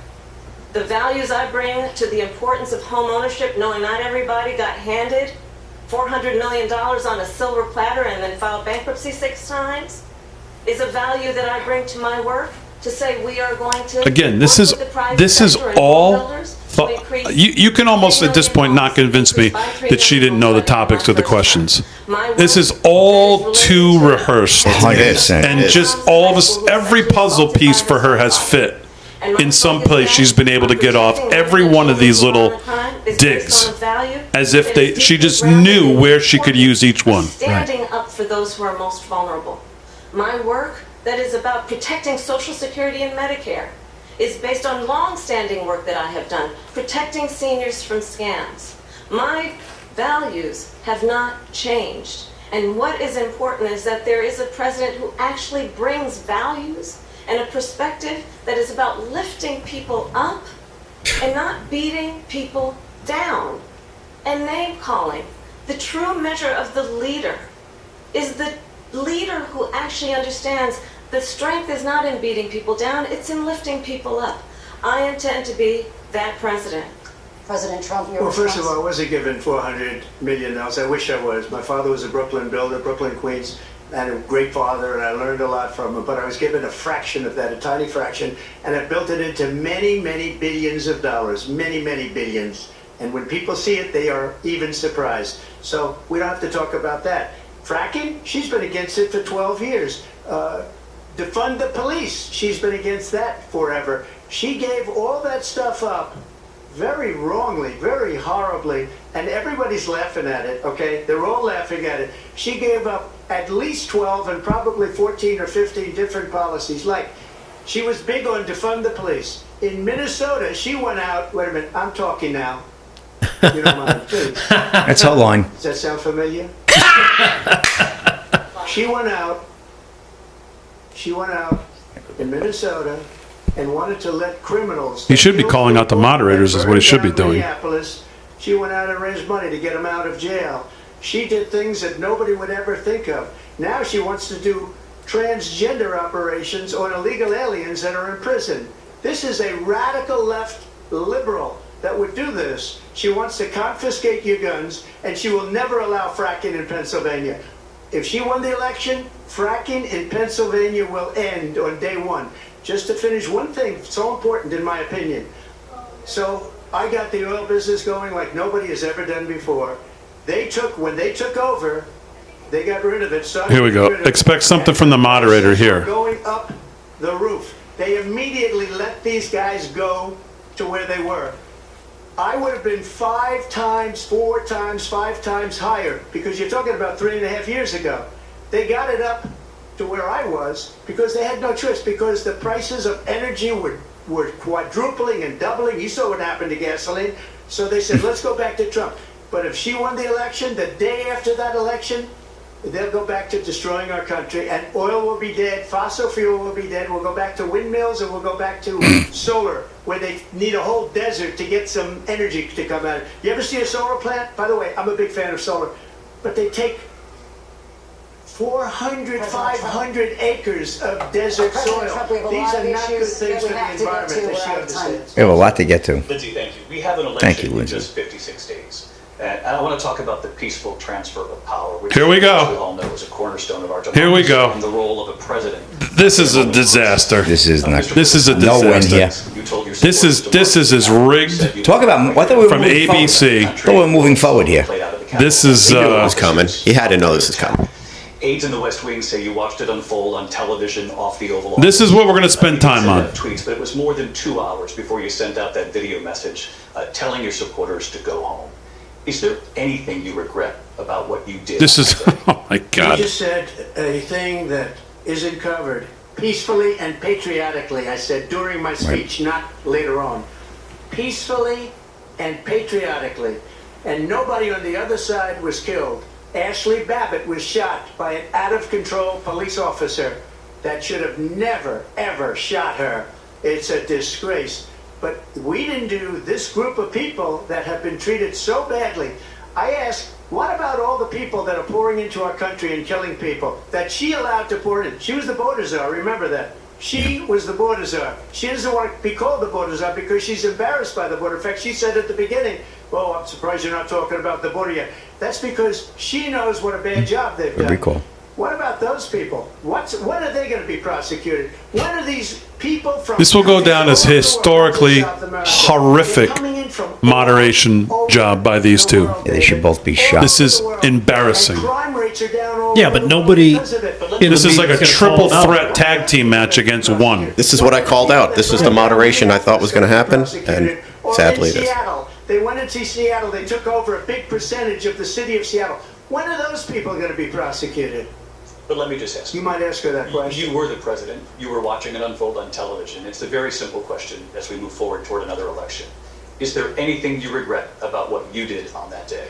[SPEAKER 8] The values I bring to the importance of home ownership, knowing not everybody got handed $400 million on a silver platter and then filed bankruptcy 6 times, is a value that I bring to my work to say we are going to...
[SPEAKER 1] Again, this is all... You can almost at this point not convince me that she didn't know the topics of the questions. This is all too rehearsed.
[SPEAKER 2] 100%.
[SPEAKER 1] And just all of us, every puzzle piece for her has fit. In some place she's been able to get off every one of these little digs as if she just knew where she could use each one.
[SPEAKER 8] Standing up for those who are most vulnerable. My work that is about protecting Social Security and Medicare is based on long-standing work that I have done, protecting seniors from scams. My values have not changed. And what is important is that there is a president who actually brings values and a perspective that is about lifting people up and not beating people down and name-calling. The true measure of the leader is the leader who actually understands the strength is not in beating people down, it's in lifting people up. I intend to be that president.
[SPEAKER 6] President Trump, your
[SPEAKER 9] Well, first of
[SPEAKER 6] response?
[SPEAKER 9] all, I wasn't given $400 million. I wish I was. My father was a Brooklyn builder, Brooklyn, Queens, and a great father, and I learned a lot from him, but I was given a fraction of that, a tiny fraction, and I built it into many, many billions of dollars, many, many billions. And when people see it, they are even surprised. So we don't have to talk about that. Fracking, she's been against it for 12 years. Defund the police, she's been against that forever. She gave all that stuff up very wrongly, very horribly, and everybody's laughing at it, okay? They're all laughing at it. She gave up at least 12 and probably 14 or 15 different policies. Like, she was big on defund the police. In Minnesota, she went out, wait a minute, I'm talking now. You don't mind, please.
[SPEAKER 2] That's her line.
[SPEAKER 9] Does that sound familiar? She went out in Minnesota and wanted to let criminals...
[SPEAKER 1] He should be calling out the moderators is what he should be doing.
[SPEAKER 9] Minneapolis. She went out and raised money to get them out of jail. She did things that nobody would ever think of. Now she wants to do transgender operations on illegal aliens that are in prison. This is a radical left liberal that would do this. She wants to confiscate your guns, and she will never allow fracking in Pennsylvania. If she won the election, fracking in Pennsylvania will end on day one. Just to finish one thing, so important in my opinion. So I got the oil business going like nobody has ever done before. When they took over, they got rid of it.
[SPEAKER 1] Here we go. Expect something from the moderator here.
[SPEAKER 9] Going up the roof. They immediately let these guys go to where they were. I would have been 5 times, 4 times, 5 times higher, because you're talking about 3.5 years ago. They got it up to where I was because they had no choice, because the prices of energy were quadrupling and doubling. You saw what happened to gasoline. So they said, let's go back to Trump. But if she won the election, the day after that election, they'll go back to destroying our country, and oil will be dead, fossil fuel will be dead, we'll go back to windmills, and we'll go back to solar, where they need a whole desert to get some energy to come out. You ever see a solar plant? By the way, I'm a big fan of solar, but they take 400, 500 acres of desert soil. These are not good things for the environment that she understands.
[SPEAKER 2] We have a lot to get to.
[SPEAKER 7] Lindsay, thank you. We have an election in just 56 days. And I want to talk about the peaceful transfer of power, which
[SPEAKER 1] Here we go.
[SPEAKER 7] we all know is a cornerstone of our democracy.
[SPEAKER 1] Here we go.
[SPEAKER 7] And the role of a president.
[SPEAKER 1] This is a disaster.
[SPEAKER 2] This is not.
[SPEAKER 1] This is a
[SPEAKER 2] No win
[SPEAKER 1] disaster.
[SPEAKER 2] here.
[SPEAKER 7] You told your
[SPEAKER 1] This is as rigged
[SPEAKER 2] Talk about. I thought we were
[SPEAKER 1] from
[SPEAKER 2] moving
[SPEAKER 1] ABC.
[SPEAKER 2] Forward. I thought we were moving forward here.
[SPEAKER 7] played out of the
[SPEAKER 1] This is
[SPEAKER 3] He knew it was coming. He had to know this was coming.
[SPEAKER 7] Aides in the West Wing say you watched it unfold on television off the Oval Office.
[SPEAKER 1] This is what we're going to spend time on.
[SPEAKER 7] Tweets, but it was more than 2 hours before you sent out that video message telling your supporters to go home. Is there anything you regret about what you did?
[SPEAKER 1] This is, oh my God.
[SPEAKER 9] You just said a thing that isn't covered. Peacefully and patriotically, I said during my speech, not later on. Peacefully and patriotically. And nobody on the other side was killed. Ashley Babbitt was shot by an out-of-control police officer that should have never, ever shot her. It's a disgrace. But we didn't do this group of people that have been treated so badly. I ask, what about all the people that are pouring into our country and killing people that she allowed to pour in? She was the border czar, remember that. She was the border czar. She doesn't want to be called the border czar because she's embarrassed by the border. In fact, she said at the beginning, oh, I'm surprised you're not talking about the border yet. That's because she knows what a bad job they've done.
[SPEAKER 2] Recall.
[SPEAKER 9] What about those people? When are they going to be prosecuted? When are these people from...
[SPEAKER 1] This will go down as historically horrific moderation job by these two.
[SPEAKER 2] Yeah, they should both be shot.
[SPEAKER 1] This is embarrassing.
[SPEAKER 4] Yeah, but nobody.
[SPEAKER 1] This is like a triple threat tag team match against one.
[SPEAKER 3] This is what I called out. This is the moderation I thought was going to happen, and sadly it is.
[SPEAKER 9] They went into Seattle. They took over a big percentage of the city of Seattle. When are those people going to be prosecuted?
[SPEAKER 7] But let me just ask
[SPEAKER 9] You might ask her that question.
[SPEAKER 7] You were the president. You were watching it unfold on television. It's a very simple question as we move forward toward another election. Is there anything you regret about what you did on that day?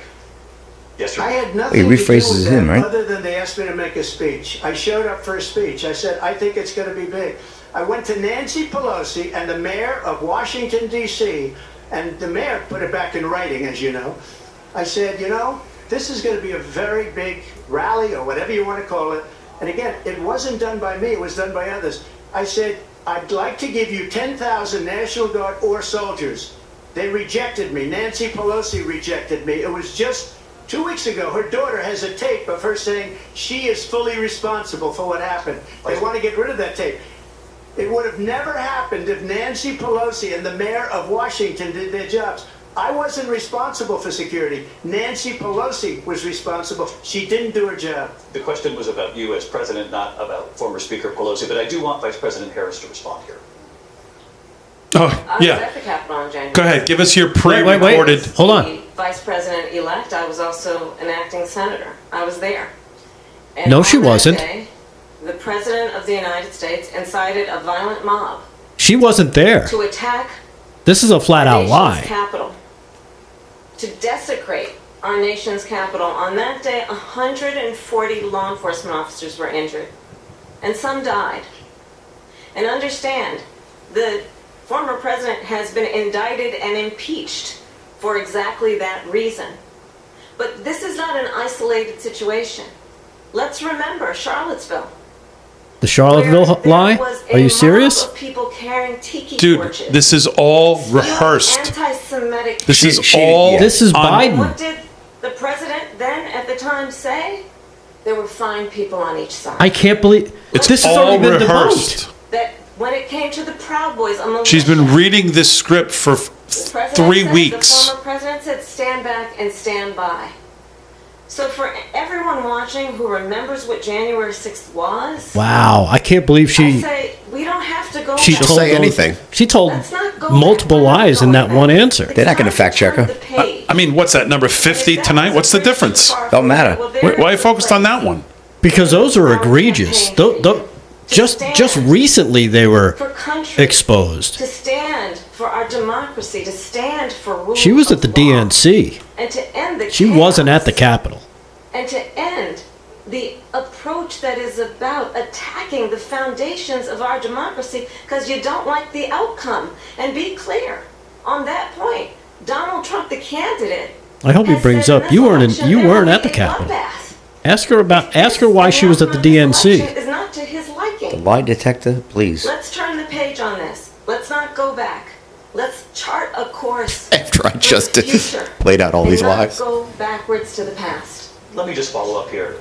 [SPEAKER 7] Yes, sir.
[SPEAKER 9] I had nothing
[SPEAKER 2] He rephrases
[SPEAKER 9] to do with
[SPEAKER 2] him,
[SPEAKER 9] that
[SPEAKER 2] right?
[SPEAKER 9] other than they asked me to make a speech. I showed up for a speech. I said, I think it's going to be big. I went to Nancy Pelosi and the mayor of Washington, D.C., and the mayor put it back in writing, as you know. I said, you know, this is going to be a very big rally or whatever you want to call it. And again, it wasn't done by me. It was done by others. I said, I'd like to give you 10,000 National Guard or soldiers. They rejected me. Nancy Pelosi rejected me. It was just 2 weeks ago. Her daughter has a tape of her saying she is fully responsible for what happened. They want to get rid of that tape. It would have never happened if Nancy Pelosi and the mayor of Washington did their jobs. I wasn't responsible for security. Nancy Pelosi was responsible. She didn't do her job.
[SPEAKER 7] The question was about you as president, not about former Speaker Pelosi, but I do want Vice President Harris to respond here.
[SPEAKER 1] Oh,
[SPEAKER 8] I was
[SPEAKER 1] yeah.
[SPEAKER 8] at the Capitol on January.
[SPEAKER 1] Go ahead. Give us your
[SPEAKER 4] Wait.
[SPEAKER 1] pre-recorded.
[SPEAKER 4] Hold on.
[SPEAKER 8] The Vice President-elect, I was also an acting senator. I was there. And
[SPEAKER 4] No, she
[SPEAKER 8] on that
[SPEAKER 4] wasn't.
[SPEAKER 8] day, the President of the United States incited a violent mob
[SPEAKER 4] She wasn't there.
[SPEAKER 8] to attack
[SPEAKER 4] This is a flat out
[SPEAKER 8] nation's
[SPEAKER 4] lie.
[SPEAKER 8] capital, to desecrate our nation's capital. On that day, 140 law enforcement officers were injured, and some died. And understand, the former president has been indicted and impeached for exactly that reason. But this is not an isolated situation. Let's remember Charlottesville.
[SPEAKER 4] The Charlottesville
[SPEAKER 8] where there
[SPEAKER 4] lie?
[SPEAKER 8] was
[SPEAKER 4] Are
[SPEAKER 8] a
[SPEAKER 4] you serious?
[SPEAKER 8] mob of people carrying tiki
[SPEAKER 1] Dude,
[SPEAKER 8] torches.
[SPEAKER 1] this is all rehearsed.
[SPEAKER 8] Anti-Semitic.
[SPEAKER 1] This is
[SPEAKER 2] She-
[SPEAKER 1] all.
[SPEAKER 2] yeah.
[SPEAKER 4] This is
[SPEAKER 1] on-
[SPEAKER 4] Biden.
[SPEAKER 8] What did the president then at the time say? There were fine people on each side.
[SPEAKER 4] I can't believe
[SPEAKER 1] It's
[SPEAKER 4] this has
[SPEAKER 1] all
[SPEAKER 4] already been
[SPEAKER 1] rehearsed.
[SPEAKER 4] debunked.
[SPEAKER 8] That when it came to the Proud Boys, a militia,
[SPEAKER 1] She's been reading this script for
[SPEAKER 8] the president
[SPEAKER 1] 3
[SPEAKER 8] said-
[SPEAKER 1] weeks.
[SPEAKER 8] The former president said, "Stand back and stand by." So for everyone watching who remembers what January 6th was,
[SPEAKER 4] Wow, I can't believe
[SPEAKER 8] I
[SPEAKER 4] she
[SPEAKER 8] say we don't have to go
[SPEAKER 4] she
[SPEAKER 8] back.
[SPEAKER 3] She'll
[SPEAKER 4] told
[SPEAKER 3] say
[SPEAKER 4] those-
[SPEAKER 3] anything.
[SPEAKER 4] She told
[SPEAKER 8] Let's not go
[SPEAKER 4] multiple
[SPEAKER 8] back. We're not
[SPEAKER 4] lies in
[SPEAKER 8] going
[SPEAKER 4] that one
[SPEAKER 8] back.
[SPEAKER 4] answer.
[SPEAKER 2] They're not gonna
[SPEAKER 8] It's time
[SPEAKER 2] fact check
[SPEAKER 8] turn
[SPEAKER 2] her.
[SPEAKER 8] the page.
[SPEAKER 1] I mean, what's that, number 50
[SPEAKER 8] If that
[SPEAKER 1] tonight?
[SPEAKER 8] was
[SPEAKER 1] What's
[SPEAKER 8] a
[SPEAKER 1] the
[SPEAKER 8] bridge
[SPEAKER 1] difference?
[SPEAKER 8] too far
[SPEAKER 2] Don't
[SPEAKER 8] from
[SPEAKER 2] matter.
[SPEAKER 8] it, well, there
[SPEAKER 1] Why are you
[SPEAKER 8] is
[SPEAKER 1] focused
[SPEAKER 8] the
[SPEAKER 1] on that
[SPEAKER 8] place.
[SPEAKER 1] one?
[SPEAKER 4] Because those are egregious. Just recently they were
[SPEAKER 8] For country,
[SPEAKER 4] exposed.
[SPEAKER 8] to stand for our democracy, to stand for rule
[SPEAKER 4] She was at the
[SPEAKER 8] of law,
[SPEAKER 4] DNC.
[SPEAKER 8] and to end the
[SPEAKER 4] She
[SPEAKER 8] chaos,
[SPEAKER 4] wasn't at the Capitol.
[SPEAKER 8] and to end the approach that is about attacking the foundations of our democracy because you don't like the outcome. And be clear on that point. Donald Trump, the candidate,
[SPEAKER 4] I hope he
[SPEAKER 8] has
[SPEAKER 4] brings
[SPEAKER 8] said
[SPEAKER 4] up
[SPEAKER 8] in
[SPEAKER 4] you
[SPEAKER 8] this
[SPEAKER 4] weren't
[SPEAKER 8] election
[SPEAKER 4] you
[SPEAKER 8] there
[SPEAKER 4] weren't
[SPEAKER 8] will
[SPEAKER 4] at the
[SPEAKER 8] be a
[SPEAKER 4] Capitol.
[SPEAKER 8] bloodbath.
[SPEAKER 4] Ask her why she was at the DNC.
[SPEAKER 8] Is not to his liking.
[SPEAKER 2] Lie detector, please.
[SPEAKER 8] Let's turn the page on this. Let's not go back. Let's chart a course
[SPEAKER 3] After I
[SPEAKER 8] for
[SPEAKER 3] just
[SPEAKER 8] the future
[SPEAKER 3] laid out all
[SPEAKER 8] and
[SPEAKER 3] these
[SPEAKER 8] not
[SPEAKER 3] lies.
[SPEAKER 8] go backwards to the past.
[SPEAKER 7] Let me just follow up here.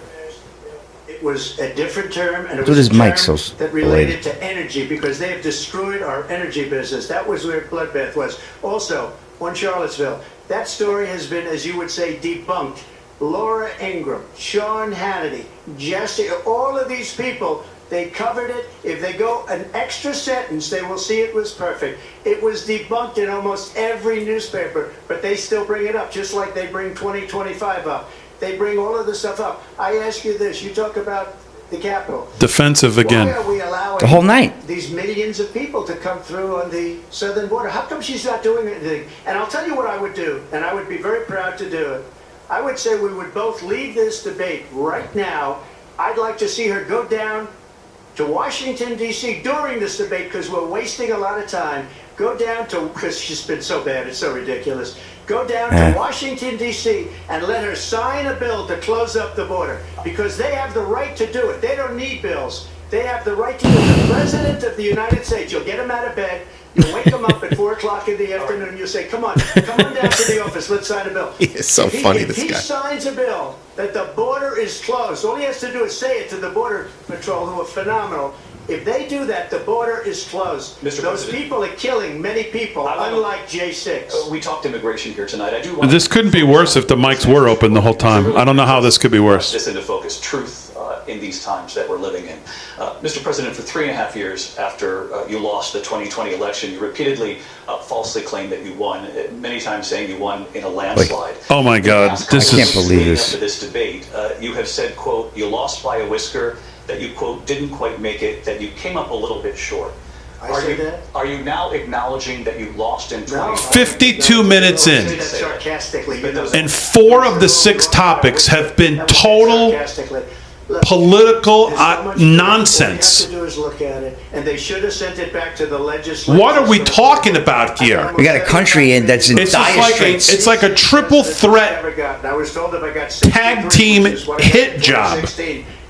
[SPEAKER 9] It was a different term, and it
[SPEAKER 2] Dude,
[SPEAKER 9] was
[SPEAKER 2] his
[SPEAKER 9] a term
[SPEAKER 2] mic's so
[SPEAKER 9] that related to energy because they have destroyed our energy business. That was where bloodbath was. Also, on Charlottesville, that story has been, as you would say, debunked. Laura Ingraham, Sean Hannity, Jesse, all of these people, they covered it. If they go an extra sentence, they will see it was perfect. It was debunked in almost every newspaper, but they still bring it up, just like they bring 2025 up. They bring all of the stuff up. I ask you this, you talk about the Capitol.
[SPEAKER 1] Defensive again.
[SPEAKER 9] Why are we allowing
[SPEAKER 2] The whole night.
[SPEAKER 9] these millions of people to come through on the southern border? How come she's not doing anything? And I'll tell you what I would do, and I would be very proud to do it. I would say we would both leave this debate right now. I'd like to see her go down to Washington, D.C. during this debate, because we're wasting a lot of time. Go down to, because she's been so bad, it's so ridiculous. Go down to Washington, D.C. and let her sign a bill to close up the border, because they have the right to do it. They don't need bills. They have the right to do it. The President of the United States, you'll get him out of bed, you'll wake him up at 4 o'clock in the afternoon, you'll say, come on down to the office, let's sign a bill.
[SPEAKER 3] It's so funny, this
[SPEAKER 9] If he
[SPEAKER 3] guy.
[SPEAKER 9] signs a bill that the border is closed, all he has to do is say it to the Border Patrol, who are phenomenal. If they do that, the border is closed.
[SPEAKER 7] Mr.
[SPEAKER 9] Those
[SPEAKER 7] President.
[SPEAKER 9] people are killing many people, unlike J6.
[SPEAKER 7] We talked immigration here tonight. I do want
[SPEAKER 1] This couldn't be worse if the mics were open the whole time. I don't know how this could be worse.
[SPEAKER 7] This into focus, truth in these times that we're living in. Mr. President, for 3.5 years after you lost the 2020 election, you repeatedly falsely claimed that you won, many times saying you won in a landslide.
[SPEAKER 1] Oh my God, this
[SPEAKER 2] I can't
[SPEAKER 1] is.
[SPEAKER 2] believe this.
[SPEAKER 7] After this debate, you have said, quote, you lost by a whisker, that you, quote, didn't quite make it, that you came up a little bit short.
[SPEAKER 9] I said that?
[SPEAKER 7] Are you now acknowledging that you lost in 2020?
[SPEAKER 1] 52 minutes in.
[SPEAKER 9] I say that sarcastically. You know,
[SPEAKER 1] And 4 of the 6 topics have been
[SPEAKER 9] I would say
[SPEAKER 1] total
[SPEAKER 9] sarcastically. Look,
[SPEAKER 1] political
[SPEAKER 9] there's so much
[SPEAKER 1] nonsense.
[SPEAKER 9] All they have to do is look at it, and they should have sent it back to the legislature.
[SPEAKER 1] What are we talking about here?
[SPEAKER 2] We got a country that's in
[SPEAKER 1] It's
[SPEAKER 2] dire
[SPEAKER 1] just like
[SPEAKER 2] straits.
[SPEAKER 1] it's like a triple threat
[SPEAKER 9] I was told if I got
[SPEAKER 1] tag team hit job.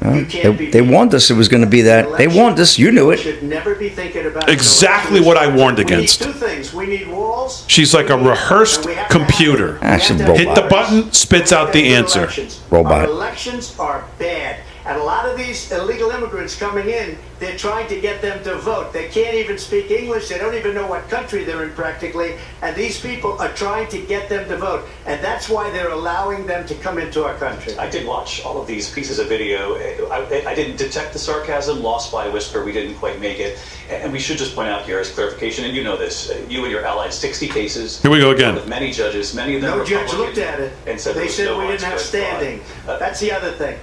[SPEAKER 2] They warned us it was going to be that. They warned us. You knew it.
[SPEAKER 9] Should never be thinking about
[SPEAKER 1] Exactly what I warned against.
[SPEAKER 9] We need 2 things. We need walls.
[SPEAKER 1] She's like a rehearsed computer.
[SPEAKER 2] She's a
[SPEAKER 1] Hit the
[SPEAKER 2] robot.
[SPEAKER 1] button, spits out the answer.
[SPEAKER 2] Robot.
[SPEAKER 9] Our elections are bad. And a lot of these illegal immigrants coming in, they're trying to get them to vote. They can't even speak English. They don't even know what country they're in practically. And these people are trying to get them to vote. And that's why they're allowing them to come into our country.
[SPEAKER 7] I did watch all of these pieces of video. I didn't detect the sarcasm, lost by a whisper, we didn't quite make it. And we should just point out here as clarification, and you know this, you and your allies, 60 cases.
[SPEAKER 1] Here we go again.
[SPEAKER 7] With many judges, many of them
[SPEAKER 9] No judge
[SPEAKER 7] Republican,
[SPEAKER 9] looked at it.
[SPEAKER 7] and said
[SPEAKER 9] They said
[SPEAKER 7] no
[SPEAKER 9] we didn't have
[SPEAKER 7] widespread fraud.
[SPEAKER 9] standing. That's the other thing.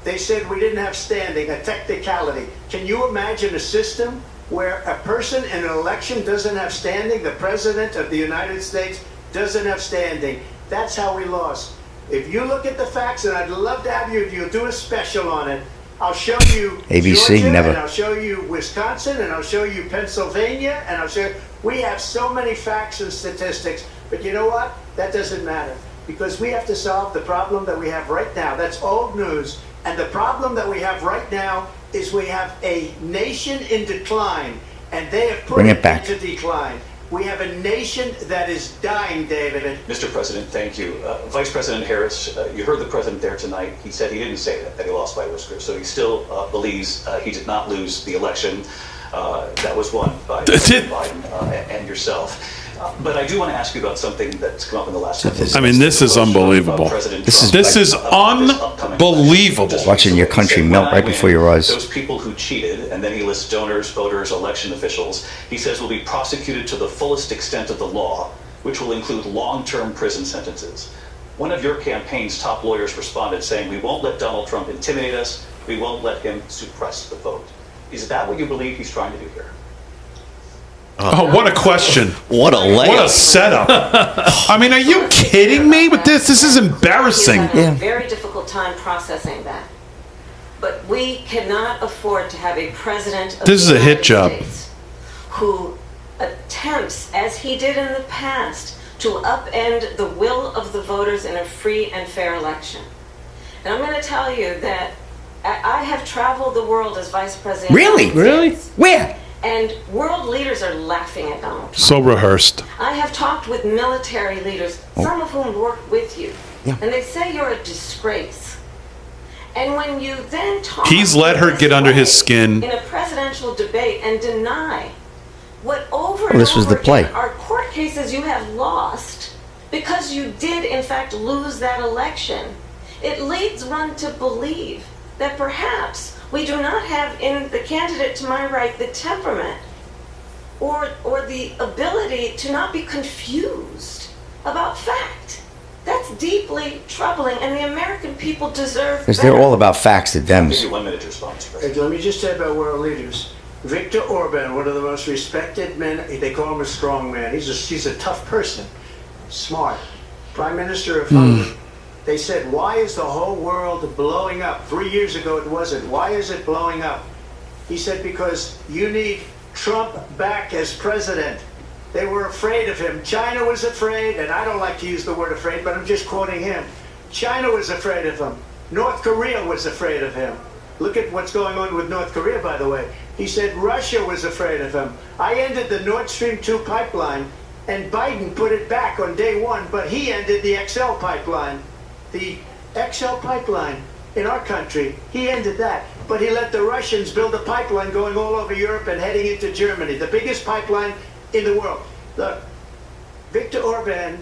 [SPEAKER 9] They said we didn't have standing, a technicality. Can you imagine a system where a person in an election doesn't have standing? The President of the United States doesn't have standing. That's how we lost. If you look at the facts, and I'd love to have you, if you'll do a special on it, I'll show you
[SPEAKER 2] ABC,
[SPEAKER 9] Georgia,
[SPEAKER 2] never.
[SPEAKER 9] and I'll show you Wisconsin, and I'll show you Pennsylvania, and I'll show you, we have so many facts and statistics, but you know what? That doesn't matter, because we have to solve the problem that we have right now. That's old news. And the problem that we have right now is we have a nation in decline, and they have put
[SPEAKER 2] Bring it back.
[SPEAKER 9] into decline. We have a nation that is dying, David.
[SPEAKER 7] Mr. President, thank you. Vice President Harris, you heard the President there tonight. He said he didn't say that he lost by a whisker. So he still believes he did not lose the election that was won by President Biden and yourself. But I do want to ask you about something that's come up in the last couple of
[SPEAKER 1] I mean, this is unbelievable. This is unbelievable.
[SPEAKER 2] Watching your country melt right before your eyes.
[SPEAKER 7] Those people who cheated, and then he lists donors, voters, election officials, he says will be prosecuted to the fullest extent of the law, which will include long-term prison sentences. One of your campaign's top lawyers responded saying, we won't let Donald Trump intimidate us, we won't let him suppress the vote. Is that what you believe he's trying to do here?
[SPEAKER 1] Oh, what a question.
[SPEAKER 3] What a layup.
[SPEAKER 1] What a setup. I mean, are you kidding me with this? This is embarrassing.
[SPEAKER 8] He's had a very difficult time processing that. But we cannot afford to have a president of
[SPEAKER 1] This is
[SPEAKER 8] the
[SPEAKER 1] a hit
[SPEAKER 8] United
[SPEAKER 1] job.
[SPEAKER 8] States who attempts, as he did in the past, to upend the will of the voters in a free and fair election. And I'm going to tell you that I have traveled the world as vice president.
[SPEAKER 2] Really?
[SPEAKER 4] Really?
[SPEAKER 2] Where?
[SPEAKER 8] And world leaders are laughing at Donald Trump.
[SPEAKER 1] So rehearsed.
[SPEAKER 8] I have talked with military leaders, some of whom work with you, and they say you're a disgrace. And when you then talk
[SPEAKER 1] He's let her
[SPEAKER 8] this
[SPEAKER 1] get under his
[SPEAKER 8] way
[SPEAKER 1] skin.
[SPEAKER 8] in a presidential debate and deny what over
[SPEAKER 2] Well,
[SPEAKER 8] and
[SPEAKER 2] this was
[SPEAKER 8] over
[SPEAKER 2] the play.
[SPEAKER 8] again are court cases you have lost because you did in fact lose that election. it leads one to believe that perhaps we do not have in the candidate to my right the temperament or the ability to not be confused about fact. That's deeply troubling, and the American people deserve
[SPEAKER 2] Because
[SPEAKER 8] better.
[SPEAKER 2] they're all about facts to them.
[SPEAKER 7] I'll give you 1 minute to respond, Mr. President.
[SPEAKER 9] Let me just say about world leaders. Viktor Orban, one of the most respected men, they call him a strong man. He's a tough person, smart. Prime Minister of Hungary. They said, why is the whole world blowing up? 3 years ago it wasn't. Why is it blowing up? He said, because you need Trump back as president. They were afraid of him. China was afraid, and I don't like to use the word afraid, but I'm just quoting him. China was afraid of him. North Korea was afraid of him. Look at what's going on with North Korea, by the way. He said Russia was afraid of him. I ended the Nord Stream 2 pipeline, and Biden put it back on day one, but he ended the XL pipeline. The XL pipeline in our country, he ended that. But he let the Russians build a pipeline going all over Europe and heading into Germany, the biggest pipeline in the world. Look, Viktor Orban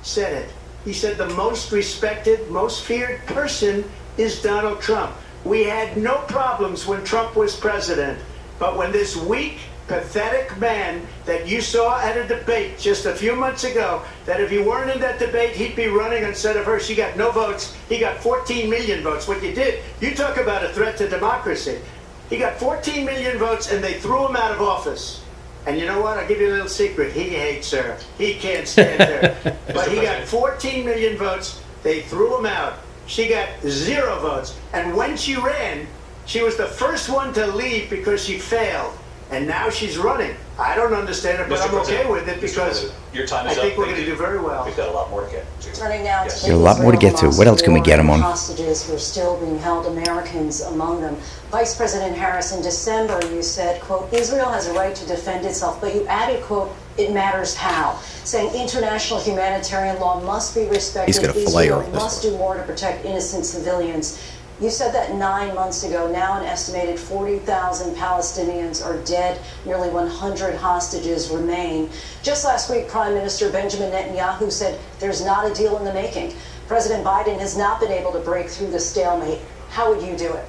[SPEAKER 9] said it. He said the most respected, most feared person is Donald Trump. We had no problems when Trump was president, but when this weak, pathetic man that you saw at a debate just a few months ago, that if he weren't in that debate, he'd be running instead of her. She got no votes. He got 14 million votes. What you did, you talk about a threat to democracy. He got 14 million votes, and they threw him out of office. And you know what? I'll give you a little secret. He hates her. He can't stand her. But he got 14 million votes. They threw him out. She got 0 votes. And when she ran, she was the first one to leave because she failed. And now she's running. I don't understand it, but I'm okay with it because
[SPEAKER 7] your time is
[SPEAKER 9] I think
[SPEAKER 7] up.
[SPEAKER 9] we're going to do very well.
[SPEAKER 7] We've got a lot more to get to.
[SPEAKER 6] Turning now
[SPEAKER 7] Yes.
[SPEAKER 6] to
[SPEAKER 2] Got a lot more to get to. What else can we get them on?
[SPEAKER 6] Hostages who are still being held, Americans among them. Vice President Harris, in December, you said, quote, Israel has a right to defend itself, but you added, quote, it matters how, saying international humanitarian law must be respected.
[SPEAKER 3] He's gonna fillet her
[SPEAKER 6] Israel
[SPEAKER 3] on this
[SPEAKER 6] must do more to protect innocent civilians. You said that 9 months ago. Now an estimated 40,000 Palestinians are dead. Nearly 100 hostages remain. Just last week, Prime Minister Benjamin Netanyahu said there's not a deal in the making. President Biden has not been able to break through the stalemate. How would you do it?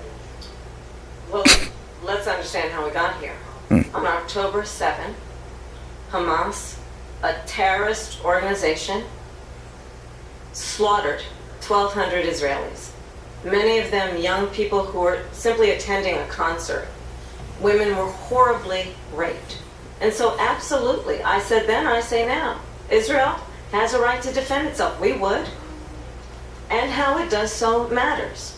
[SPEAKER 8] Well, let's understand how we got here. On October 7, Hamas, a terrorist organization, slaughtered 1,200 Israelis. Many of them young people who were simply attending a concert. Women were horribly raped. And so absolutely, I said then, I say now, Israel has a right to defend itself. We would. And how it does so matters.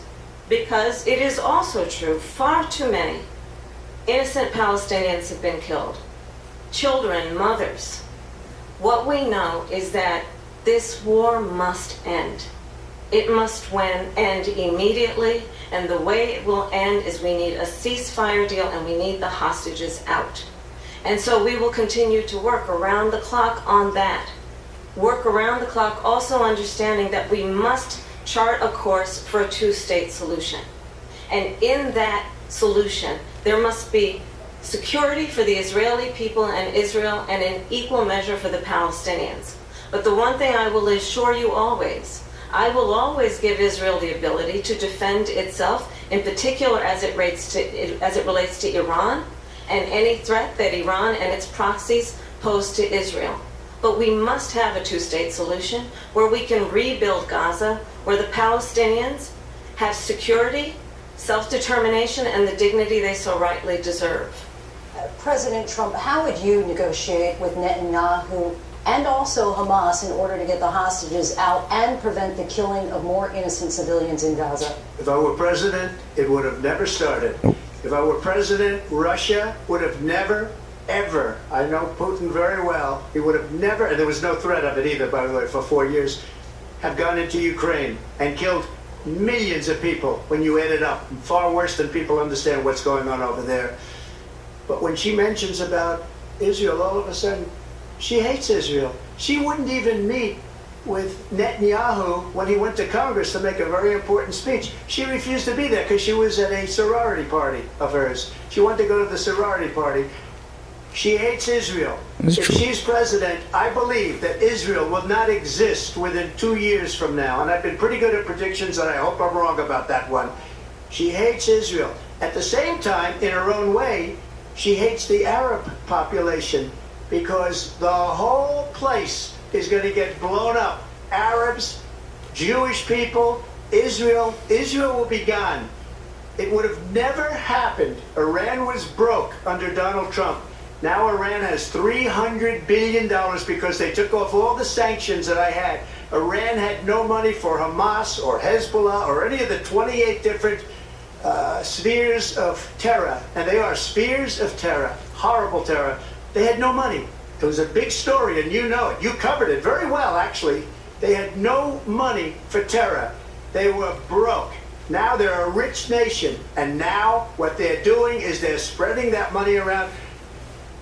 [SPEAKER 8] Because it is also true, far too many innocent Palestinians have been killed. Children, mothers. What we know is that this war must end. It must end immediately, and the way it will end is we need a ceasefire deal and we need the hostages out. And so we will continue to work around the clock on that. Work around the clock, also understanding that we must chart a course for a two-state solution. And in that solution, there must be security for the Israeli people and Israel, and an equal measure for the Palestinians. But the one thing I will assure you always, I will always give Israel the ability to defend itself, in particular as it relates to Iran and any threat that Iran and its proxies pose to Israel. But we must have a two-state solution where we can rebuild Gaza, where the Palestinians have security, self-determination, and the dignity they so rightly deserve.
[SPEAKER 6] President Trump, how would you negotiate with Netanyahu and also Hamas in order to get the hostages out and prevent the killing of more innocent civilians in Gaza?
[SPEAKER 9] If I were president, it would have never started. If I were president, Russia would have never, ever, I know Putin very well, he would have never, and there was no threat of it either, by the way, for 4 years, have gone into Ukraine and killed millions of people when you add it up. Far worse than people understand what's going on over there. But when she mentions about Israel, all of a sudden, she hates Israel. She wouldn't even meet with Netanyahu when he went to Congress to make a very important speech. She refused to be there because she was at a sorority party of hers. She wanted to go to the sorority party. She hates Israel.
[SPEAKER 2] That's
[SPEAKER 9] If
[SPEAKER 2] true.
[SPEAKER 9] she's president, I believe that Israel will not exist within 2 years from now. And I've been pretty good at predictions, and I hope I'm wrong about that one. She hates Israel. At the same time, in her own way, she hates the Arab population because the whole place is going to get blown up. Arabs, Jewish people, Israel will be gone. It would have never happened. Iran was broke under Donald Trump. Now Iran has $300 billion because they took off all the sanctions that I had. Iran had no money for Hamas or Hezbollah or any of the 28 different spheres of terror. And they are spheres of terror, horrible terror. They had no money. It was a big story, and you know it. You covered it very well, actually. They had no money for terror. They were broke. Now they're a rich nation, and now what they're doing is they're spreading that money around.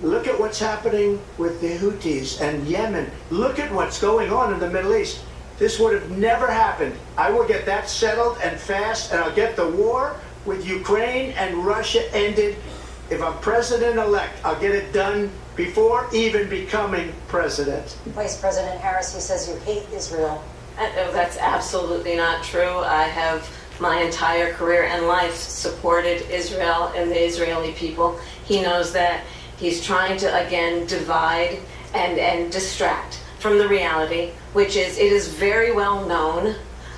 [SPEAKER 9] Look at what's happening with the Houthis and Yemen. Look at what's going on in the Middle East. This would have never happened. I will get that settled and fast, and I'll get the war with Ukraine and Russia ended. If I'm president-elect, I'll get it done before even becoming president.
[SPEAKER 6] Vice President Harris, he says you hate Israel.
[SPEAKER 8] That's absolutely not true. I have my entire career and life supported Israel and the Israeli people. He knows that. He's trying to, again, divide and distract from the reality, which is it is very well known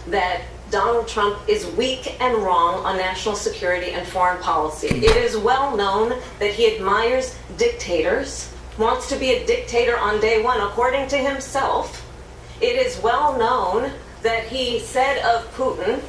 [SPEAKER 8] that Donald Trump is weak and wrong on national security and foreign policy. It is well known that he admires dictators, wants to be a dictator on day one, according to himself. It is well known that he said of Putin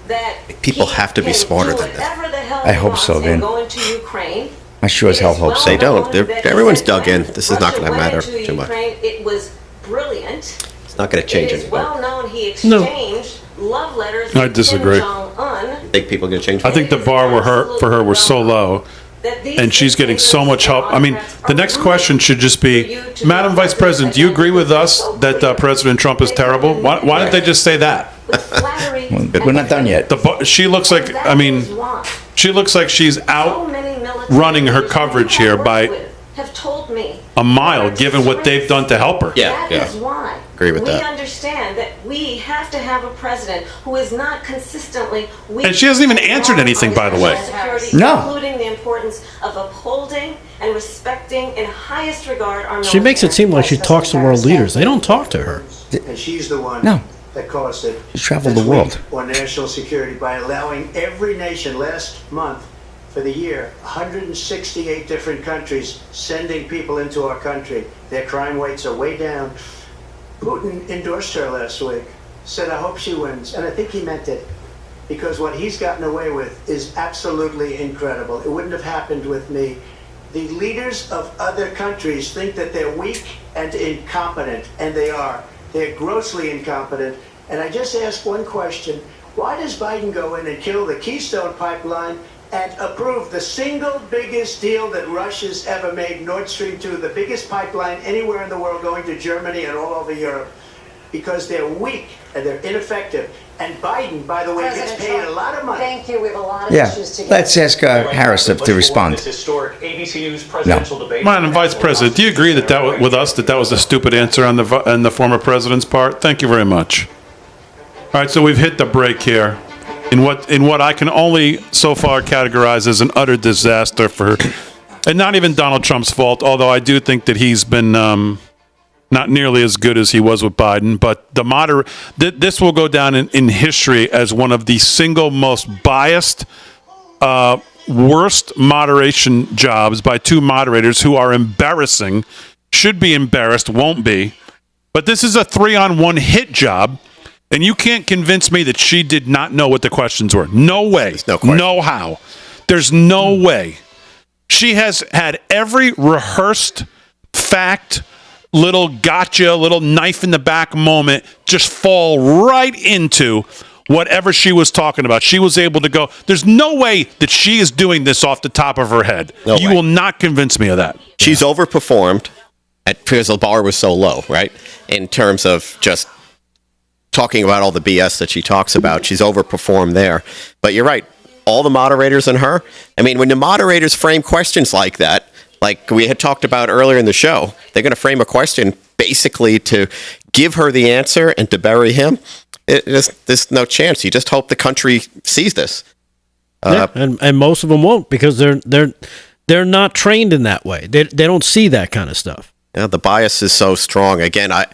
[SPEAKER 8] that
[SPEAKER 3] People have to be smarter than that.
[SPEAKER 2] I hope so, Vin.
[SPEAKER 8] Go into Ukraine.
[SPEAKER 2] I sure as hell hope so.
[SPEAKER 3] They don't. Everyone's dug in. This is not going to matter too much.
[SPEAKER 8] It was brilliant.
[SPEAKER 3] It's not going to change
[SPEAKER 8] It is
[SPEAKER 3] anything.
[SPEAKER 8] well known he exchanged love letters
[SPEAKER 1] I
[SPEAKER 8] with
[SPEAKER 1] disagree.
[SPEAKER 8] Kim Jong-un.
[SPEAKER 3] Think people are going to change?
[SPEAKER 1] I think the bar for her was so low, and she's getting so much help. I mean, the next question should just be, Madam Vice President, do you agree with us that President Trump is terrible? Why didn't they just say that?
[SPEAKER 2] We're not done yet.
[SPEAKER 1] She looks like, I mean, she looks like she's out running her coverage here by
[SPEAKER 8] have told me
[SPEAKER 1] a mile, given what they've done to help her.
[SPEAKER 8] That is why
[SPEAKER 3] Agree with
[SPEAKER 8] we
[SPEAKER 3] that.
[SPEAKER 8] understand that we have to have a president who is not consistently weak.
[SPEAKER 1] And she hasn't even answered anything, by the way.
[SPEAKER 8] Security,
[SPEAKER 2] No.
[SPEAKER 8] including the importance of upholding and respecting in highest regard our
[SPEAKER 4] She makes it seem like she talks to world leaders. They don't talk to her.
[SPEAKER 9] And she's the one
[SPEAKER 2] No.
[SPEAKER 9] that caused it.
[SPEAKER 2] She's traveled
[SPEAKER 9] This
[SPEAKER 2] the world.
[SPEAKER 9] week on national security by allowing every nation last month for the year, 168 different countries sending people into our country. Their crime rates are way down. Putin endorsed her last week, said, I hope she wins. And I think he meant it, because what he's gotten away with is absolutely incredible. It wouldn't have happened with me. The leaders of other countries think that they're weak and incompetent, and they are. They're grossly incompetent. And I just ask one question. Why does Biden go in and kill the Keystone Pipeline and approve the single biggest deal that Russia's ever made, Nord Stream 2, the biggest pipeline anywhere in the world going to Germany and all over Europe? Because they're weak and they're ineffective. And Biden, by the way, gets paid a lot of money.
[SPEAKER 6] Thank you. We have a lot of
[SPEAKER 2] Yeah.
[SPEAKER 6] issues to get
[SPEAKER 2] Let's ask Harris to respond.
[SPEAKER 7] This historic ABC News presidential debate.
[SPEAKER 1] Madam Vice President, do you agree that with us that was a stupid answer on the former president's part? Thank you very much. All right, so we've hit the break here in what I can only so far categorize as an utter disaster for her, and not even Donald Trump's fault. Although I do think that he's been not nearly as good as he was with Biden. But this will go down in history as one of the single most biased, worst moderation jobs by two moderators who are embarrassing, should be embarrassed, won't be. But this is a 3-on-1 hit job, and you can't convince me that she did not know what the questions were. No way.
[SPEAKER 3] no question.
[SPEAKER 1] No how. There's no way. She has had every rehearsed fact, little gotcha, little knife in the back moment just fall right into whatever she was talking about. She was able to go, there's no way that she is doing this off the top of her head.
[SPEAKER 3] No
[SPEAKER 1] you
[SPEAKER 3] way.
[SPEAKER 1] will not convince me of that.
[SPEAKER 3] She's overperformed because the bar was so low, right? In terms of just talking about all the BS that she talks about. She's overperformed there. But you're right. All the moderators and her. I mean, when the moderators frame questions like that, like we had talked about earlier in the show. They're going to frame a question basically to give her the answer and to bury him. There's no chance. You just hope the country sees this.
[SPEAKER 4] And most of them won't, because they're not trained in that way. They don't see that kind of stuff.
[SPEAKER 3] Yeah, the bias is so strong. Again, I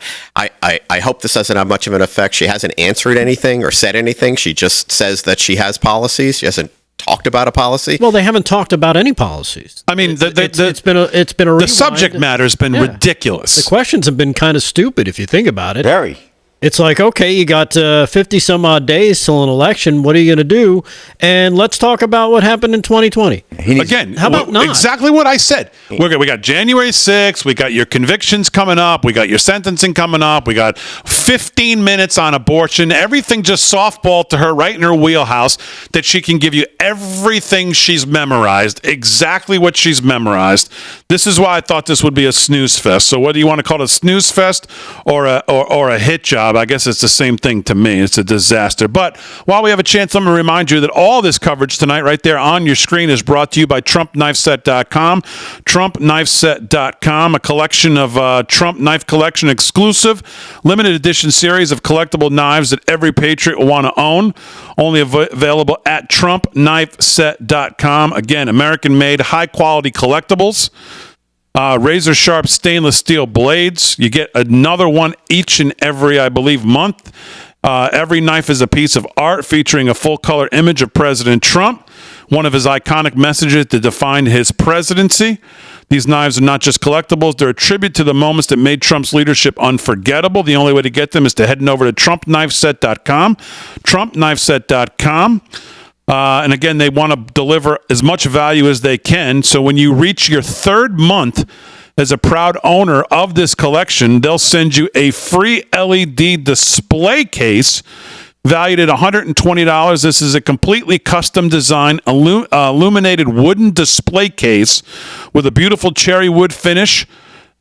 [SPEAKER 3] hope this doesn't have much of an effect. She hasn't answered anything or said anything. She just says that she has policies. She hasn't talked about a policy.
[SPEAKER 4] Well, they haven't talked about any policies.
[SPEAKER 1] I mean,
[SPEAKER 4] it's been a
[SPEAKER 1] the
[SPEAKER 4] rewind.
[SPEAKER 1] subject matter has been ridiculous.
[SPEAKER 4] The questions have been kind of stupid if you think about it.
[SPEAKER 2] Very.
[SPEAKER 4] It's like, okay, you got 50 some odd days till an election. What are you going to do? And let's talk about what happened in 2020.
[SPEAKER 1] Again,
[SPEAKER 4] how about not?
[SPEAKER 1] Exactly what I said. We got January 6th. We got your convictions coming up. We got your sentencing coming up. We got 15 minutes on abortion. Everything just softball to her right in her wheelhouse that she can give you everything she's memorized, exactly what she's memorized. This is why I thought this would be a snooze fest. So whether you want to call it a snooze fest or a hit job, I guess it's the same thing to me. It's a disaster. But while we have a chance, let me remind you that all this coverage tonight right there on your screen is brought to you by TrumpKnifeSet.com. TrumpKnifeSet.com, a collection of Trump Knife Collection exclusive, limited edition series of collectible knives that every patriot will want to own. Only available at TrumpKnifeSet.com. Again, American-made, high-quality collectibles. Razor sharp stainless steel blades. You get another one each and every, I believe, month. Every knife is a piece of art featuring a full color image of President Trump, one of his iconic messages to define his presidency. These knives are not just collectibles. They're a tribute to the moments that made Trump's leadership unforgettable. The only way to get them is to head over to TrumpKnifeSet.com. TrumpKnifeSet.com. And again, they want to deliver as much value as they can. So when you reach your third month as a proud owner of this collection, they'll send you a free LED display case valued at $120. This is a completely custom designed illuminated wooden display case with a beautiful cherry wood finish.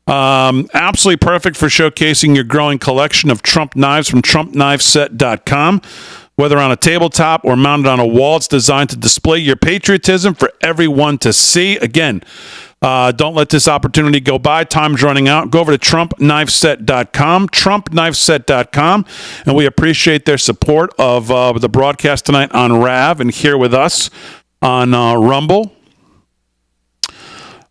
[SPEAKER 1] Absolutely perfect for showcasing your growing collection of Trump knives from TrumpKnifeSet.com. Whether on a tabletop or mounted on a wall, it's designed to display your patriotism for everyone to see. Again, don't let this opportunity go by. Time's running out. Go over to TrumpKnifeSet.com, TrumpKnifeSet.com, and we appreciate their support of the broadcast tonight on RAV and here with us on Rumble.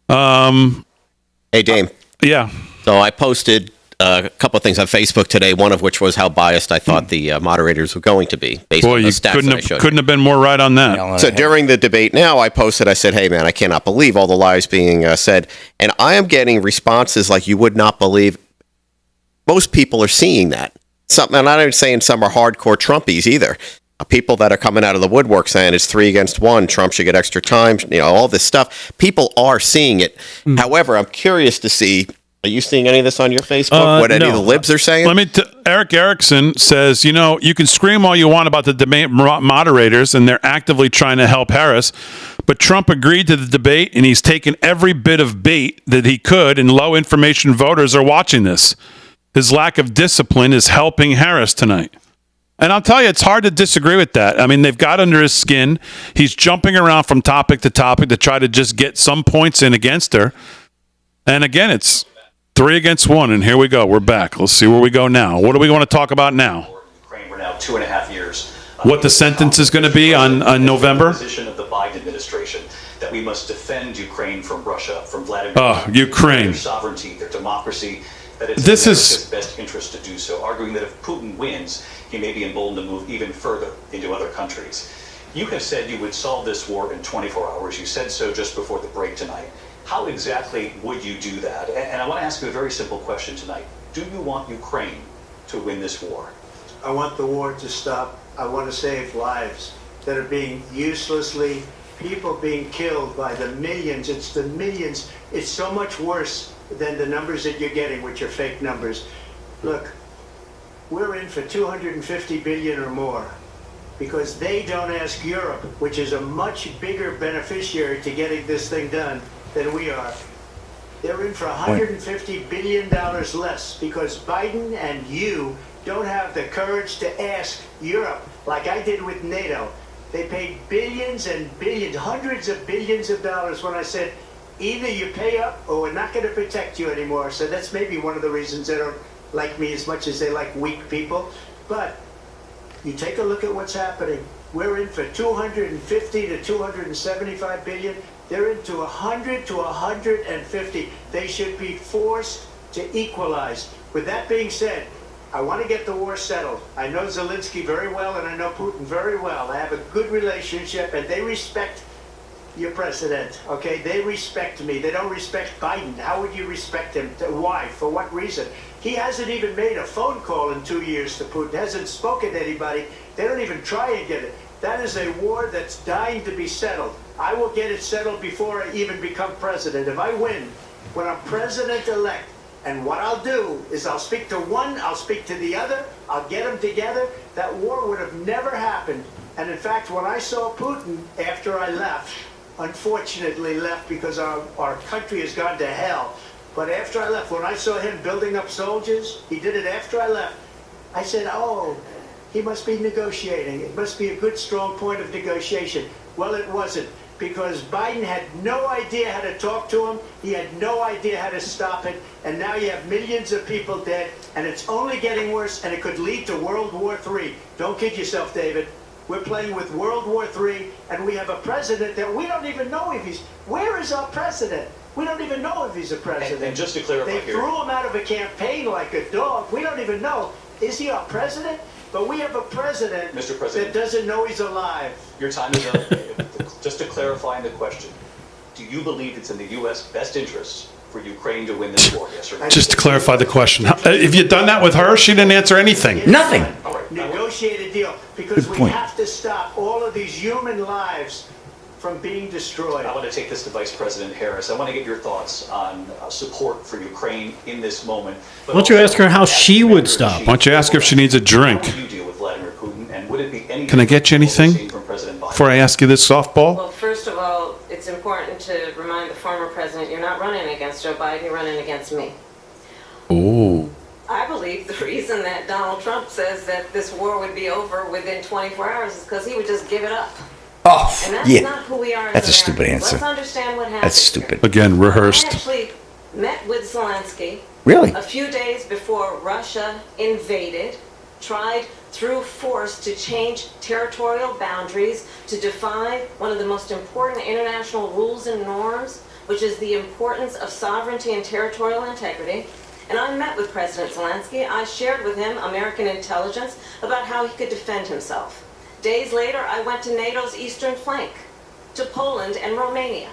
[SPEAKER 3] Hey, Dame.
[SPEAKER 1] Yeah.
[SPEAKER 3] So I posted a couple of things on Facebook today, one of which was how biased I thought the moderators were going to be based on the stats that I showed.
[SPEAKER 1] Couldn't have been more right on that.
[SPEAKER 3] So during the debate now, I posted, I said, hey, man, I cannot believe all the lies being said. And I am getting responses like you would not believe. Most people are seeing that. I'm not even saying some are hardcore Trumpies either. People that are coming out of the woodwork saying it's 3 against 1, Trump should get extra time, all this stuff. People are seeing it. However, I'm curious to see, are you seeing any of this on your Facebook? What any of the libs are saying?
[SPEAKER 1] Eric Erickson says, you can scream all you want about the debate moderators, and they're actively trying to help Harris. But Trump agreed to the debate, and he's taken every bit of bait that he could, and low information voters are watching this. His lack of discipline is helping Harris tonight. And I'll tell you, it's hard to disagree with that. I mean, they've got under his skin. He's jumping around from topic to topic to try to just get some points in against her. And again, it's 3 against 1, and here we go. We're back. Let's see where we go now. What do we want to talk about now?
[SPEAKER 7] Ukraine, we're now 2.5 years.
[SPEAKER 1] What the sentence is going to be on November?
[SPEAKER 7] The position of the Biden administration that we must defend Ukraine from Russia, from Vladimir.
[SPEAKER 1] Ukraine.
[SPEAKER 7] Their sovereignty, their democracy. That it's
[SPEAKER 1] This
[SPEAKER 7] in
[SPEAKER 1] is
[SPEAKER 7] America's best interest to do so, arguing that if Putin wins, he may be emboldened to move even further into other countries. You have said you would solve this war in 24 hours. You said so just before the break tonight. How exactly would you do that? And I want to ask you a very simple question tonight. Do you want Ukraine to win this war?
[SPEAKER 9] I want the war to stop. I want to save lives that are being uselessly, people being killed by the millions. It's the millions. It's so much worse than the numbers that you're getting, which are fake numbers. Look, we're in for 250 billion or more because they don't ask Europe, which is a much bigger beneficiary to getting this thing done than we are. They're in for $150 billion less because Biden and you don't have the courage to ask Europe like I did with NATO. They paid billions and billions, hundreds of billions of dollars when I said, either you pay up or we're not going to protect you anymore. So that's maybe one of the reasons they don't like me as much as they like weak people. But you take a look at what's happening. We're in for 250 to 275 billion. They're into 100 to 150. They should be forced to equalize. With that being said, I want to get the war settled. I know Zelensky very well, and I know Putin very well. I have a good relationship, and they respect your president, okay? They respect me. They don't respect Biden. How would you respect him? Why? For what reason? He hasn't even made a phone call in 2 years to Putin, hasn't spoken to anybody. They don't even try and get it. That is a war that's dying to be settled. I will get it settled before I even become president. If I win, when I'm president-elect, and what I'll do is I'll speak to one, I'll speak to the other, I'll get them together. That war would have never happened. And in fact, when I saw Putin after I left, unfortunately left because our country has gone to hell. But after I left, when I saw him building up soldiers, he did it after I left. I said, oh, he must be negotiating. It must be a good, strong point of negotiation. Well, it wasn't, because Biden had no idea how to talk to him. He had no idea how to stop it. And now you have millions of people dead, and it's only getting worse, and it could lead to World War III. Don't kid yourself, David. We're playing with World War III, and we have a president that we don't even know if he's... Where is our president? We don't even know if he's a president.
[SPEAKER 7] And just to clarify
[SPEAKER 9] they
[SPEAKER 7] here...
[SPEAKER 9] threw him out of a campaign like a dog. We don't even know. Is he our president? But we have a president,
[SPEAKER 7] Mr. President,
[SPEAKER 9] that doesn't know he's alive.
[SPEAKER 7] Your time is up. Just to clarify the question, do you believe it's in the U.S. best interest for Ukraine to win this war, yes or no?
[SPEAKER 1] Just to clarify the question, if you'd done that with her, she didn't answer anything.
[SPEAKER 2] Nothing.
[SPEAKER 7] All right.
[SPEAKER 9] Negotiate a deal, because
[SPEAKER 2] Good
[SPEAKER 9] we
[SPEAKER 2] point.
[SPEAKER 9] have to stop all of these human lives from being destroyed.
[SPEAKER 7] I want to take this to Vice President Harris. I want to get your thoughts on support for Ukraine in this moment.
[SPEAKER 4] Why don't you ask her how she would stop?
[SPEAKER 1] Why don't you ask her if she needs a drink?
[SPEAKER 7] How would you deal with Vladimir Putin, and would it be any
[SPEAKER 1] Can I get you
[SPEAKER 7] different from what we've
[SPEAKER 1] anything
[SPEAKER 7] seen from President Biden?
[SPEAKER 1] before I ask you this softball?
[SPEAKER 8] Well, first of all, it's important to remind the former president you're not running against Joe Biden, you're running against me.
[SPEAKER 1] Oh.
[SPEAKER 8] I believe the reason that Donald Trump says that this war would be over within 24 hours is because he would just give it up.
[SPEAKER 2] Oh,
[SPEAKER 8] And that's
[SPEAKER 2] yeah.
[SPEAKER 8] not who we are as
[SPEAKER 2] That's a stupid
[SPEAKER 8] Americans.
[SPEAKER 2] answer.
[SPEAKER 8] Let's understand what happened.
[SPEAKER 2] That's stupid.
[SPEAKER 1] Again,
[SPEAKER 8] I
[SPEAKER 1] rehearsed.
[SPEAKER 8] actually met with Zelensky
[SPEAKER 2] Really?
[SPEAKER 8] a few days before Russia invaded, tried through force to change territorial boundaries, to define one of the most important international rules and norms, which is the importance of sovereignty and territorial integrity. And I met with President Zelensky. I shared with him American intelligence about how he could defend himself. Days later, I went to NATO's eastern flank, to Poland and Romania.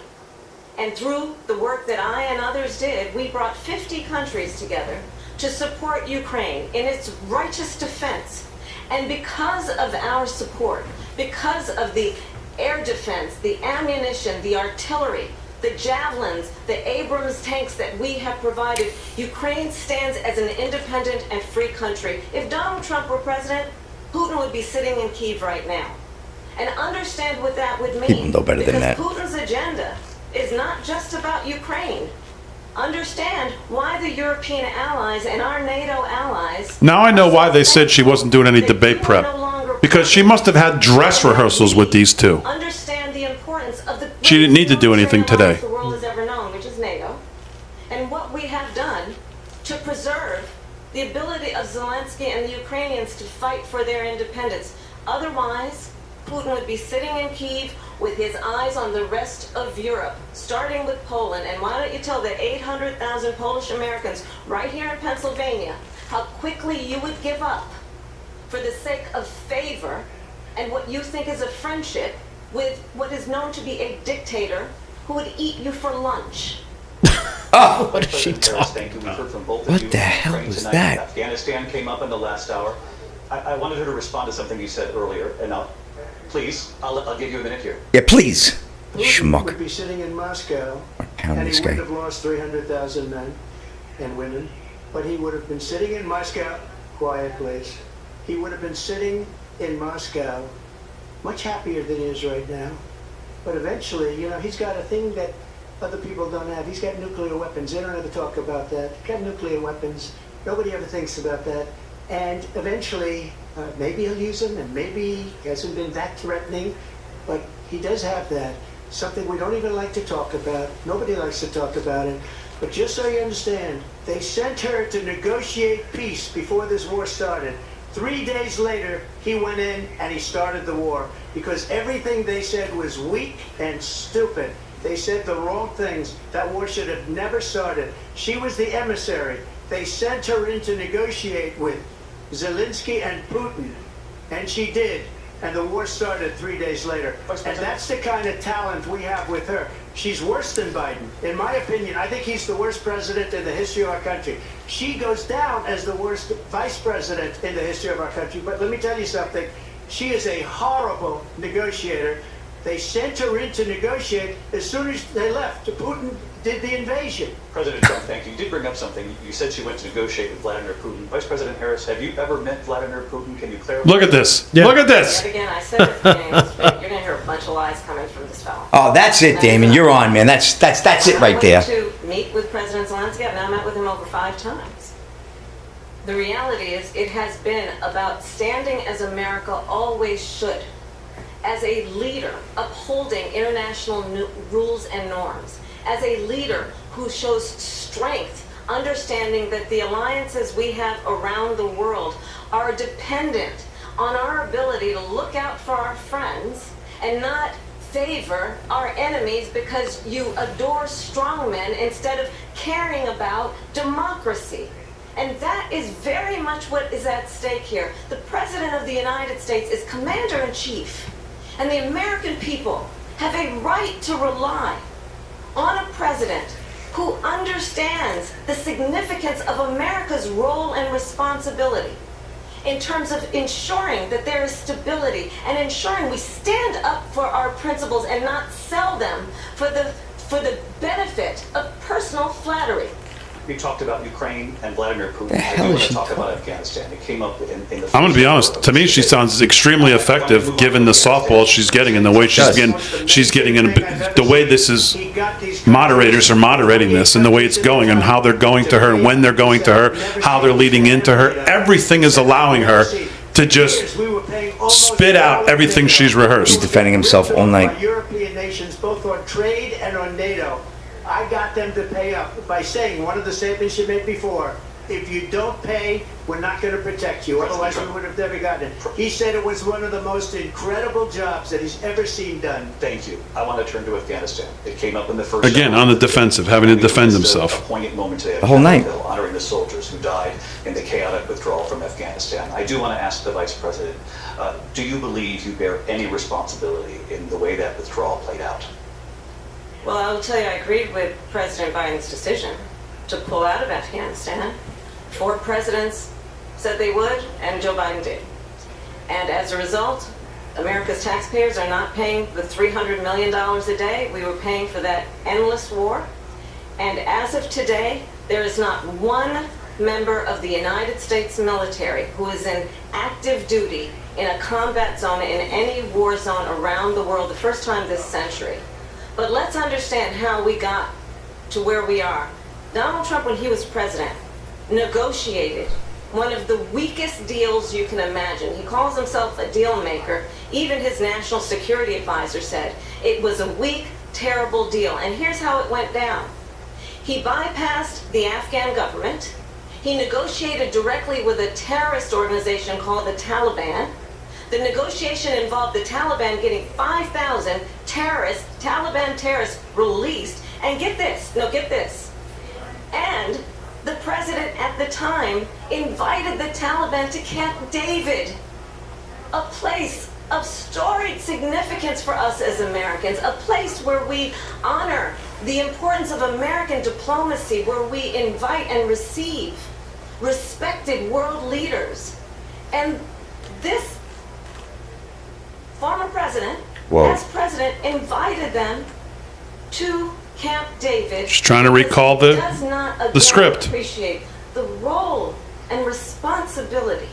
[SPEAKER 8] And through the work that I and others did, we brought 50 countries together to support Ukraine in its righteous defense. And because of our support, because of the air defense, the ammunition, the artillery, the javelins, the Abrams tanks that we have provided, Ukraine stands as an independent and free country. If Donald Trump were president, Putin would be sitting in Kyiv right now. And understand what that would mean.
[SPEAKER 2] People know better than that.
[SPEAKER 8] Because Putin's agenda is not just about Ukraine. Understand why the European allies and our NATO allies...
[SPEAKER 1] Now I know why they said she wasn't doing any debate prep. Because she must have had dress rehearsals with these two.
[SPEAKER 8] Understand the importance of the...
[SPEAKER 1] She didn't need to do anything today.
[SPEAKER 8] ...the world has ever known, which is NATO. And what we have done to preserve the ability of Zelensky and the Ukrainians to fight for their independence. Otherwise, Putin would be sitting in Kyiv with his eyes on the rest of Europe, starting with Poland. And why don't you tell the 800,000 Polish Americans right here in Pennsylvania how quickly you would give up for the sake of favor and what you think is a friendship with what is known to be a dictator who would eat you for lunch.
[SPEAKER 2] Oh,
[SPEAKER 4] What is she
[SPEAKER 7] President Harris,
[SPEAKER 4] talking
[SPEAKER 7] thank you. We've
[SPEAKER 4] about?
[SPEAKER 7] heard from both of
[SPEAKER 2] What
[SPEAKER 7] you.
[SPEAKER 2] the hell
[SPEAKER 7] Ukraine
[SPEAKER 2] was
[SPEAKER 7] tonight.
[SPEAKER 2] that?
[SPEAKER 7] Afghanistan came up in the last hour. I wanted her to respond to something you said earlier, and please, I'll give you a minute here.
[SPEAKER 2] Yeah, please.
[SPEAKER 9] Putin would
[SPEAKER 2] Schmuck.
[SPEAKER 9] be sitting in Moscow,
[SPEAKER 2] Pound
[SPEAKER 9] and
[SPEAKER 2] this
[SPEAKER 9] he
[SPEAKER 2] guy.
[SPEAKER 9] wouldn't have lost 300,000 men and women, but he would have been sitting in Moscow, quiet place. He would have been sitting in Moscow, much happier than he is right now. But eventually, he's got a thing that other people don't have. He's got nuclear weapons. They don't ever talk about that. He's got nuclear weapons. Nobody ever thinks about that. And eventually, maybe he'll use them, and maybe he hasn't been that threatening, but he does have that. something we don't even like to talk about. Nobody likes to talk about it. But just so you understand, they sent her to negotiate peace before this war started. 3 days later, he went in and he started the war because everything they said was weak and stupid. They said the wrong things. That war should have never started. She was the emissary. They sent her in to negotiate with Zelensky and Putin, and she did. And the war started 3 days later. And that's the kind of talent we have with her. She's worse than Biden. In my opinion, I think he's the worst president in the history of our country. She goes down as the worst vice president in the history of our country. But let me tell you something. She is a horrible negotiator. They sent her in to negotiate as soon as they left. Putin did the invasion.
[SPEAKER 7] President Trump, thank you. You did bring up something. You said she went to negotiate with Vladimir Putin. Vice President Harris, have you ever met Vladimir Putin? Can you clarify?
[SPEAKER 1] Look at this. Yeah. Look at this.
[SPEAKER 8] Yet again, I said it, James, but you're going to hear a bunch of lies coming from this fellow.
[SPEAKER 2] Oh, that's it, Damon. You're on, man. That's it right there.
[SPEAKER 8] I went to meet with President Zelensky. I've now met with him over 5 times. The reality is it has been about standing as America always should, as a leader upholding international rules and norms, as a leader who shows strength, understanding that the alliances we have around the world are dependent on our ability to look out for our friends and not favor our enemies because you adore strongmen instead of caring about democracy. And that is very much what is at stake here. The President of the United States is Commander-in-Chief, and the American people have a right to rely on a president who understands the significance of America's role and responsibility in terms of ensuring that there is stability and ensuring we stand up for our principles and not sell them for the benefit of personal flattery.
[SPEAKER 7] You talked about Ukraine and Vladimir Putin. I do want to talk about Afghanistan. It came up in the.
[SPEAKER 1] I'm going to be honest. To me, she sounds extremely effective, given the softball she's getting and the way she's getting in. The way this is, moderators are moderating this, and the way it's going, and how they're going to her, and when they're going to her, how they're leading into her. Everything is allowing her to just spit out everything she's rehearsed.
[SPEAKER 2] He's defending himself all night.
[SPEAKER 9] European nations, both on trade and on NATO. I got them to pay up by saying one of the statements you made before, if you don't pay, we're not going to protect you. Otherwise, we would have never gotten it. He said it was one of the most incredible jobs that he's ever seen done.
[SPEAKER 7] Thank you. I want to turn to Afghanistan. It came up in the first.
[SPEAKER 1] Again, on the defensive, having to defend himself.
[SPEAKER 7] A poignant moment today.
[SPEAKER 2] The whole night.
[SPEAKER 7] Honoring the soldiers who died in the chaotic withdrawal from Afghanistan. I do want to ask the Vice President, do you believe you bear any responsibility in the way that withdrawal played out?
[SPEAKER 8] Well, I will tell you, I agreed with President Biden's decision to pull out of Afghanistan. 4 presidents said they would, and Joe Biden did. And as a result, America's taxpayers are not paying the $300 million a day we were paying for that endless war. And as of today, there is not one member of the United States military who is in active duty in a combat zone in any war zone around the world, the first time this century. But let's understand how we got to where we are. Donald Trump, when he was president, negotiated one of the weakest deals you can imagine. He calls himself a deal maker. Even his national security advisor said it was a weak, terrible deal. And here's how it went down. He bypassed the Afghan government. He negotiated directly with a terrorist organization called the Taliban. The negotiation involved the Taliban getting 5,000 Taliban terrorists released. And get this. And the president at the time invited the Taliban to Camp David, a place of storied significance for us as Americans, a place where we honor the importance of American diplomacy, where we invite and receive respected world leaders. And this former president, as president, invited them to Camp David.
[SPEAKER 1] Just trying to recall the script.
[SPEAKER 8] Appreciate the role and responsibility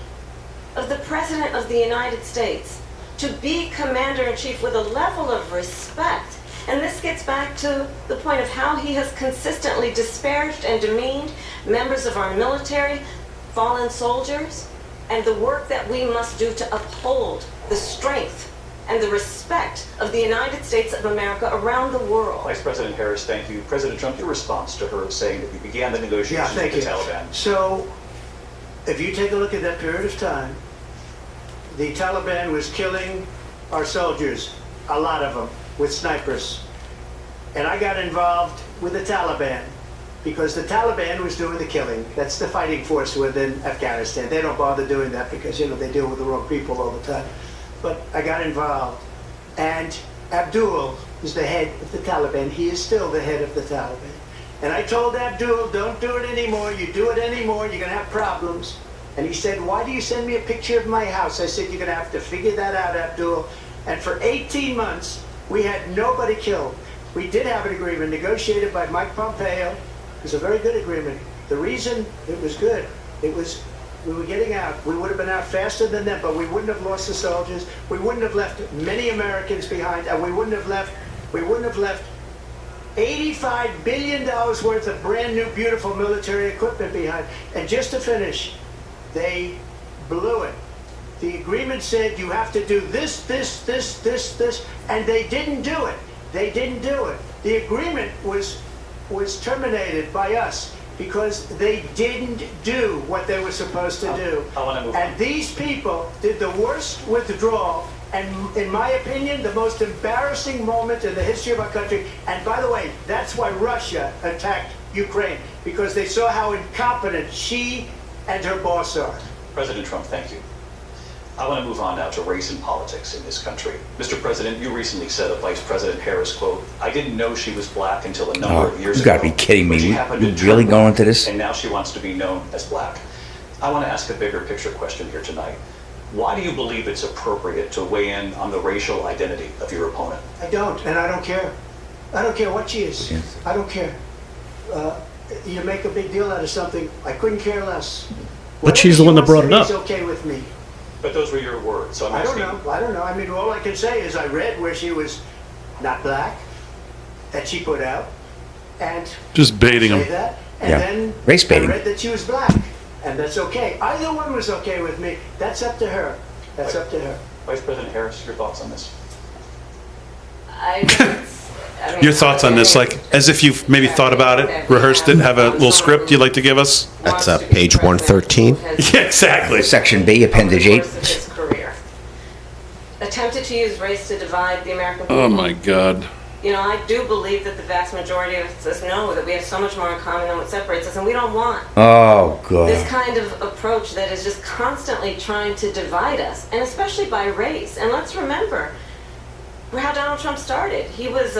[SPEAKER 8] of the President of the United States to be Commander-in-Chief with a level of respect. And this gets back to the point of how he has consistently disparaged and demeaned members of our military, fallen soldiers, and the work that we must do to uphold the strength and the respect of the United States of America around the world.
[SPEAKER 7] Vice President Harris, thank you. President Trump, your response to her saying that you began the negotiations with the Taliban.
[SPEAKER 9] So, if you take a look at that period of time, the Taliban was killing our soldiers, a lot of them, with snipers. And I got involved with the Taliban because the Taliban was doing the killing. That's the fighting force within Afghanistan. They don't bother doing that because, they deal with the wrong people all the time. But I got involved. And Abdul is the head of the Taliban. He is still the head of the Taliban. And I told Abdul, don't do it anymore. You do it anymore, you're going to have problems. And he said, why do you send me a picture of my house? I said, you're going to have to figure that out, Abdul. And for 18 months, we had nobody killed. We did have an agreement negotiated by Mike Pompeo. It was a very good agreement. The reason it was good, we were getting out. We would have been out faster than them, but we wouldn't have lost the soldiers. We wouldn't have left many Americans behind, and we wouldn't have left $85 billion worth of brand new, beautiful military equipment behind. And just to finish, they blew it. The agreement said you have to do this, and they didn't do it. They didn't do it. The agreement was terminated by us because they didn't do what they were supposed to do. And these people did the worst withdrawal, and in my opinion, the most embarrassing moment in the history of our country. And by the way, that's why Russia attacked Ukraine, because they saw how incompetent she and her boss are.
[SPEAKER 7] President Trump, thank you. I want to move on now to race and politics in this country. Mr. President, you recently said of Vice President Harris, quote, I didn't know she was black until a number of years ago.
[SPEAKER 2] You gotta be kidding me. You really going to this?
[SPEAKER 7] And now she wants to be known as black. I want to ask a bigger picture question here tonight. Why do you believe it's appropriate to weigh in on the racial identity of your opponent?
[SPEAKER 9] I don't, and I don't care. I don't care what she is. Yes. I don't care. You make a big deal out of something, I couldn't care less.
[SPEAKER 4] But she's the one that brought it up.
[SPEAKER 9] It's okay with me.
[SPEAKER 7] But those were your words, so I'm asking.
[SPEAKER 9] I don't know. I mean, all I can say is I read where she was not black, that she put out, and
[SPEAKER 1] just baiting them.
[SPEAKER 9] And then
[SPEAKER 2] race baiting.
[SPEAKER 9] I read that she was black, and that's okay. Either one was okay with me. That's up to her. That's up to her.
[SPEAKER 7] Vice President Harris, your thoughts on this?
[SPEAKER 1] Your thoughts on this, like as if you've maybe thought about it, rehearsed it, have a little script you'd like to give us?
[SPEAKER 3] That's page 113.
[SPEAKER 1] Yeah, exactly.
[SPEAKER 2] Section B, appendage 8.
[SPEAKER 8] Attempted to use race to divide the American people.
[SPEAKER 1] Oh my God.
[SPEAKER 8] I do believe that the vast majority of us know that we have so much more in common than what separates us, and we don't want this kind of approach that is just constantly trying to divide us, and especially by race. And let's remember how Donald Trump started. He was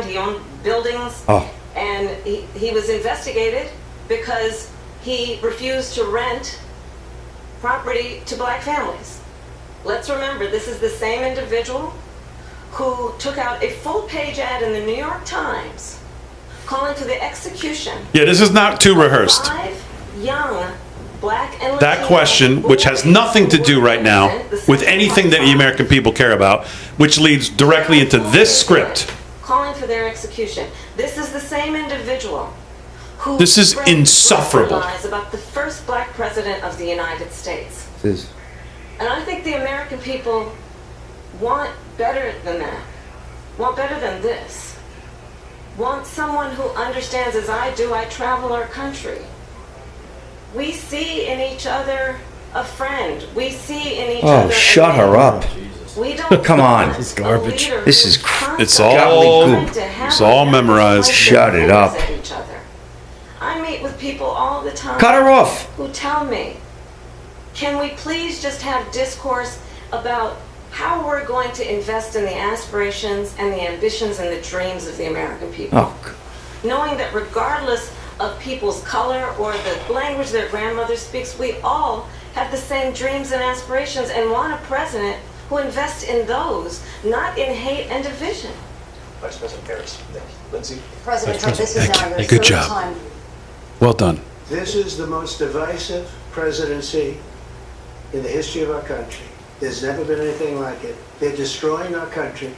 [SPEAKER 8] he owned buildings, and he was investigated because he refused to rent property to black families. Let's remember, this is the same individual who took out a full-page ad in the New York Times calling for the execution.
[SPEAKER 1] Yeah, this is not too rehearsed.
[SPEAKER 8] 5 young black and
[SPEAKER 1] that question, which has nothing to do right now with anything that the American people care about, which leads directly into this script.
[SPEAKER 8] Calling for their execution. This is the same individual who
[SPEAKER 1] this is insufferable.
[SPEAKER 8] Lies about the first black president of the United States.
[SPEAKER 2] This.
[SPEAKER 8] And I think the American people want better than that. Want better than this. Want someone who understands, as I do, I travel our country. We see in each other a friend. We see in each other.
[SPEAKER 2] Oh, shut her up.
[SPEAKER 8] We don't
[SPEAKER 2] come on.
[SPEAKER 4] This is garbage.
[SPEAKER 2] This is
[SPEAKER 1] it's all memorized.
[SPEAKER 2] Shut it up.
[SPEAKER 8] I meet with people all the time.
[SPEAKER 2] Cut her off.
[SPEAKER 8] Who tell me, can we please just have discourse about how we're going to invest in the aspirations and the ambitions and the dreams of the American people?
[SPEAKER 2] Oh.
[SPEAKER 8] Knowing that regardless of people's color or the language their grandmother speaks, we all have the same dreams and aspirations and want a president who invests in those, not in hate and division.
[SPEAKER 7] Vice President Harris, thank you. Lindsay?
[SPEAKER 6] President Trump, this is now your
[SPEAKER 1] Good
[SPEAKER 6] third
[SPEAKER 1] job.
[SPEAKER 6] time.
[SPEAKER 1] Well done.
[SPEAKER 9] This is the most divisive presidency in the history of our country. There's never been anything like it. They're destroying our country,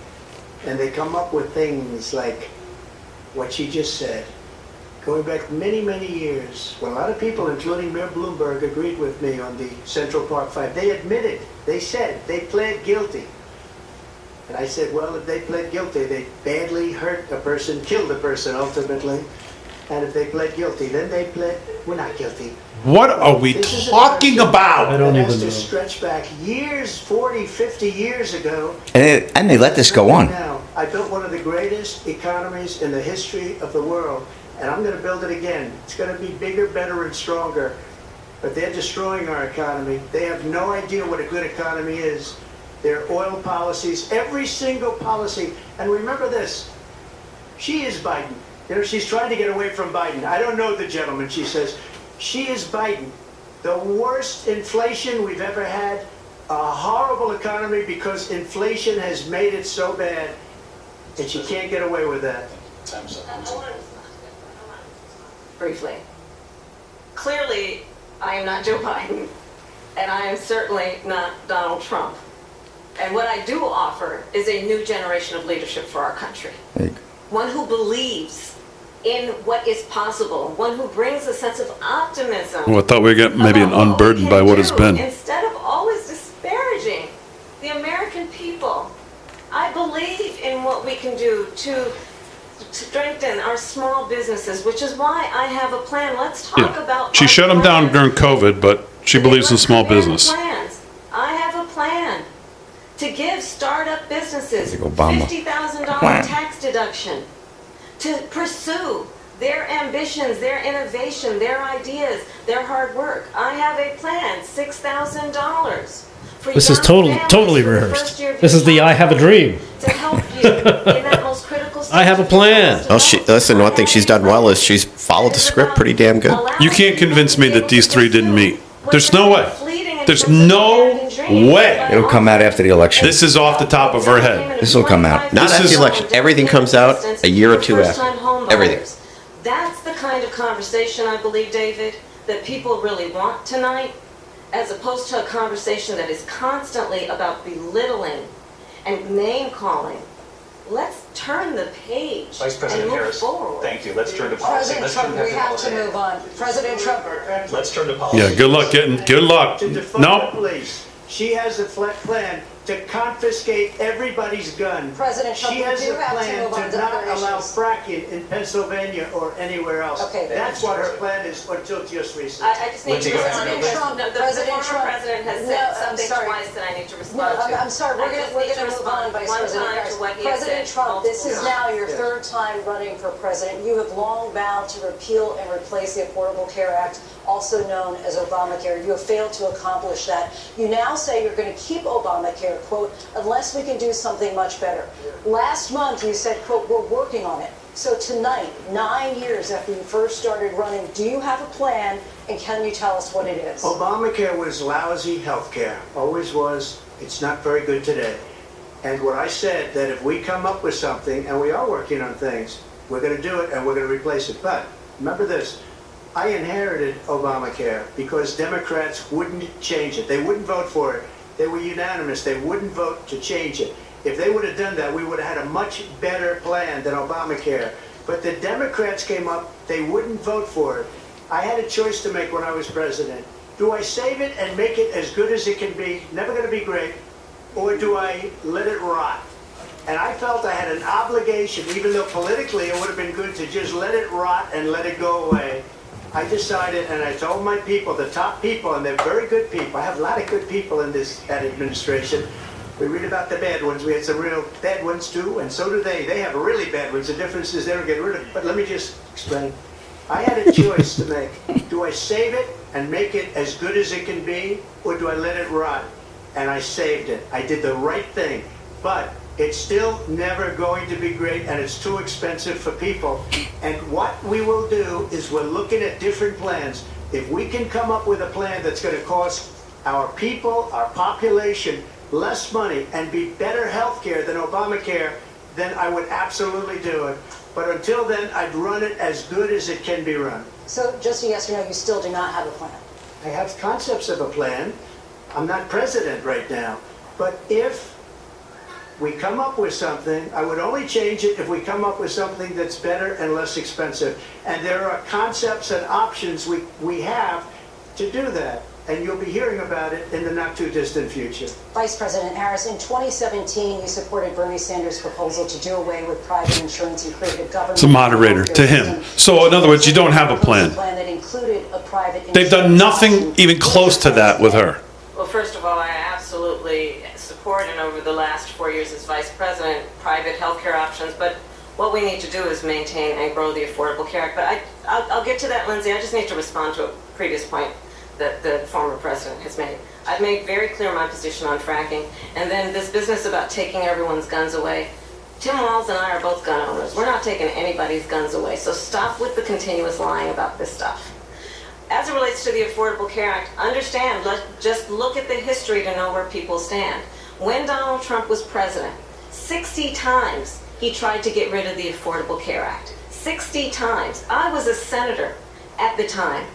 [SPEAKER 9] and they come up with things like what she just said. going back many, many years, when a lot of people, including Mayor Bloomberg, agreed with me on the Central Park Five, they admitted, they said, they pled guilty. And I said, well, if they pled guilty, they badly hurt a person, killed a person ultimately. And if they pled guilty, then they pled, we're not guilty.
[SPEAKER 1] What are we talking about?
[SPEAKER 4] I don't even know.
[SPEAKER 9] To stretch back years, 40, 50 years ago.
[SPEAKER 2] And they let this go on.
[SPEAKER 9] Now, I built one of the greatest economies in the history of the world, and I'm going to build it again. It's going to be bigger, better, and stronger. But they're destroying our economy. They have no idea what a good economy is. Their oil policies, every single policy. And remember this, she is Biden. You know, she's trying to get away from Biden. I don't know the gentleman, she says. She is Biden. The worst inflation we've ever had, a horrible economy because inflation has made it so bad, and she can't get away with that.
[SPEAKER 8] Briefly. Clearly, I am not Joe Biden, and I am certainly not Donald Trump. And what I do offer is a new generation of leadership for our country. One who believes in what is possible, one who brings a sense of optimism.
[SPEAKER 1] Well, I thought we got maybe an unburdened by what has been.
[SPEAKER 8] Instead of always disparaging the American people, I believe in what we can do to strengthen our small businesses, which is why I have a plan. Let's talk about.
[SPEAKER 1] She shut them down during COVID, but she believes in small business.
[SPEAKER 8] I have a plan to give startup businesses
[SPEAKER 2] Obama.
[SPEAKER 8] $50,000 tax deduction, to pursue their ambitions, their innovation, their ideas, their hard work. I have a plan, $6,000.
[SPEAKER 4] This is totally rehearsed. This is the I have a dream.
[SPEAKER 8] To help you in that most critical stage.
[SPEAKER 4] I have a plan.
[SPEAKER 3] Well, listen, one thing she's done well is she's followed the script pretty damn good.
[SPEAKER 1] You can't convince me that these three didn't meet. There's no way. There's no way.
[SPEAKER 2] It'll come out after the election.
[SPEAKER 1] This is off the top of her head.
[SPEAKER 2] This will come out.
[SPEAKER 3] Not after the election. Everything comes out a year or two after. Everything.
[SPEAKER 8] That's the kind of conversation, I believe, David, that people really want tonight, as opposed to a conversation that is constantly about belittling and name-calling. Let's turn the page
[SPEAKER 7] Vice President
[SPEAKER 8] and move
[SPEAKER 7] Harris,
[SPEAKER 8] forward.
[SPEAKER 7] thank you. Let's turn to policy.
[SPEAKER 6] President
[SPEAKER 7] Let's
[SPEAKER 6] Trump,
[SPEAKER 7] turn
[SPEAKER 6] we have to move on. President Trump.
[SPEAKER 7] Let's turn to policy.
[SPEAKER 1] Yeah, good luck getting, good luck.
[SPEAKER 9] To defund the
[SPEAKER 1] Nope.
[SPEAKER 9] police. She has a plan to confiscate everybody's gun.
[SPEAKER 6] President Trump,
[SPEAKER 9] she
[SPEAKER 6] we
[SPEAKER 9] has
[SPEAKER 6] do
[SPEAKER 9] a
[SPEAKER 6] have to
[SPEAKER 9] plan
[SPEAKER 6] move on
[SPEAKER 9] to
[SPEAKER 6] to
[SPEAKER 9] not
[SPEAKER 6] other
[SPEAKER 9] allow
[SPEAKER 6] issues.
[SPEAKER 9] fracking in Pennsylvania or anywhere else.
[SPEAKER 6] Okay.
[SPEAKER 9] That's what her plan is until just recently.
[SPEAKER 8] I just need
[SPEAKER 7] Lindsay,
[SPEAKER 8] to
[SPEAKER 7] go ahead.
[SPEAKER 8] respond.
[SPEAKER 6] President Trump,
[SPEAKER 8] No, the
[SPEAKER 6] President
[SPEAKER 8] former
[SPEAKER 6] Trump.
[SPEAKER 8] president has
[SPEAKER 6] No,
[SPEAKER 8] said
[SPEAKER 6] I'm
[SPEAKER 8] something
[SPEAKER 6] sorry.
[SPEAKER 8] twice that I need to
[SPEAKER 6] No,
[SPEAKER 8] respond to.
[SPEAKER 6] I'm sorry. We're going to move on, Vice President Harris. President Trump, this is now your third time running for president. You have long vowed to repeal and replace the Affordable Care Act, also known as Obamacare. You have failed to accomplish that. You now say you're going to keep Obamacare, quote, unless we can do something much better. Last month you said, quote, we're working on it. So tonight, 9 years after you first started running, do you have a plan, and can you tell us what it is?
[SPEAKER 9] Obamacare was lousy health care. Always was. It's not very good today. And what I said, that if we come up with something, and we are working on things, we're going to do it and we're going to replace it. But remember this, I inherited Obamacare because Democrats wouldn't change it. They wouldn't vote for it. They were unanimous. They wouldn't vote to change it. If they would have done that, we would have had a much better plan than Obamacare. But the Democrats came up, they wouldn't vote for it. I had a choice to make when I was president. Do I save it and make it as good as it can be, never going to be great, or do I let it rot? And I felt I had an obligation, even though politically it would have been good to just let it rot and let it go away. I decided, and I told my people, the top people, and they're very good people. I have a lot of good people in that administration. We read about the bad ones. We had some real bad ones too, and so do they. They have really bad ones. The difference is they don't get rid of it. But let me just explain. I had a choice to make. Do I save it and make it as good as it can be, or do I let it rot? And I saved it. I did the right thing. But it's still never going to be great, and it's too expensive for people. And what we will do is we're looking at different plans. If we can come up with a plan that's going to cost our people, our population, less money and be better health care than Obamacare, then I would absolutely do it. But until then, I'd run it as good as it can be run.
[SPEAKER 6] So just a yes or no, you still do not have a plan?
[SPEAKER 9] I have concepts of a plan. I'm not president right now. But if we come up with something. I would only change it if we come up with something that's better and less expensive. And there are concepts and options we have to do that. And you'll be hearing about it in the not too distant future.
[SPEAKER 6] Vice President Harris, in 2017, you supported Bernie Sanders' proposal to do away with private insurance and create a government.
[SPEAKER 1] It's a moderator to him. So in other words, you don't have a plan.
[SPEAKER 6] That included a private.
[SPEAKER 1] They've done nothing even close to that with her.
[SPEAKER 8] Well, first of all, I absolutely support, and over the last 4 years as vice president, private healthcare options. But what we need to do is maintain and grow the Affordable Care Act. But I'll get to that, Lindsay. I just need to respond to a previous point that the former president has made. I've made very clear my position on fracking, and then this business about taking everyone's guns away. Tim Walz and I are both gun owners. We're not taking anybody's guns away, so stop with the continuous lying about this stuff. As it relates to the Affordable Care Act, understand, just look at the history to know where people stand. When Donald Trump was president, 60 times he tried to get rid of the Affordable Care Act. 60 times. I was a senator at the time.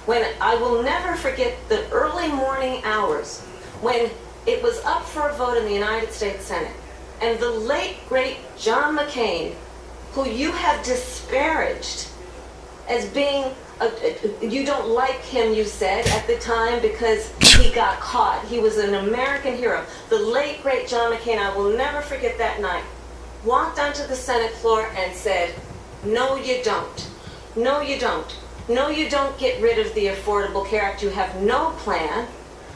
[SPEAKER 8] When I will never forget the early morning hours when it was up for a vote in the United States Senate, and the late, great John McCain, who you have disparaged as being, you don't like him, you said, at the time because he got caught. He was an American hero. The late, great John McCain, I will never forget that night, walked onto the Senate floor and said, no, you don't. No, you don't. No, you don't get rid of the Affordable Care Act. You have no plan.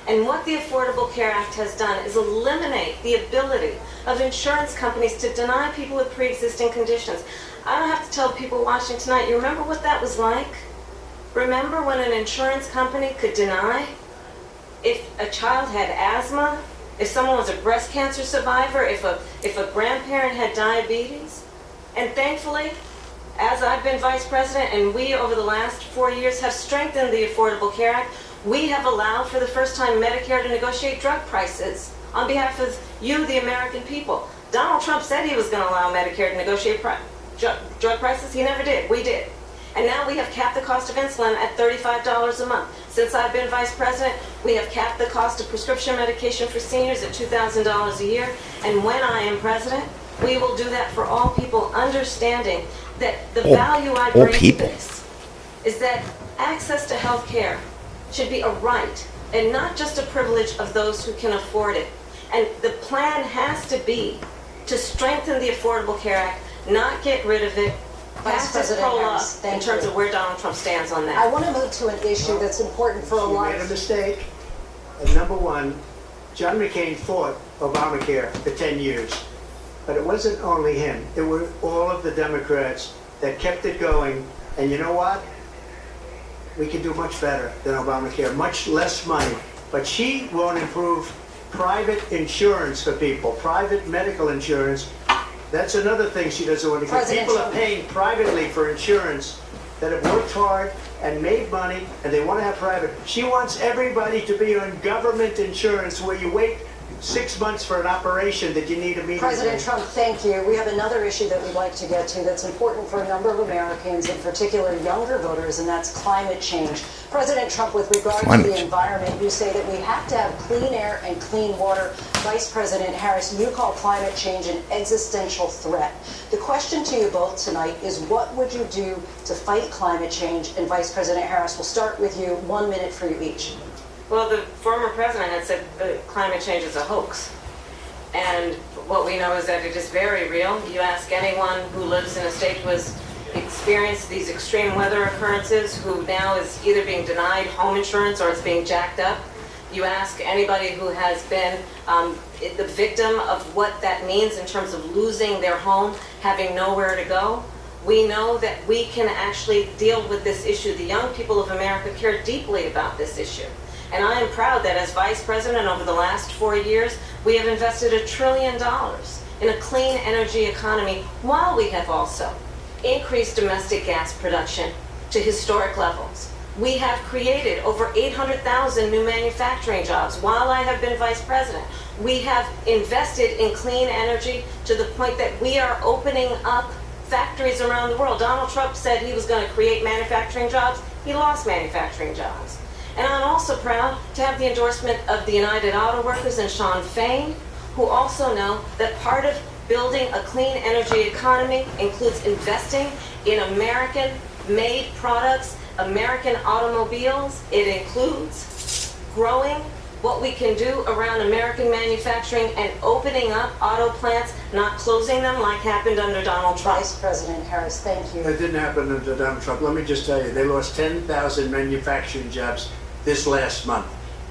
[SPEAKER 8] And what the Affordable Care Act has done is eliminate the ability of insurance companies to deny people with pre-existing conditions. I don't have to tell people watching tonight, you remember what that was like? Remember when an insurance company could deny if a child had asthma, if someone was a breast cancer survivor, if a grandparent had diabetes? And thankfully, as I've been vice president, and we over the last 4 years have strengthened the Affordable Care Act, we have allowed for the first time Medicare to negotiate drug prices on behalf of you, the American people. Donald Trump said he was going to allow Medicare to negotiate drug prices. He never did. We did. And now we have capped the cost of insulin at $35 a month. Since I've been vice president, we have capped the cost of prescription medication for seniors at $2,000 a year. And when I am president, we will do that for all people, understanding that the value I bring to this is that access to health care should be a right and not just a privilege of those who can afford it. And the plan has to be to strengthen the Affordable Care Act, not get rid of it.
[SPEAKER 6] Vice President Harris,
[SPEAKER 8] in terms of where Donald Trump stands on that.
[SPEAKER 6] I want to move to an issue that's important for a lot of...
[SPEAKER 9] You made a mistake. And number one, John McCain fought Obamacare for 10 years. But it wasn't only him. It were all of the Democrats that kept it going. And you know what? We can do much better than Obamacare, much less money. But she won't improve private insurance for people, private medical insurance. That's another thing she doesn't want to get. People are paying privately for insurance that have worked hard and made money, and they want to have private. She wants everybody to be on government insurance where you wait 6 months for an operation that you need immediately.
[SPEAKER 6] President Trump, thank you. We have another issue that we'd like to get to that's important for a number of Americans, in particular younger voters, and that's climate change. President Trump, with regard to the environment, you say that we have to have clean air and clean water. Vice President Harris, you call climate change an existential threat. The question to you both tonight is, what would you do to fight climate change? And Vice President Harris, we'll start with you. 1 minute for you each.
[SPEAKER 8] Well, the former president had said that climate change is a hoax. And what we know is that it is very real. You ask anyone who lives in a state who has experienced these extreme weather occurrences, who now is either being denied home insurance or it's being jacked up. You ask anybody who has been the victim of what that means in terms of losing their home, having nowhere to go. We know that we can actually deal with this issue. The young people of America care deeply about this issue. And I am proud that as vice president over the last 4 years, we have invested $1 trillion in a clean energy economy, while we have also increased domestic gas production to historic levels. We have created over 800,000 new manufacturing jobs while I have been vice president. We have invested in clean energy to the point that we are opening up factories around the world. Donald Trump said he was going to create manufacturing jobs. He lost manufacturing jobs. And I'm also proud to have the endorsement of the United Auto Workers and Sean Fain. who also know that part of building a clean energy economy includes investing in American-made products, American automobiles. It includes growing what we can do around American manufacturing and opening up auto plants, not closing them like happened under Donald Trump.
[SPEAKER 6] Vice President Harris, thank you.
[SPEAKER 9] It didn't happen under Donald Trump. Let me just tell you, they lost 10,000 manufacturing jobs this last month.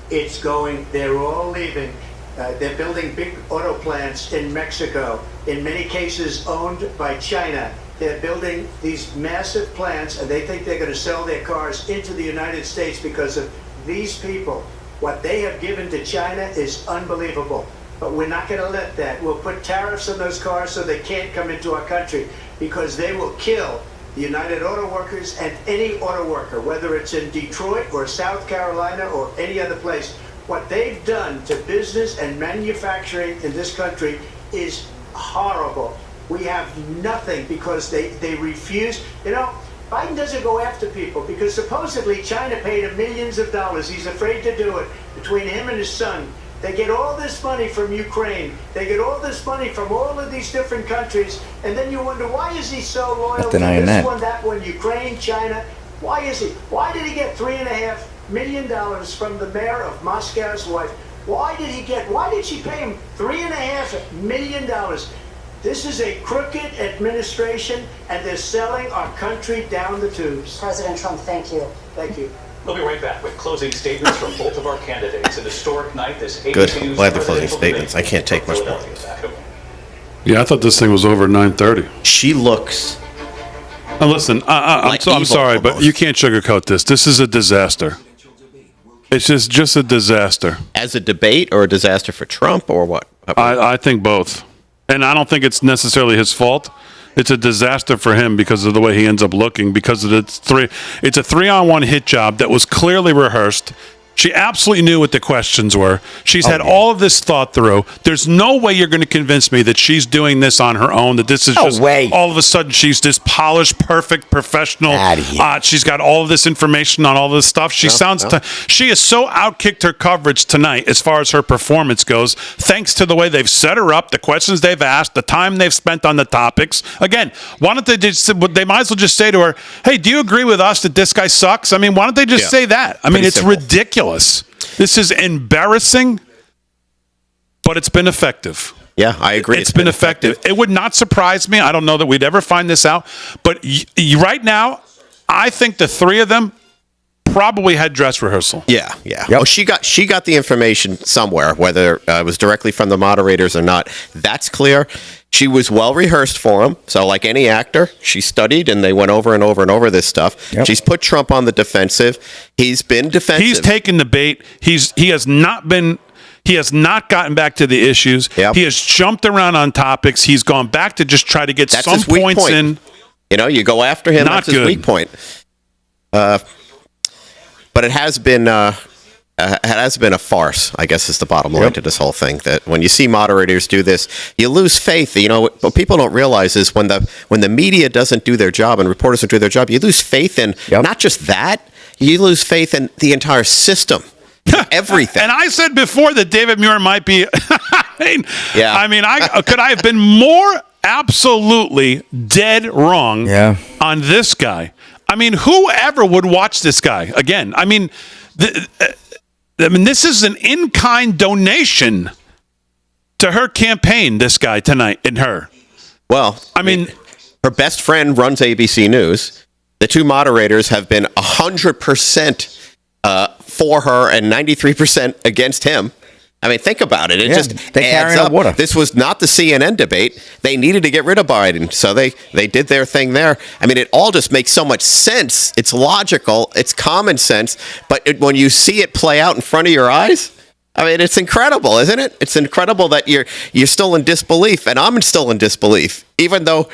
[SPEAKER 9] It's going, they're all leaving. They're building big auto plants in Mexico, in many cases owned by China. They're building these massive plants, and they think they're going to sell their cars into the United States because of these people. What they have given to China is unbelievable. But we're not going to let that. We'll put tariffs on those cars so they can't come into our country, because they will kill the United Auto Workers and any auto worker, whether it's in Detroit or South Carolina or any other place. What they've done to business and manufacturing in this country is horrible. We have nothing because they refuse. You know, Biden doesn't go after people because supposedly China paid him millions of dollars. He's afraid to do it. Between him and his son, they get all this money from Ukraine. They get all this money from all of these different countries. And then you wonder, why is he so loyal to this one, that one, Ukraine, China? Why is he? Why did he get $3.5 million from the mayor of Moscow's wife? Why did she pay him $3.5 million? This is a crooked administration, and they're selling our country down the tubes.
[SPEAKER 6] President Trump, thank you.
[SPEAKER 9] Thank you.
[SPEAKER 7] We'll be right back with closing statements from both of our candidates. An historic night. This ABC
[SPEAKER 3] Good.
[SPEAKER 7] News
[SPEAKER 3] Glad they're closing
[SPEAKER 7] presidential
[SPEAKER 3] statements.
[SPEAKER 7] debate
[SPEAKER 3] I can't take
[SPEAKER 7] from
[SPEAKER 3] much more.
[SPEAKER 7] Philadelphia.
[SPEAKER 1] Yeah, I thought this thing was over at 9:30.
[SPEAKER 3] She looks
[SPEAKER 1] And listen, I'm
[SPEAKER 3] evil
[SPEAKER 1] sorry, but
[SPEAKER 3] almost.
[SPEAKER 1] you can't sugarcoat this. This is a disaster. It's just a disaster.
[SPEAKER 3] as a debate or a disaster for Trump or what?
[SPEAKER 1] I think both. And I don't think it's necessarily his fault. It's a disaster for him because of the way he ends up looking, because of it's a 3-on-1 hit job that was clearly rehearsed. She absolutely knew what the questions were. She's had all of this thought through. There's no way you're going to convince me that she's doing this on her own, that this is just all of a sudden she's this polished, perfect, professional. She's got all of this information on all this stuff. She she has so outkicked her coverage tonight as far as her performance goes, thanks to the way they've set her up, the questions they've asked, the time they've spent on the topics. Again, why don't they might as well just say to her, hey, do you agree with us that this guy sucks? I mean, why don't they just say that? I mean, it's ridiculous. This is embarrassing, but it's been effective.
[SPEAKER 3] Yeah, I agree.
[SPEAKER 1] It's been effective. It would not surprise me. I don't know that we'd ever find this out. But right now, I think the three of them probably had dress rehearsal.
[SPEAKER 3] Yeah. Well, she got the information somewhere, whether it was directly from the moderators or not. That's clear. She was well rehearsed for him. So like any actor, she studied and they went over and over and over this stuff. She's put Trump on the defensive. He's been defensive.
[SPEAKER 1] He's taken the bait. He has not gotten back to the issues. He has jumped around on topics. He's gone back to just try to get some points in.
[SPEAKER 3] You know, you go after him. That's his weak point. But it has been a farce, I guess, is the bottom line to this whole thing. That when you see moderators do this, you lose faith. You know, what people don't realize is when the media doesn't do their job and reporters don't do their job, you lose faith in not just that, you lose faith in the entire system. Everything.
[SPEAKER 1] And I said before that David Muir might be. I mean, could I have been more absolutely dead wrong on this guy? I mean, whoever would watch this guy again? I mean, this is an in-kind donation to her campaign. This guy tonight and her.
[SPEAKER 3] Well, I mean, her best friend runs ABC News. The two moderators have been 100% for her and 93% against him. I mean, think about it. It just adds up. Water. This was not the CNN debate. They needed to get rid of Biden, so they did their thing there. I mean, it all just makes so much sense. It's logical. It's common sense. But when you see it play out in front of your eyes, I mean, it's incredible, isn't it? It's incredible that you're still in disbelief, and I'm still in disbelief, even though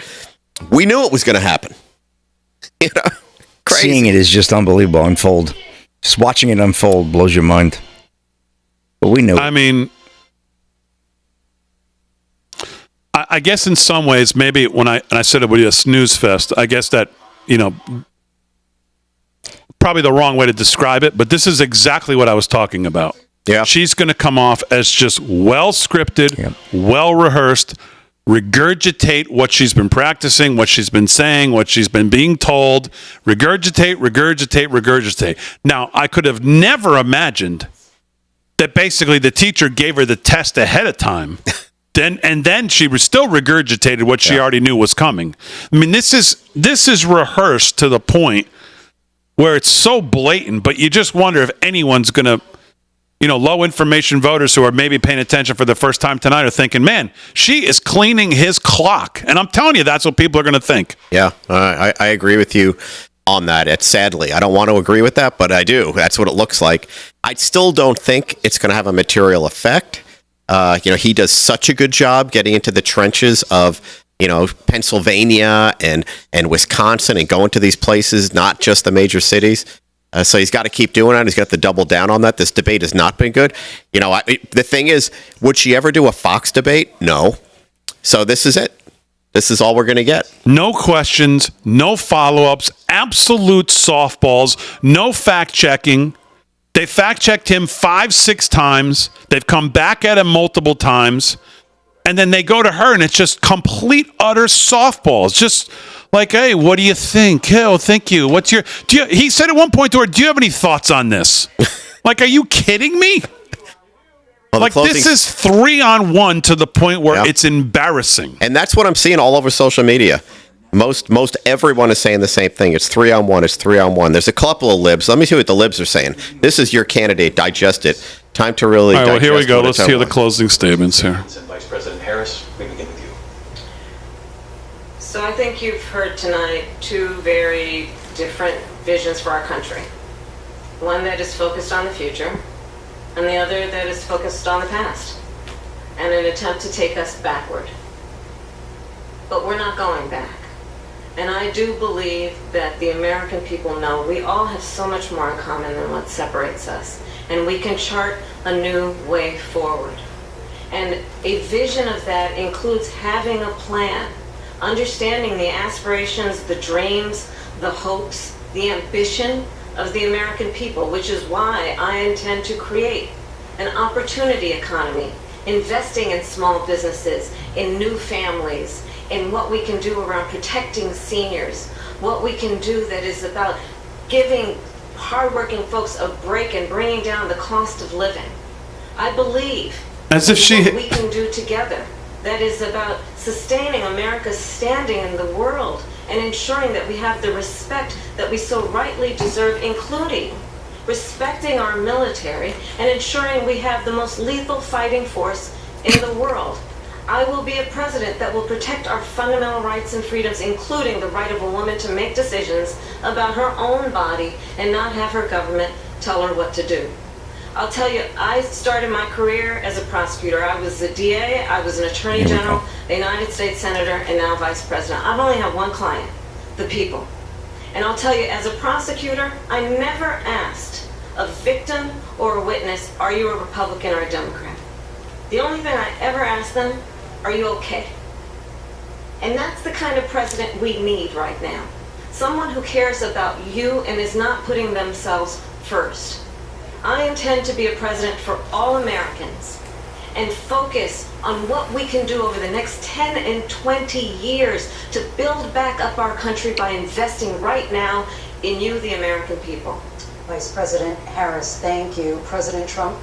[SPEAKER 3] we knew it was going to happen. You know, crazy.
[SPEAKER 2] Seeing it is just unbelievable unfold. Just watching it unfold blows your mind. But we know.
[SPEAKER 1] I mean, I guess in some ways, maybe when I said it would be a snooze fest, I guess that, you know, probably the wrong way to describe it, but this is exactly what I was talking about.
[SPEAKER 3] Yeah.
[SPEAKER 1] She's going to come off as just well scripted, well rehearsed, regurgitate what she's been practicing, what she's been saying, what she's been being told, regurgitate. Now, I could have never imagined that basically the teacher gave her the test ahead of time. Then she was still regurgitated what she already knew was coming. I mean, this is rehearsed to the point where it's so blatant, but you just wonder if anyone's going to, low information voters who are maybe paying attention for the first time tonight are thinking, man, she is cleaning his clock. And I'm telling you, that's what people are going to think.
[SPEAKER 3] Yeah, I agree with you on that. Sadly, I don't want to agree with that, but I do. That's what it looks like. I still don't think it's going to have a material effect. He does such a good job getting into the trenches of, Pennsylvania and Wisconsin and going to these places, not just the major cities. So he's got to keep doing it. He's got to double down on that. This debate has not been good. The thing is, would she ever do a Fox debate? No. So this is it. This is all we're going to get.
[SPEAKER 1] No questions, no follow-ups, absolute softballs, no fact-checking. They fact-checked him 5-6 times. They've come back at him multiple times. And then they go to her, and it's just complete, utter softballs. Just like, hey, what do you think? Oh, thank you. He said at one point to her, do you have any thoughts on this? Like, are you kidding me? Well, this is 3-on-1 to the point where it's embarrassing.
[SPEAKER 3] And that's what I'm seeing all over social media. Most everyone is saying the same thing. It's 3-on-1. It's 3-on-1. There's a couple of libs. Let me see what the libs are saying. This is your candidate. Digest it. Time to really.
[SPEAKER 1] All right. Well, here we go. Let's hear the closing statements here.
[SPEAKER 7] Vice President Harris, we begin with you.
[SPEAKER 8] So I think you've heard tonight two very different visions for our country. One that is focused on the future, and the other that is focused on the past, and an attempt to take us backward. But we're not going back. And I do believe that the American people know we all have so much more in common than what separates us. And we can chart a new way forward. And a vision of that includes having a plan, understanding the aspirations, the dreams, the hopes, the ambition of the American people, which is why I intend to create an opportunity economy, investing in small businesses, in new families, in what we can do around protecting seniors, what we can do that is about giving hardworking folks a break and bringing down the cost of living. I believe what we can do together that is about sustaining America's standing in the world and ensuring that we have the respect that we so rightly deserve, including respecting our military and ensuring we have the most lethal fighting force in the world. I will be a president that will protect our fundamental rights and freedoms, including the right of a woman to make decisions about her own body and not have her government tell her what to do. I'll tell you, I started my career as a prosecutor. I was a DA, I was an attorney general, a United States senator, and now vice president. I've only had one client, the people. And I'll tell you, as a prosecutor, I never asked a victim or a witness, are you a Republican or a Democrat? The only thing I ever asked them, are you okay? And that's the kind of president we need right now. Someone who cares about you and is not putting themselves first. I intend to be a president for all Americans and focus on what we can do over the next 10 and 20 years to build back up our country by investing right now in you, the American people.
[SPEAKER 6] Vice President Harris, thank you. President Trump?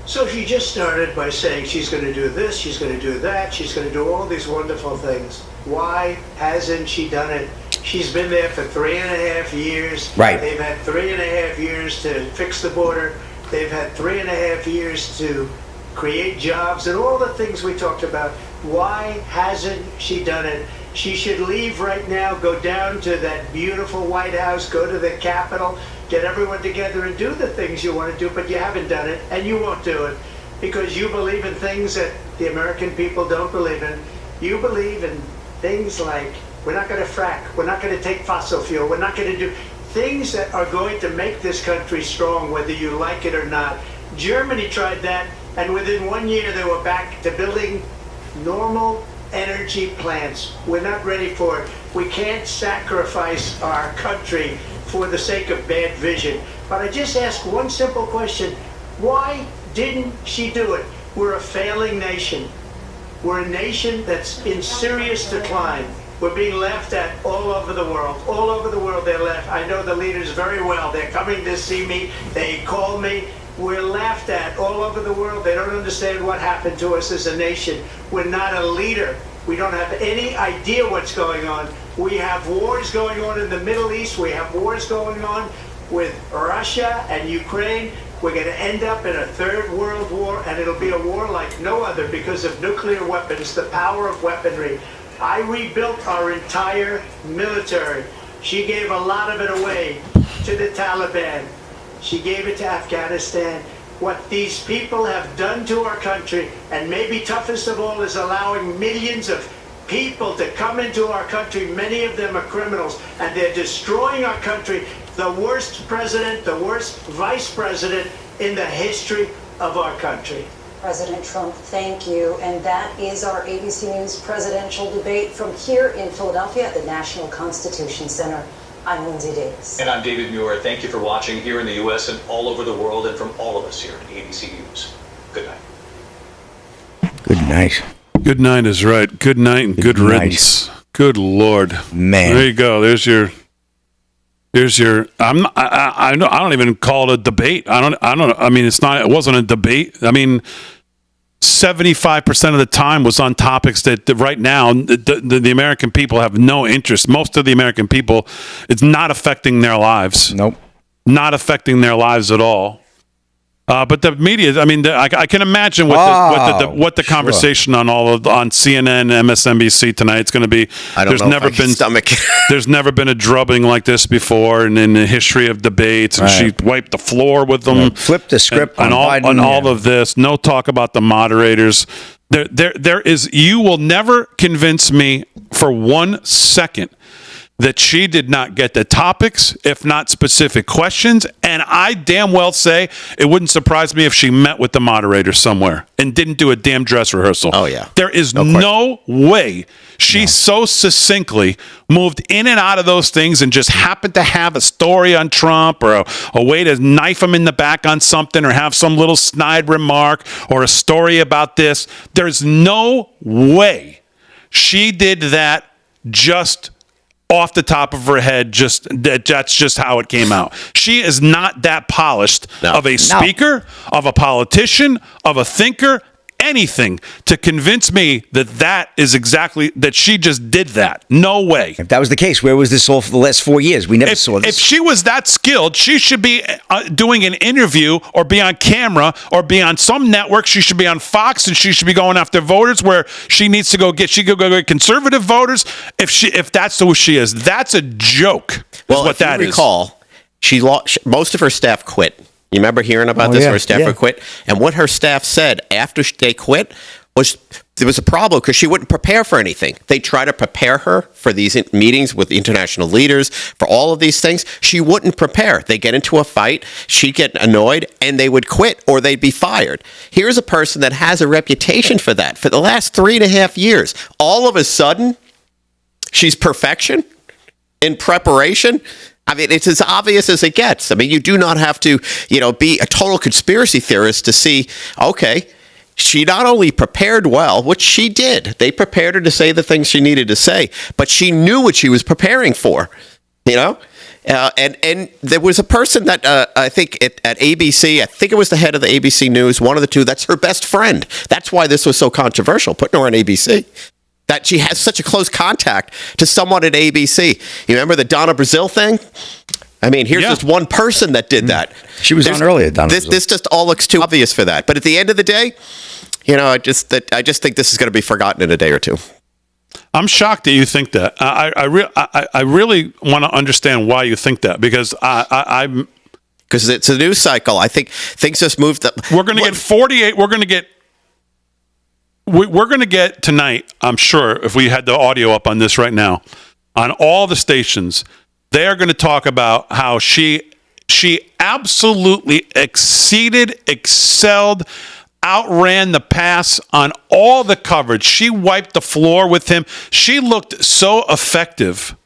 [SPEAKER 9] So she just started by saying she's going to do this, she's going to do that, she's going to do all these wonderful things. Why hasn't she done it? She's been there for 3.5 years.
[SPEAKER 2] Right.
[SPEAKER 9] They've had 3.5 years to fix the border. They've had 3.5 years to create jobs and all the things we talked about. Why hasn't she done it? She should leave right now, go down to that beautiful White House, go to the Capitol, get everyone together and do the things you want to do, but you haven't done it, and you won't do it because you believe in things that the American people don't believe in. You believe in things like, we're not going to frack, we're not going to take fossil fuel, we're not going to do things that are going to make this country strong, whether you like it or not. Germany tried that, and within 1 year they were back to building normal energy plants. We're not ready for it. We can't sacrifice our country for the sake of bad vision. But I just ask one simple question. Why didn't she do it? We're a failing nation. We're a nation that's in serious decline. We're being laughed at all over the world. All over the world they're laughed. I know the leaders very well. They're coming to see me. They call me. We're laughed at all over the world. They don't understand what happened to us as a nation. We're not a leader. We don't have any idea what's going on. We have wars going on in the Middle East. We have wars going on with Russia and Ukraine. We're going to end up in a third world war, and it'll be a war like no other because of nuclear weapons, the power of weaponry. I rebuilt our entire military. She gave a lot of it away to the Taliban. She gave it to Afghanistan. What these people have done to our country, and maybe toughest of all, is allowing millions of people to come into our country. Many of them are criminals, and they're destroying our country. The worst president, the worst vice president in the history of our country.
[SPEAKER 6] President Trump, thank you. And that is our ABC News presidential debate from here in Philadelphia at the National Constitution Center. I'm Lindsay Davis.
[SPEAKER 7] And I'm David Muir. Thank you for watching here in the U.S. and all over the world, and from all of us here at ABC News. Good night.
[SPEAKER 2] Good night.
[SPEAKER 1] Good night is right. Good night and good riddance. Good Lord,
[SPEAKER 2] man.
[SPEAKER 1] There you go. There's your. I don't even call it a debate. I don't. I mean, it's not. It wasn't a debate. I mean, 75% of the time was on topics that right now the American people have no interest. Most of the American people, it's not affecting their lives.
[SPEAKER 2] Nope.
[SPEAKER 1] Not affecting their lives at all. But the media, I mean, I can imagine what the conversation on CNN, MSNBC tonight is going to be. There's never been a drubbing like this before, and in the history of debates, and she wiped the floor with them.
[SPEAKER 2] Yeah, flipped the script
[SPEAKER 1] on all of this. No talk about the moderators. There is. You will never convince me for 1 second that she did not get the topics, if not specific questions. And I damn well say it wouldn't surprise me if she met with the moderator somewhere and didn't do a damn dress rehearsal.
[SPEAKER 3] Oh, yeah.
[SPEAKER 1] There is no way she so succinctly moved in and out of those things and just happened to have a story on Trump or a way to knife him in the back on something or have some little snide remark or a story about this. There's no way she did that just off the top of her head. That's just how it came out. She is not that polished of a speaker, of a politician, of a thinker, anything to convince me that is exactly that she just did that. No way.
[SPEAKER 2] If that was the case, where was this all for the last 4 years? We never saw this.
[SPEAKER 1] If she was that skilled, she should be doing an interview or be on camera or be on some network. She should be on Fox, and she should be going after voters where she needs to go get. She could go get conservative voters. If that's who she is, that's a joke.
[SPEAKER 3] Well, if you recall, she lost, most of her staff quit. You remember hearing about this? Her staffer quit. And what her staff said after they quit was there was a problem because she wouldn't prepare for anything. They try to prepare her for these meetings with international leaders, for all of these things. She wouldn't prepare. They get into a fight, she'd get annoyed, and they would quit or they'd be fired. Here's a person that has a reputation for that. For the last 3.5 years, all of a sudden, she's perfection in preparation. I mean, it's as obvious as it gets. I mean, you do not have to, be a total conspiracy theorist to see, okay, she not only prepared well, which she did. They prepared her to say the things she needed to say, but she knew what she was preparing for, and there was a person that I think at ABC, I think it was the head of the ABC News, one of the two, that's her best friend. That's why this was so controversial, putting her on ABC. That she has such a close contact to someone at ABC. You remember the Donna Brazile thing? I mean, here's just one person that did that.
[SPEAKER 2] She was on earlier, Donna
[SPEAKER 3] Brazile. This just all looks too obvious for that. But at the end of the day, I just think this is going to be forgotten in a day or two.
[SPEAKER 1] I'm shocked that you think that. I really want to understand why you think that, because I'm
[SPEAKER 3] because it's a news cycle. I think things just moved.
[SPEAKER 1] We're going to get 48. We're going to get tonight, I'm sure, if we had the audio up on this right now, on all the stations, they are going to talk about how she absolutely excelled, outran the pass on all the coverage. She wiped the floor with him. She looked so effective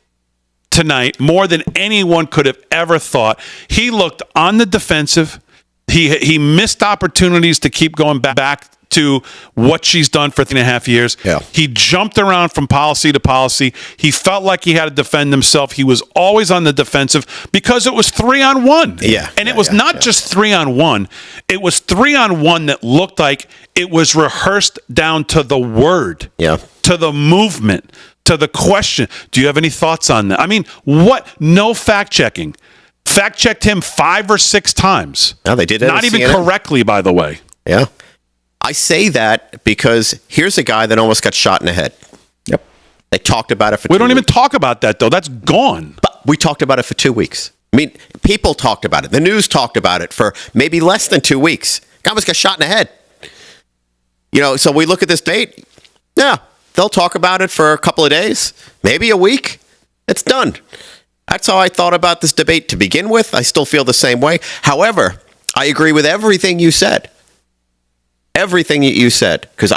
[SPEAKER 1] tonight, more than anyone could have ever thought. He looked on the defensive. He missed opportunities to keep going back to what she's done for 3.5 years.
[SPEAKER 3] Yeah.
[SPEAKER 1] He jumped around from policy to policy. He felt like he had to defend himself. He was always on the defensive because it was 3-on-1.
[SPEAKER 3] Yeah.
[SPEAKER 1] And it was not just 3-on-1. It was 3-on-1 that looked like it was rehearsed down to the word, to the movement, to the question. Do you have any thoughts on that? I mean, what? No fact checking. Fact checked him 5 or 6 times.
[SPEAKER 3] No, they did it.
[SPEAKER 1] Not even correctly, by the way.
[SPEAKER 3] Yeah. I say that because here's a guy that almost got shot in the head.
[SPEAKER 2] Yep.
[SPEAKER 3] They talked about it for 2 weeks.
[SPEAKER 1] We don't even talk about that, though. That's gone.
[SPEAKER 3] But we talked about it for 2 weeks. I mean, people talked about it. The news talked about it for maybe less than 2 weeks. Guy almost got shot in the head. You know, so we look at this date. Yeah, they'll talk about it for a couple of days, maybe a week. It's done. That's how I thought about this debate to begin with. I still feel the same way. However, I agree with everything you said. Everything that you said, because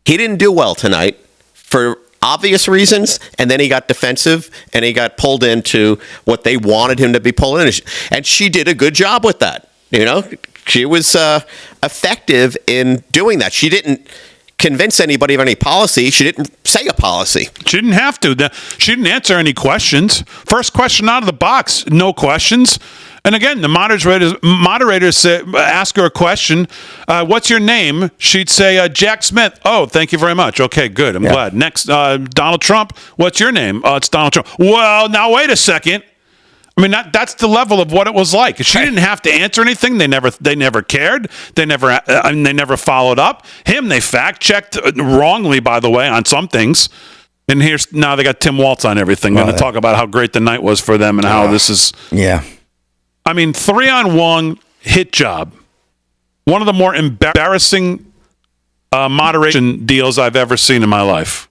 [SPEAKER 3] he didn't do well tonight for obvious reasons, and then he got defensive and he got pulled into what they wanted him to be pulled in, and she did a good job with that. You know, she was effective in doing that. She didn't convince anybody of any policy. She didn't say a policy.
[SPEAKER 1] She didn't have to. She didn't answer any questions. First question out of the box, no questions. And again, the moderators ask her a question. What's your name? She'd say, Jack Smith. Oh, thank you very much. Okay, good. I'm glad. Next, Donald Trump. What's your name? It's Donald Trump. Well, now wait a second. I mean, that's the level of what it was like. She didn't have to answer anything. They never cared. They never followed up. They fact checked wrongly, by the way, on some things. And now they got Tim Waltz on everything. Going to talk about how great the night was for them and how this is.
[SPEAKER 2] Yeah.
[SPEAKER 1] I mean, 3-on-1 hit job. One of the more embarrassing moderation deals I've ever seen in my life.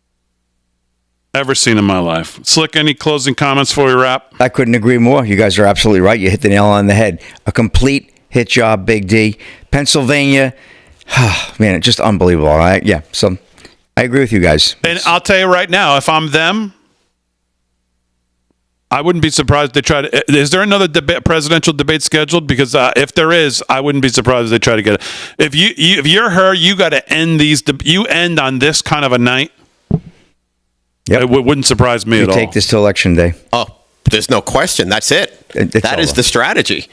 [SPEAKER 1] Slick, any closing comments before we wrap?
[SPEAKER 2] I couldn't agree more. You guys are absolutely right. You hit the nail on the head. A complete hit job, Big D. Pennsylvania, man, just unbelievable. So I agree with you guys.
[SPEAKER 1] And I'll tell you right now, if I'm them, I wouldn't be surprised if they try to. Is there another presidential debate scheduled? Because if there is, I wouldn't be surprised if they try to get it. If you're her, you got to end these. You end on this kind of a night.
[SPEAKER 2] Yep.
[SPEAKER 1] It wouldn't surprise me at all.
[SPEAKER 2] Take this to Election Day.
[SPEAKER 3] Oh, there's no question. That's it. That is the strategy.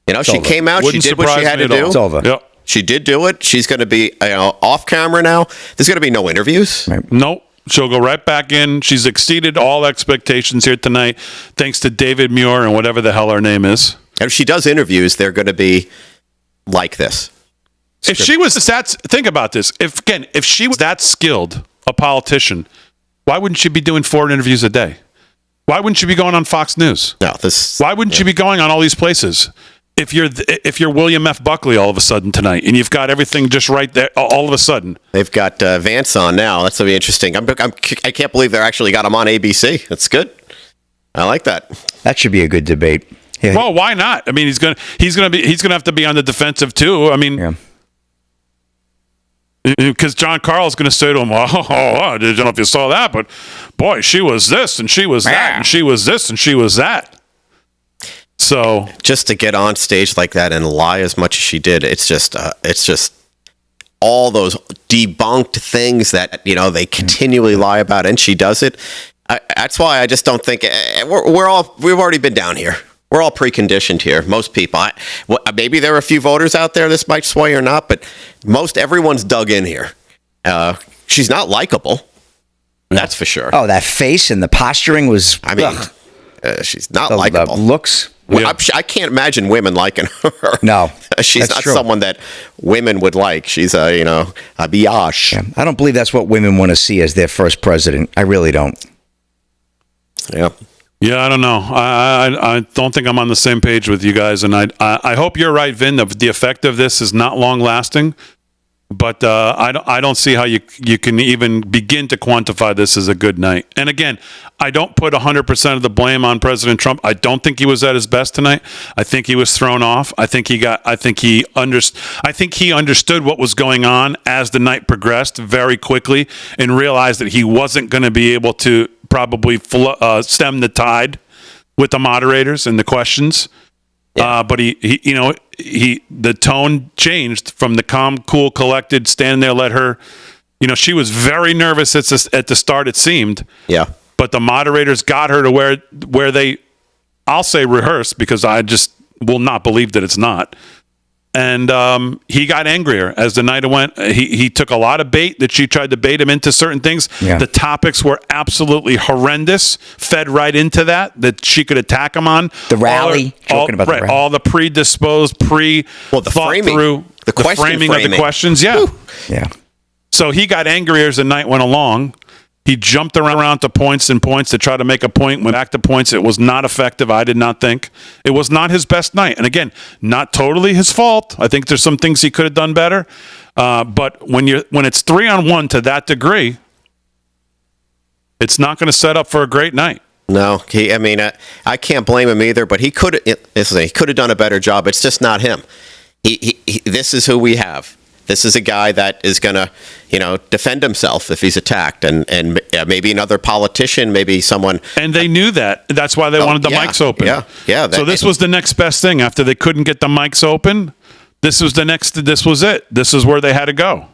[SPEAKER 3] You know, she came out. She did what she had to do.
[SPEAKER 2] It's over.
[SPEAKER 1] Yep.
[SPEAKER 3] She did do it. She's going to be off camera now. There's going to be no interviews.
[SPEAKER 2] Right.
[SPEAKER 1] Nope. She'll go right back in. She's exceeded all expectations here tonight, thanks to David Muir and whatever the hell her name is.
[SPEAKER 3] And if she does interviews, they're going to be like this.
[SPEAKER 1] If she was that, think about this. If she was that skilled, a politician, why wouldn't she be doing 4 interviews a day? Why wouldn't she be going on Fox News?
[SPEAKER 3] No,
[SPEAKER 1] Why wouldn't she be going on all these places? If you're William F. Buckley all of a sudden tonight, and you've got everything just right there, all of a sudden
[SPEAKER 3] they've got Vance on now. That's going to be interesting. I can't believe they're actually got him on ABC. That's good. I like that.
[SPEAKER 2] That should be a good debate. Yeah.
[SPEAKER 1] Well, why not? I mean, he's gonna have to be on the defensive too. I mean, because John Carl's going to say to him, I don't know if you saw that, but boy, she was this and she was that and she was this and she was that. So
[SPEAKER 3] just to get on stage like that and lie as much as she did, it's just all those debunked things that they continually lie about, and she does it. That's why I just don't think we've already been down here. We're all preconditioned here. Most people, maybe there are a few voters out there this might sway or not, but everyone's dug in here. She's not likable. That's for sure.
[SPEAKER 2] Oh, that face and the posturing was.
[SPEAKER 3] I mean, she's not likable.
[SPEAKER 2] The looks.
[SPEAKER 3] I can't imagine women liking her.
[SPEAKER 2] No,
[SPEAKER 3] she's not someone that women would like. She's a biatch.
[SPEAKER 2] Yeah, I don't believe that's what women want to see as their first president. I really don't.
[SPEAKER 3] Yeah.
[SPEAKER 1] Yeah, I don't know. I don't think I'm on the same page with you guys, and I hope you're right, Vin. The effect of this is not long lasting, but I don't see how you can even begin to quantify this as a good night. And again, I don't put 100% of the blame on President Trump. I don't think he was at his best tonight. I think he was thrown off. I think he understood what was going on as the night progressed very quickly and realized that he wasn't going to be able to probably stem the tide with the moderators and the questions.
[SPEAKER 3] Yeah.
[SPEAKER 1] But the tone changed from the calm, cool, collected, standing there, let her, she was very nervous at the start, it seemed.
[SPEAKER 3] Yeah.
[SPEAKER 1] But the moderators got her to where they, I'll say rehearsed, because I just will not believe that it's not. And he got angrier as the night went. He took a lot of bait that she tried to bait him into certain things.
[SPEAKER 2] Yeah.
[SPEAKER 1] The topics were absolutely horrendous, fed right into that she could attack him on.
[SPEAKER 2] The rally, talking about the rally.
[SPEAKER 1] All the predisposed, thought through,
[SPEAKER 3] the
[SPEAKER 1] framing of the questions. Yeah.
[SPEAKER 2] Yeah.
[SPEAKER 1] So he got angrier as the night went along. He jumped around to points to try to make a point, went back to points. It was not effective, I did not think. It was not his best night. And again, not totally his fault. I think there's some things he could have done better. But when it's 3-on-1 to that degree, it's not going to set up for a great night.
[SPEAKER 3] No, I can't blame him either, but he could have done a better job. It's just not him. This is who we have. This is a guy that is going to, defend himself if he's attacked, and maybe another politician, maybe someone.
[SPEAKER 1] And they knew that. That's why they wanted the mics open.
[SPEAKER 3] Yeah.
[SPEAKER 1] So this was the next best thing after they couldn't get the mics open. This was it. This is where they had to go.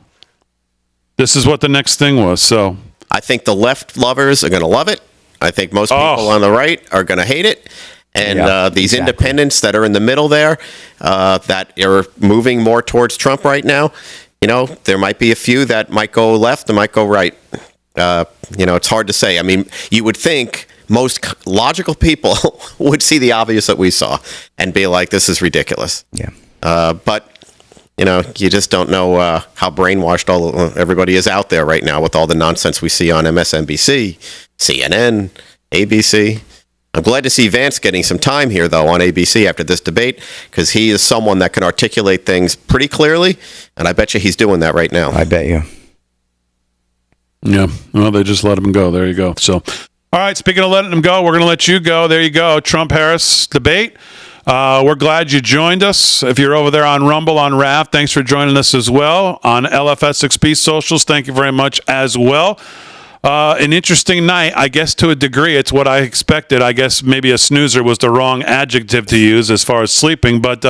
[SPEAKER 1] This is what the next thing was. So
[SPEAKER 3] I think the left lovers are going to love it. I think most people on the right are going to hate it. And these independents that are in the middle there, that are moving more towards Trump right now, there might be a few that might go left and might go right. It's hard to say. I mean, you would think most logical people would see the obvious that we saw and be like, this is ridiculous.
[SPEAKER 2] Yeah.
[SPEAKER 3] But, you just don't know how brainwashed everybody is out there right now with all the nonsense we see on MSNBC, CNN, ABC. I'm glad to see Vance getting some time here, though, on ABC after this debate, because he is someone that can articulate things pretty clearly, and I bet you he's doing that right now.
[SPEAKER 2] I bet you.
[SPEAKER 1] Yeah. Well, they just let him go. There you go. So, all right, speaking of letting him go, we're going to let you go. There you go. Trump-Harris debate. We're glad you joined us. If you're over there on Rumble, on RAV, thanks for joining us as well. On LFS6P socials, thank you very much as well. An interesting night, I guess, to a degree. It's what I expected. I guess maybe a snoozer was the wrong adjective to use as far as sleeping, but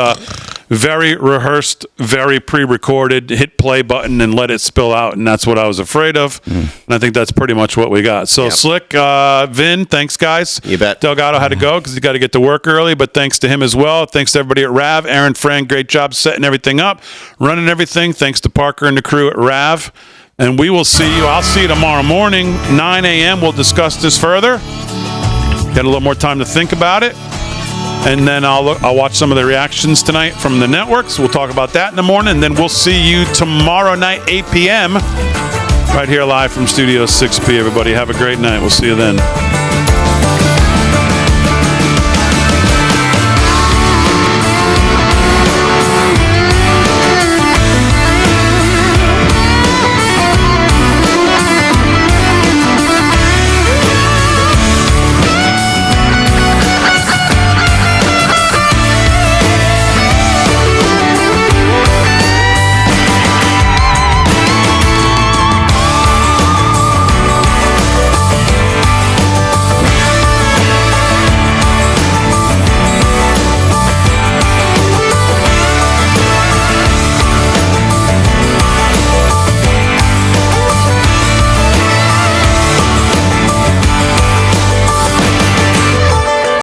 [SPEAKER 1] very rehearsed, very pre-recorded, hit play button and let it spill out, and that's what I was afraid of. And I think that's pretty much what we got. So, Slick, Vin, thanks, guys.
[SPEAKER 3] You bet.
[SPEAKER 1] Delgado had to go because he got to get to work early, but thanks to him as well. Thanks to everybody at RAV. Aaron, Fran, great job setting everything up, running everything. Thanks to Parker and the crew at RAV. And we will see you. I'll see you tomorrow morning, 9 a.m. We'll discuss this further. Get a little more time to think about it. And then I'll watch some of the reactions tonight from the networks. We'll talk about that in the morning. And then we'll see you tomorrow night, 8 p.m. right here live from Studio 6P. Everybody have a great night. We'll see you then.